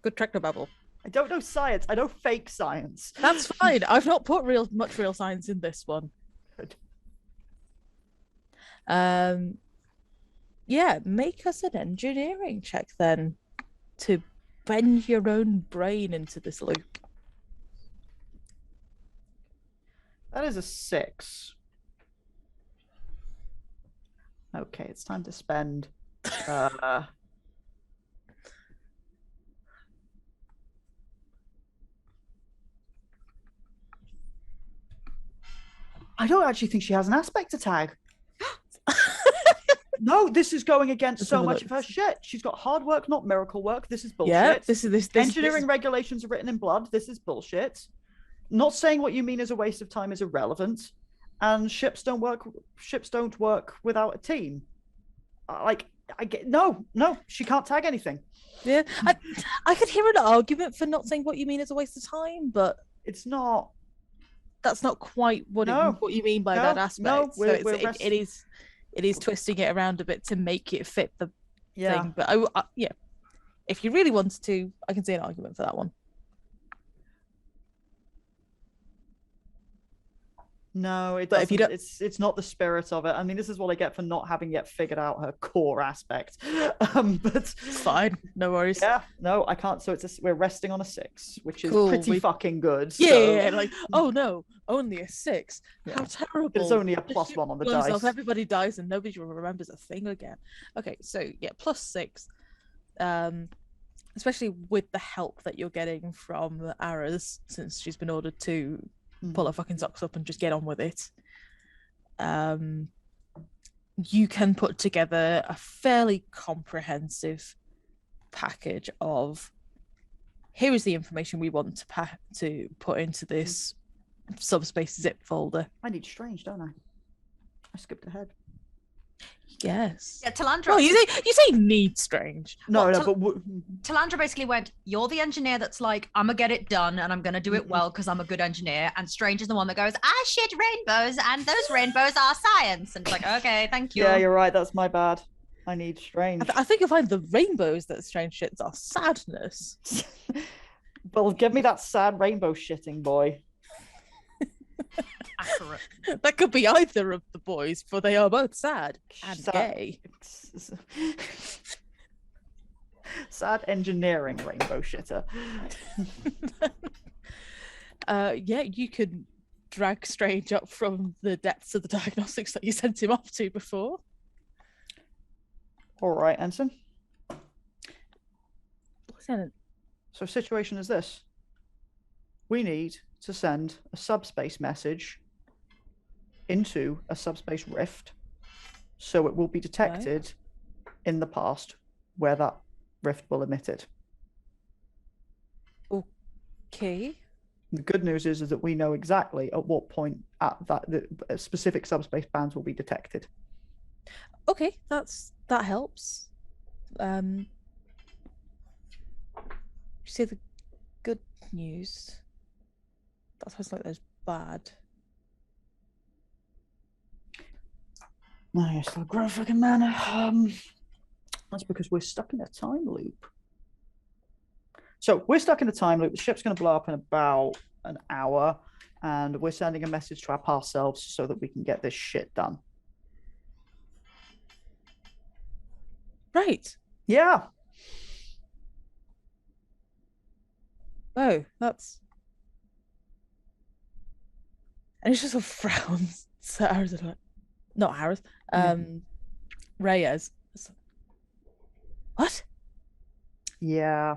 technobabble. I don't know science. I know fake science. That's fine. I've not put much real science in this one. Good. Yeah, make us an engineering check then to bend your own brain into this loop. That is a 6. Okay, it's time to spend. I don't actually think she has an aspect to tag. No, this is going against so much of her shit. She's got hard work, not miracle work. This is bullshit. Yeah, this Engineering regulations are written in blood. This is bullshit. Not saying what you mean is a waste of time is irrelevant. And ships don't work without a team. No, she can't tag anything. Yeah, I could hear an argument for not saying what you mean is a waste of time, but it's not. That's not quite what you mean by that aspect. So it is twisting it around a bit to make it fit the thing. But I if you really wanted to, I can see an argument for that one. No, it doesn't. It's not the spirit of it. I mean, this is what I get for not having yet figured out her core aspect. But it's fine, no worries. Yeah, no, I can't. So we're resting on a 6, which is pretty fucking good. Yeah, like, oh no, only a 6. How terrible! It's only a +1 on the dice. Everybody dies and nobody remembers a thing again. Okay, so yeah, +6. Especially with the help that you're getting from Aras, since she's been ordered to pull her fucking socks up and just get on with it. You can put together a fairly comprehensive package of, here is the information we want to put into this subspace zip folder. I need strange, don't I? I skipped ahead. Yes. Yeah, Talandra. Well, you say need strange. No, but Talandra basically went, you're the engineer that's like, I'm gonna get it done and I'm gonna do it well because I'm a good engineer. And Strange is the one that goes, I shit rainbows and those rainbows are science. And it's like, okay, thank you. Yeah, you're right. That's my bad. I need strange. I think you'll find the rainbows that Strange shits are sadness. Well, give me that sad rainbow shitting boy. Accurate. That could be either of the boys, for they are both sad and gay. Sad engineering rainbow shitter. Yeah, you could drag Strange up from the depths of the diagnostics that you sent him off to before. All right, Ensign. Lieutenant. So situation is this. We need to send a subspace message into a subspace rift so it will be detected in the past where that rift will emit it. Okay. The good news is that we know exactly at what point at that the specific subspace bands will be detected. Okay, that helps. You say the good news. That sounds like there's bad. Oh, yes, the grow fucking man. That's because we're stuck in a time loop. So we're stuck in a time loop. The ship's going to blow up in about an hour, and we're sending a message to our past selves so that we can get this shit done. Right. Yeah. Oh, that's. And it's just a frown. Sarah's like, not Harris. Reyes. What? Yeah.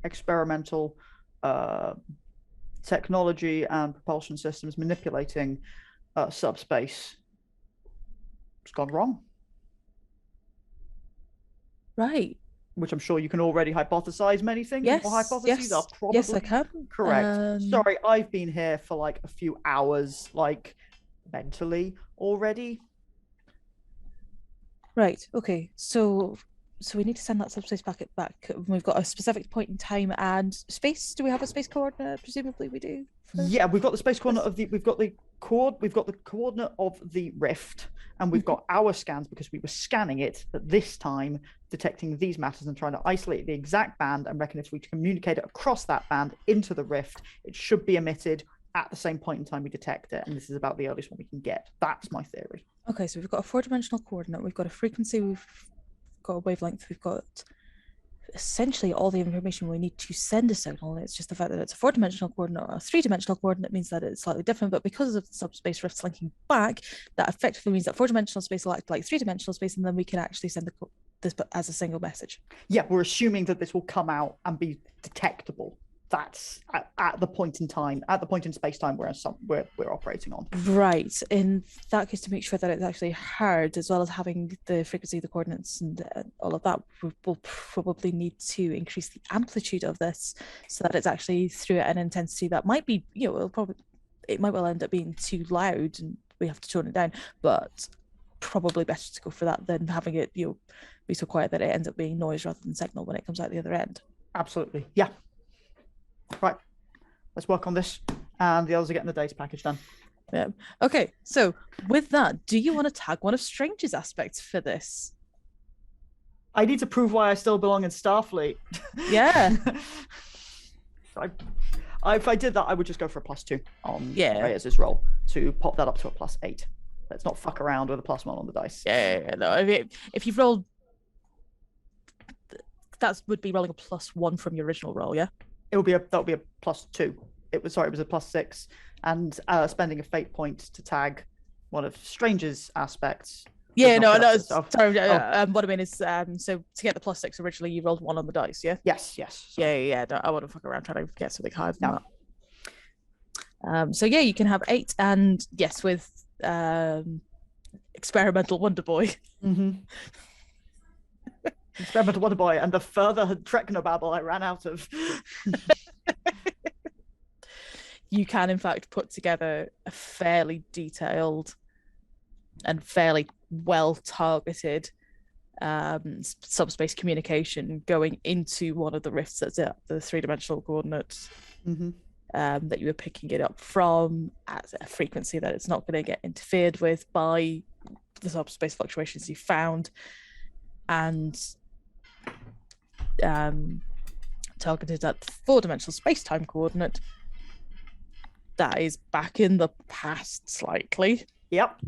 Experimental technology and propulsion systems manipulating subspace. It's gone wrong. Right. Which I'm sure you can already hypothesize many things. Yes. Your hypotheses are probably yes, I can. correct. Sorry, I've been here for like a few hours, like mentally already. Right. Okay. So we need to send that subspace packet back. We've got a specific point in time and space. Do we have a space coordinate? Presumably we do. Yeah, we've got the space coordinate of the we've got the coordinate of the rift, and we've got our scans because we were scanning it at this time, detecting these matters and trying to isolate the exact band and reckon if we communicate it across that band into the rift, it should be emitted at the same point in time we detect it. And this is about the earliest one we can get. That's my theory. Okay, so we've got a 4-dimensional coordinate, we've got a frequency, we've got a wavelength, we've got essentially all the information we need to send a signal. It's just the fact that it's a 4-dimensional coordinate or a 3-dimensional coordinate means that it's slightly different, but because of the subspace rifts linking back, that effectively means that 4-dimensional space will act like 3-dimensional space, and then we can actually send this as a single message. Yeah, we're assuming that this will come out and be detectable. That's at the point in time, at the point in space-time we're operating on. Right. In that case, to make sure that it's actually heard, as well as having the frequency, the coordinates, and all of that, we'll probably need to increase the amplitude of this so that it's actually through at an intensity that might be, it might well end up being too loud and we have to tone it down, but probably better to go for that than having it, be so quiet that it ends up being noise rather than signal when it comes out the other end. Absolutely. Yeah. Right, let's work on this, and the others are getting the data package done. Yeah. Okay, so with that, do you want to tag one of Strange's aspects for this? I need to prove why I still belong in Starfleet. Yeah. If I did that, I would just go for a +2 on Reyes's roll to pop that up to a +8. Let's not fuck around with a +1 on the dice. Yeah. No, if you've rolled, that would be rolling a +1 from your original roll, yeah. That would be a +2. It was a +6, and spending a fate point to tag one of Strange's aspects. Yeah, no, sorry. What I mean is, so to get the +6 originally, you rolled 1 on the dice, yeah. Yes. Yeah. No, I wouldn't fuck around trying to get something higher than that. So yeah, you can have 8, and yes, with experimental Wonder Boy. Mm-hmm. Experimental Wonder Boy and the further Treknobabble I ran out of. You can, in fact, put together a fairly detailed and fairly well-targeted subspace communication going into one of the rifts that's at the 3-dimensional coordinates that you were picking it up from at a frequency that it's not going to get interfered with by the subspace fluctuations you found, and targeted at the 4-dimensional space-time coordinate that is back in the past slightly. Yep.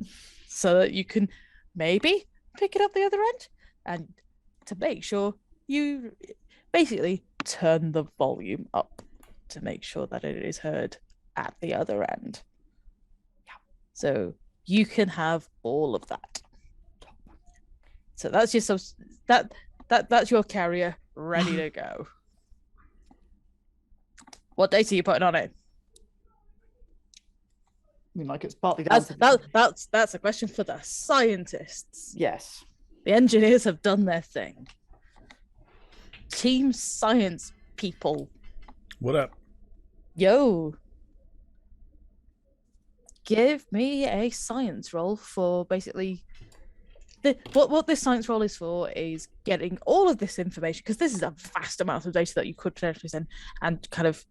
So that you can maybe pick it up the other end, and to make sure you basically turn the volume up to make sure that it is heard at the other end. Yeah. So you can have all of that. So that's your that's your carrier ready to go. What data are you putting on it? I mean, like, it's partly down that's a question for the scientists. Yes. The engineers have done their thing. Team science people. What up? Yo. Give me a science roll for basically what this science roll is for is getting all of this information, because this is a vast amount of data that you could potentially send, and kind of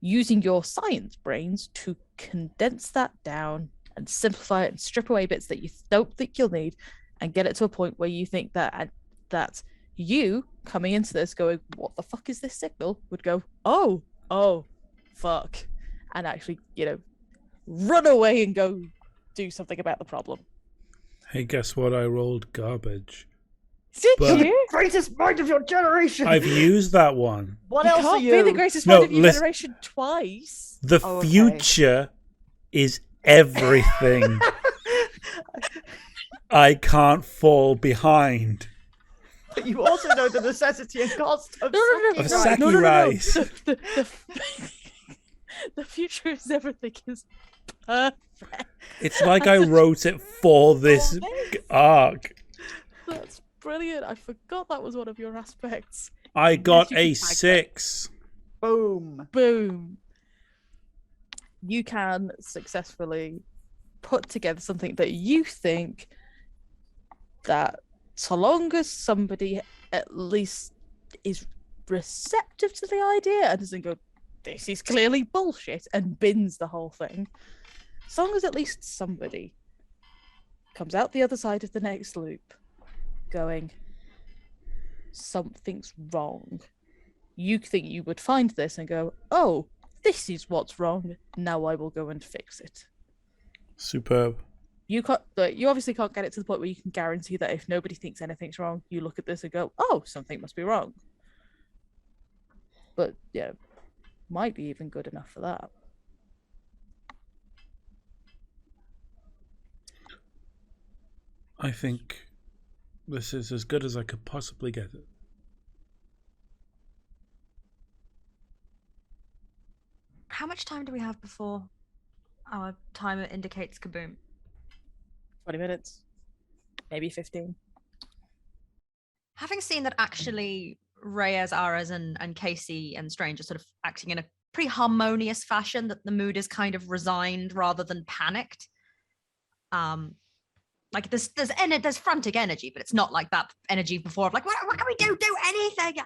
using your science brains to condense that down and simplify it and strip away bits that you don't think you'll need, and get it to a point where you think that you coming into this going, what the fuck is this signal, would go, oh fuck, and actually, run away and go do something about the problem. Hey, guess what? I rolled garbage. Did But- you? Greatest mind of your generation. I've used that one. What You else are can't you? be the greatest No, mind of your listen- generation twice. The Oh, okay. future is everything. I can't fall behind. But you also know the necessity and cost of No. Of sake sake rice. rice. The future is everything is perfect. It's like I wrote it for this arc. That's brilliant. I forgot that was one of your aspects. I got you a can tag that. 6. Boom. Boom. You can successfully put together something that you think that, so long as somebody at least is receptive to the idea and doesn't go, this is clearly bullshit, and bins the whole thing, as long as at least somebody comes out the other side of the next loop going, something's wrong, you think you would find this and go, oh, this is what's wrong, now I will go and fix it. Superb. You can't. You obviously can't get it to the point where you can guarantee that if nobody thinks anything's wrong, you look at this and go, "Oh, something must be wrong." But yeah, might be even good enough for that. I think this is as good as I could possibly get it. How much time do we have before our timer indicates kaboom? 20 minutes, maybe 15. Having seen that actually Reyes, Ares, and Casey and Strange are sort of acting in a pretty harmonious fashion, that the mood is kind of resigned rather than panicked. Like there's frantic energy, but it's not like that energy before of like, what can we do? Do anything.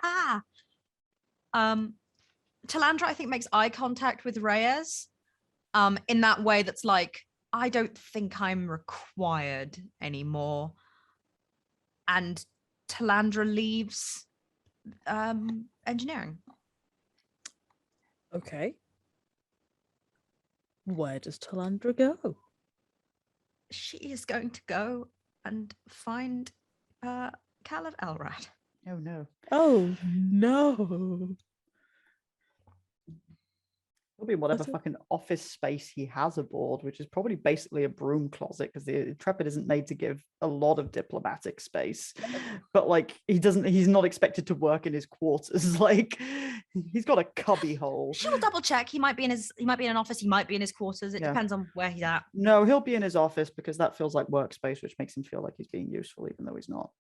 Talandra, I think, makes eye contact with Reyes in that way that's like, I don't think I'm required anymore. And Talandra leaves engineering. Okay. Where does Talandra go? She is going to go and find Caleb Elrad. Oh no. Oh no. It'll be whatever What's it? fucking office space he has aboard, which is probably basically a broom closet, because the Intrepid isn't made to give a lot of diplomatic space. But like he's not expected to work in his quarters. Like he's got a cubby hole. She'll double check. He might be in an office, he might be in his quarters. It Yeah. depends on where he's at. No, he'll be in his office because that feels like workspace, which makes him feel like he's being useful, even though he's not.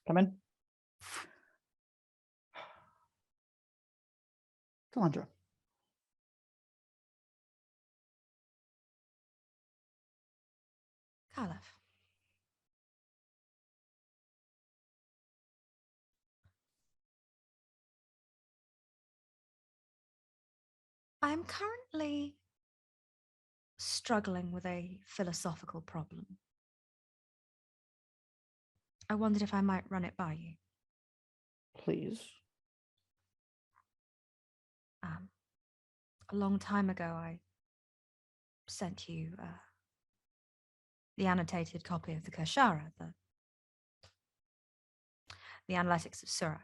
Come in. Talandra. Caleb. I'm currently struggling with a philosophical problem. I wondered if I might run it by you. Please. A long time ago, I sent you the annotated copy of the Kashara, the analytics of Surak.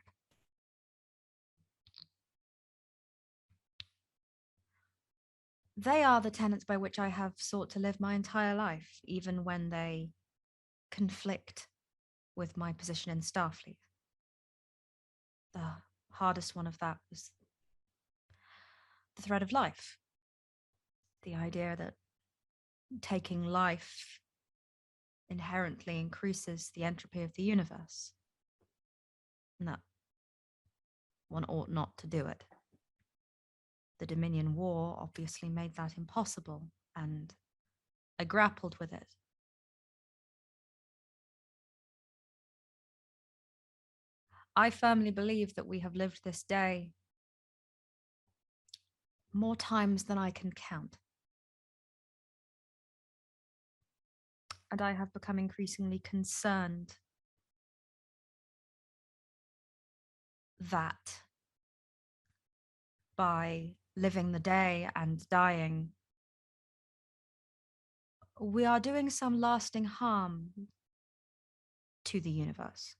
They are the tenets by which I have sought to live my entire life, even when they conflict with my position in Starfleet. The hardest one of that was the thread of life. The idea that taking life inherently increases the entropy of the universe. And that one ought not to do it. The Dominion War obviously made that impossible, and I grappled with it. I firmly believe that we have lived this day more times than I can count. And I have become increasingly concerned that by living the day and dying, we are doing some lasting harm to the universe.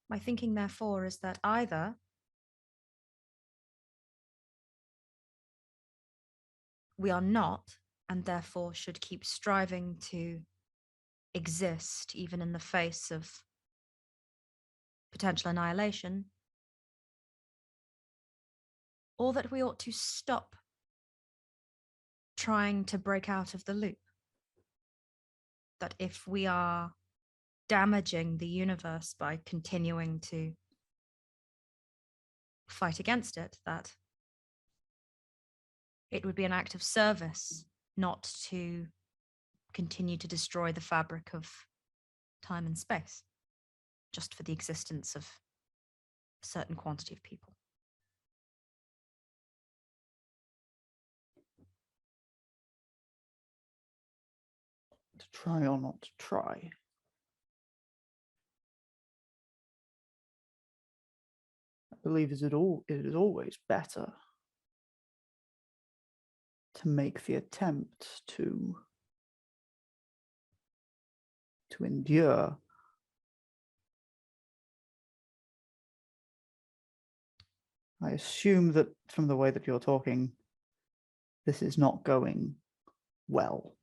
My thinking, therefore, is that either we are not, and therefore should keep striving to exist even in the face of potential annihilation, or that we ought to stop trying to break out of the loop. That if we are damaging the universe by continuing to fight against it, that it would be an act of service not to continue to destroy the fabric of time and space, just for the existence of a certain quantity of people. To try or not to try? I believe it is always better to make the attempt to endure. I assume that from the way that you're talking, this is not going well.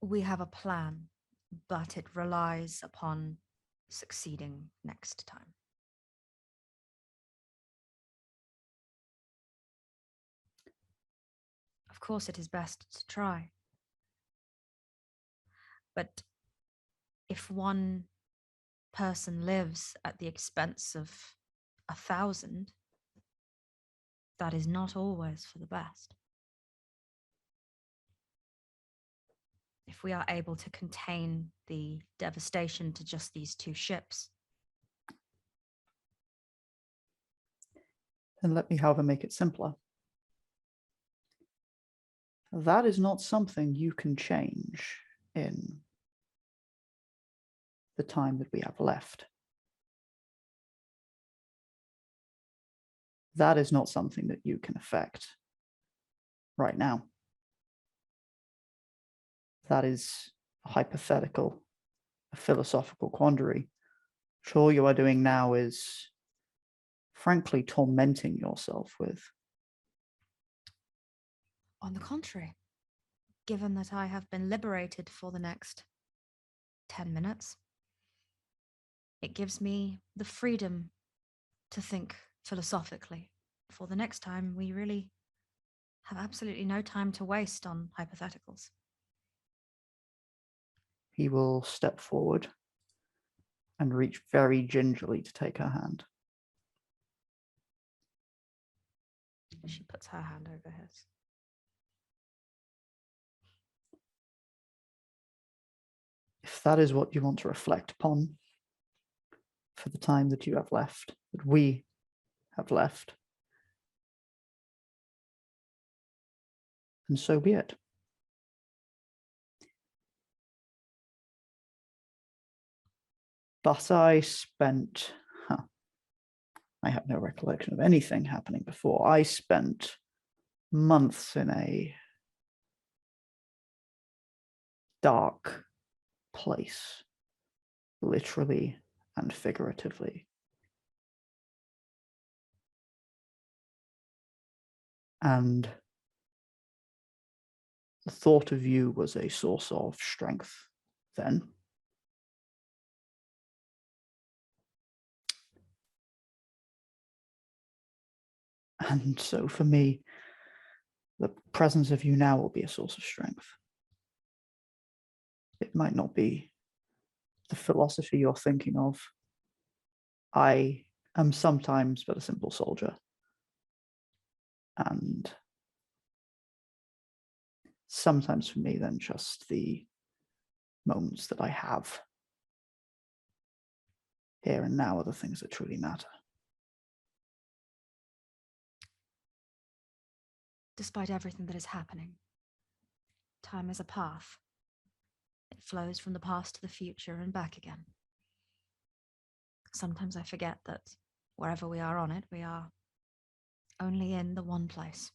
We have a plan, but it relies upon succeeding next time. Of course, it is best to try. But if one person lives at the expense of 1,000, that is not always for the best. If we are able to contain the devastation to just these 2 ships. Then let me, however, make it simpler. That is not something you can change in the time that we have left. That is not something that you can affect right now. That is a hypothetical, a philosophical quandary. All you are doing now is, frankly, tormenting yourself with. On the contrary, given that I have been liberated for the next 10 minutes, it gives me the freedom to think philosophically. For the next time, we really have absolutely no time to waste on hypotheticals. He will step forward and reach very gingerly to take her hand. She puts her hand over his. If that is what you want to reflect upon for the time that you have left, that we have left, and so be it. But I have no recollection of anything happening before. I spent months in a dark place, literally and figuratively. And the thought of you was a source of strength then. And so for me, the presence of you now will be a source of strength. It might not be the philosophy you're thinking of. I am sometimes but a simple soldier. And sometimes for me, then just the moments that I have here and now are the things that truly matter. Despite everything that is happening, time is a path. It flows from the past to the future and back again. Sometimes I forget that wherever we are on it, we are only in the one place.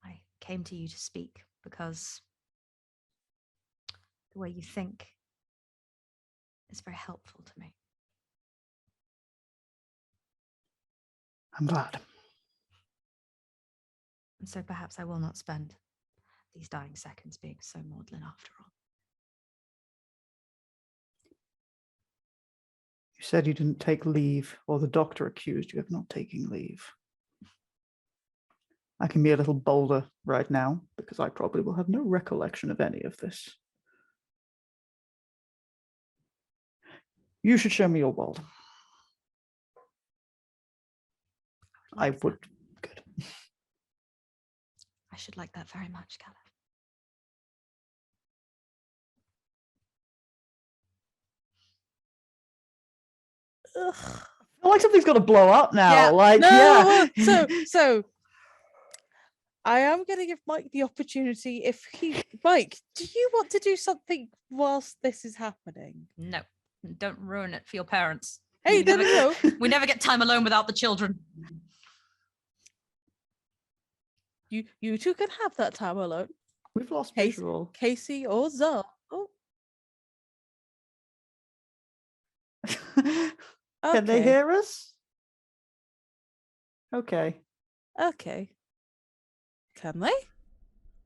I came to you to speak because the way you think is very helpful to me. I'm glad. And so perhaps I will not spend these dying seconds being so maudlin after all. You said you didn't take leave, or the doctor accused you of not taking leave. I can be a little bolder right now, because I probably will have no recollection of any of this. You should show me your world. I Like would. that. Good. I should like that very much, Caleb. Ugh. I feel like something's got to blow up now. Yeah. Like, No, yeah. so I am going to give Mike the opportunity. Mike, do you want to do something whilst this is happening? No, don't ruin it for your parents. Hey, no. We never get time alone without the children. You two can have that time alone. We've lost Casey, visual. Casey or Zal. Oh, Can they okay. hear us? Okay. Okay. Can they?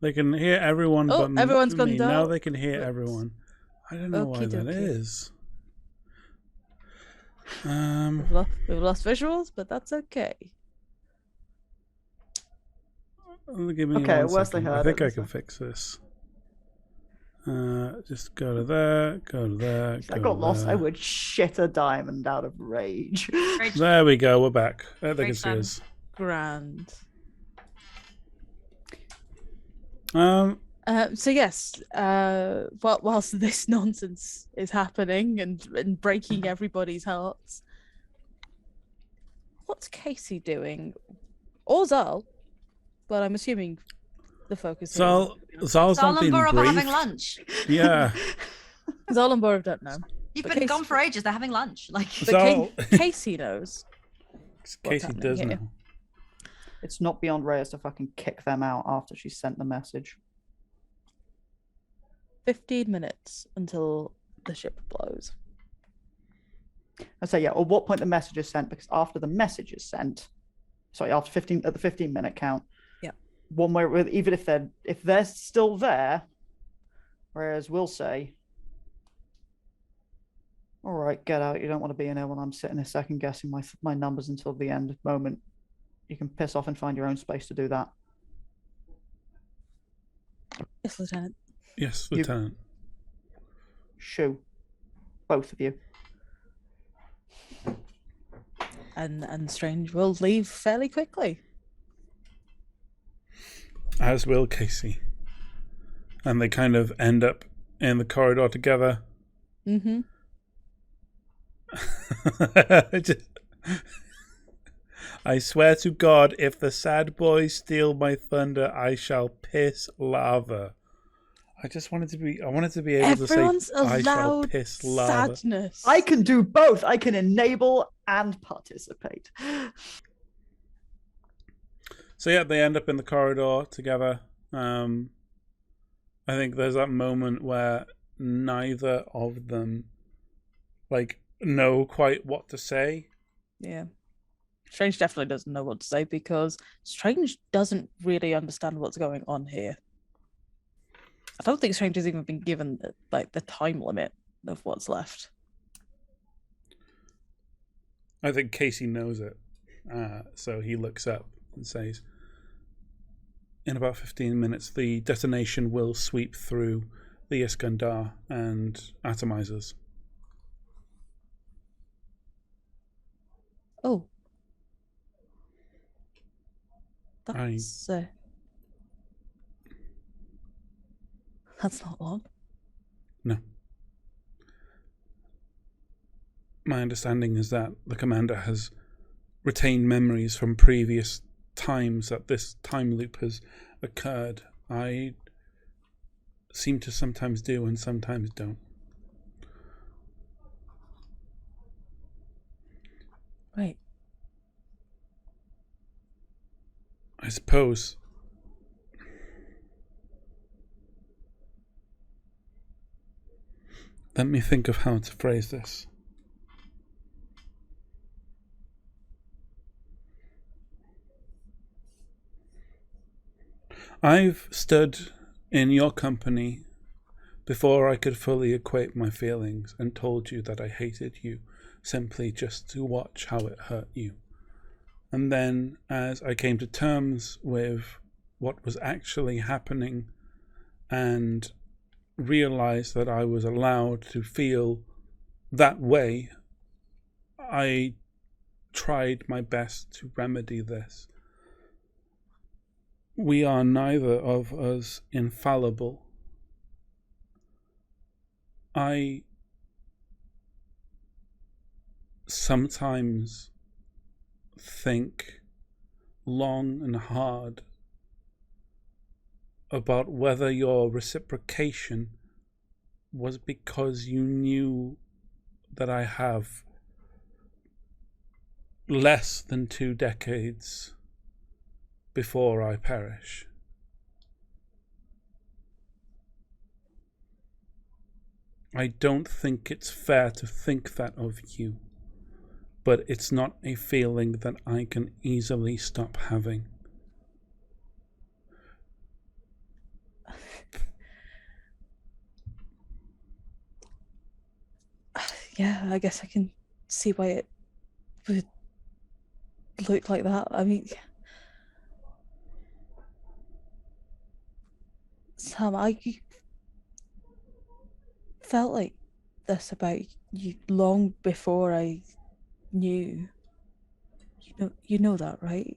They can hear everyone, Oh, but everyone's me. gone Now dark. they can hear Whoops. everyone. I don't know why that Okie dokie. is. We've lost visuals, but that's okay. Give me Okay, one Wesley second. I heard think it, I can so- fix this. Just go to there, go to there. If I got lost, I would shit a diamond out of rage. There we go. We're back. They Great can see fun. us. Grand. Um, So yes, whilst this nonsense is happening and breaking everybody's hearts, what's Casey doing? Or Zal? But I'm assuming the focus here is Zal's not been Salamburov are having briefed. lunch. Yeah. Zal and Borov don't know. You've But been Casey- gone for ages. They're having lunch. Like, But Zal, Casey knows. Casey happening does here? know. It's not beyond Reyes to fucking kick them out after she sent the message. 15 minutes until the ship blows. I say, yeah, or what point the message is sent, because after the message is sent, sorry, after 15 at the 15-minute count, yeah, one way, even if they're still there, whereas we'll say, all right, get out. You don't want to be in here when I'm sitting here second guessing my numbers until the end moment. You can piss off and find your own space to do that. Yes, Lieutenant. Yes, You- Lieutenant. Shoo. Both of you. And Strange will leave fairly quickly. As will Casey. And they kind of end up in the corridor together. Mm-hmm. I swear to God, if the sad boys steal my thunder, I shall piss lava. I wanted to be able Everyone's to say, I shall allowed piss lava. sadness. I can do both. I can enable and participate. So yeah, they end up in the corridor together. I think there's that moment where neither of them know quite what to say. Yeah. Strange definitely doesn't know what to say because Strange doesn't really understand what's going on here. I don't think Strange has even been given the time limit of what's left. I think Casey knows it. So he looks up and says, in about 15 minutes, the detonation will sweep through the Iskandar and atomize us. Oh. That's not long. No. My understanding is that the commander has retained memories from previous times that this time loop has occurred. I seem to sometimes do and sometimes don't. Right. I suppose let me think of how to phrase this. I've stood in your company before I could fully equate my feelings and told you that I hated you simply just to watch how it hurt you. And then as I came to terms with what was actually happening and realized that I was allowed to feel that way, I tried my best to remedy this. We are neither of us infallible. I sometimes think long and hard about whether your reciprocation was because you knew that I have less than 2 decades before I perish. I don't think it's fair to think that of you, but it's not a feeling that I can easily stop having. Yeah, I guess I can see why it would look like that. I mean, Sam, I felt like this about you long before I knew. You know that, right?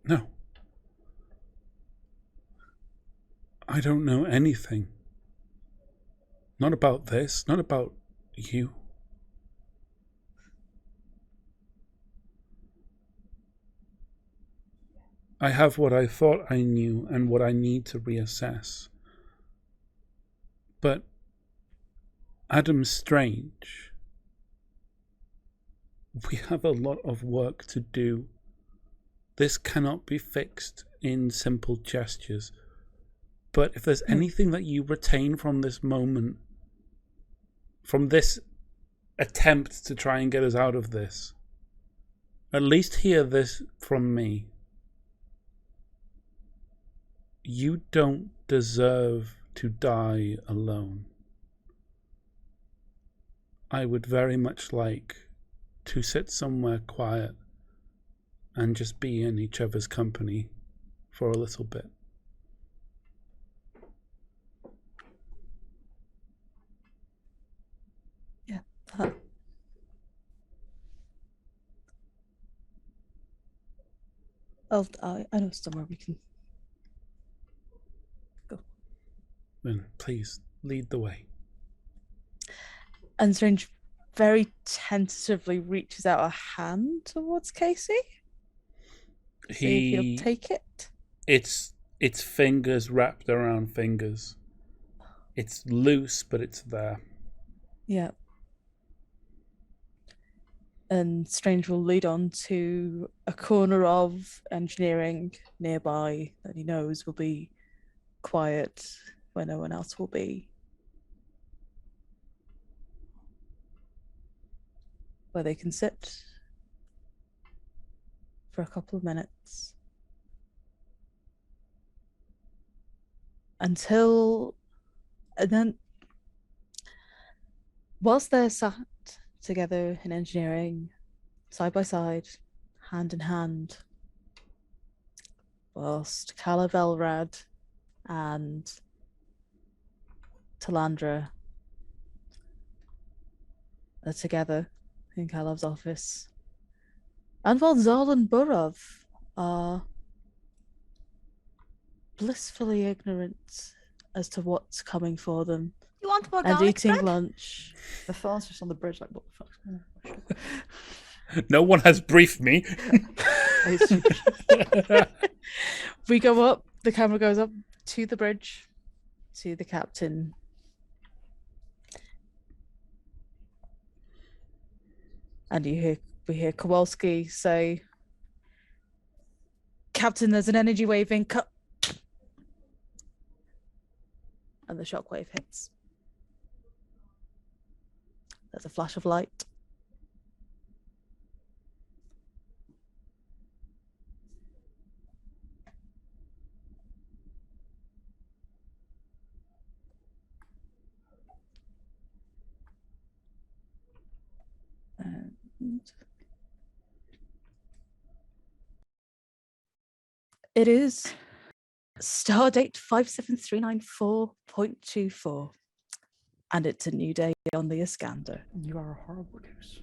No. I don't know anything. Not about this, not about you. I have what I thought I knew and what I need to reassess. But Adam Strange, we have a lot of work to do. This cannot be fixed in simple gestures. But if there's anything that you retain from this moment, from this attempt to try and get us out of this, at least hear this from me. You don't deserve to die alone. I would very much like to sit somewhere quiet and just be in each other's company for a little bit. Yeah. I know somewhere we can go. Then please lead the way. And Strange very tentatively reaches out a hand towards Casey. See if he'll take it. It's fingers wrapped around fingers. It's loose, but it's there. Yeah. And Strange will lead on to a corner of engineering nearby that he knows will be quiet where no one else will be. Where they can sit for a couple of minutes. And then whilst they're sat together in engineering, side by side, hand in hand, whilst Calavelrad and Talandra are together in Kalav's office. And while Zal and Burov are blissfully ignorant as to what's coming for them You want more and garlic eating bread? lunch. The phone's just on the bridge, like, what the fuck's going on? No one has briefed me. We go up, the camera goes up to the bridge, to the captain. And we hear Kowalski say, "Captain, there's an energy wave in cut." And the shockwave hits. There's a flash of light. And it is stardate 57394.24. And it's a new day on the Iskandar. You are a horrible goose.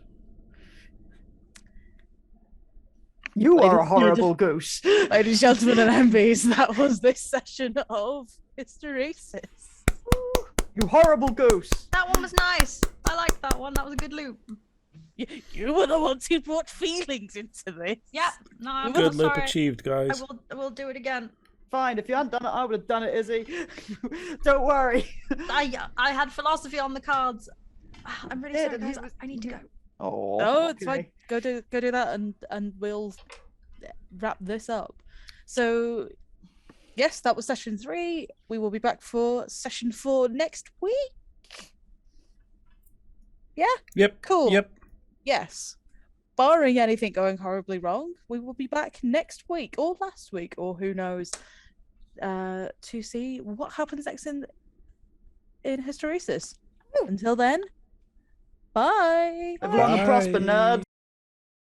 You are a horrible goose. Ladies, gentlemen, and MBs, that was this session of Hysteresis. You horrible goose. That one was nice. I liked that one. That was a good loop. You were the ones who brought feelings into this. Yeah. No, I'm Good sorry. loop achieved, guys. I will do it again. Fine, if you hadn't done it, I would have done it, Izzy. Don't worry. I had philosophy on the cards. I'm really sorry, guys. I need to go. Oh, it's fine. Go do that, and we'll wrap this up. So, yes, that was session 3. We will be back for session 4 next week. Yeah. Yep. Cool. Yep. Yes. Barring anything going horribly wrong, we will be back next week or last week, or who knows, to see what happens next in Hysteresis. Until then, bye. Everyone prosper, nerds.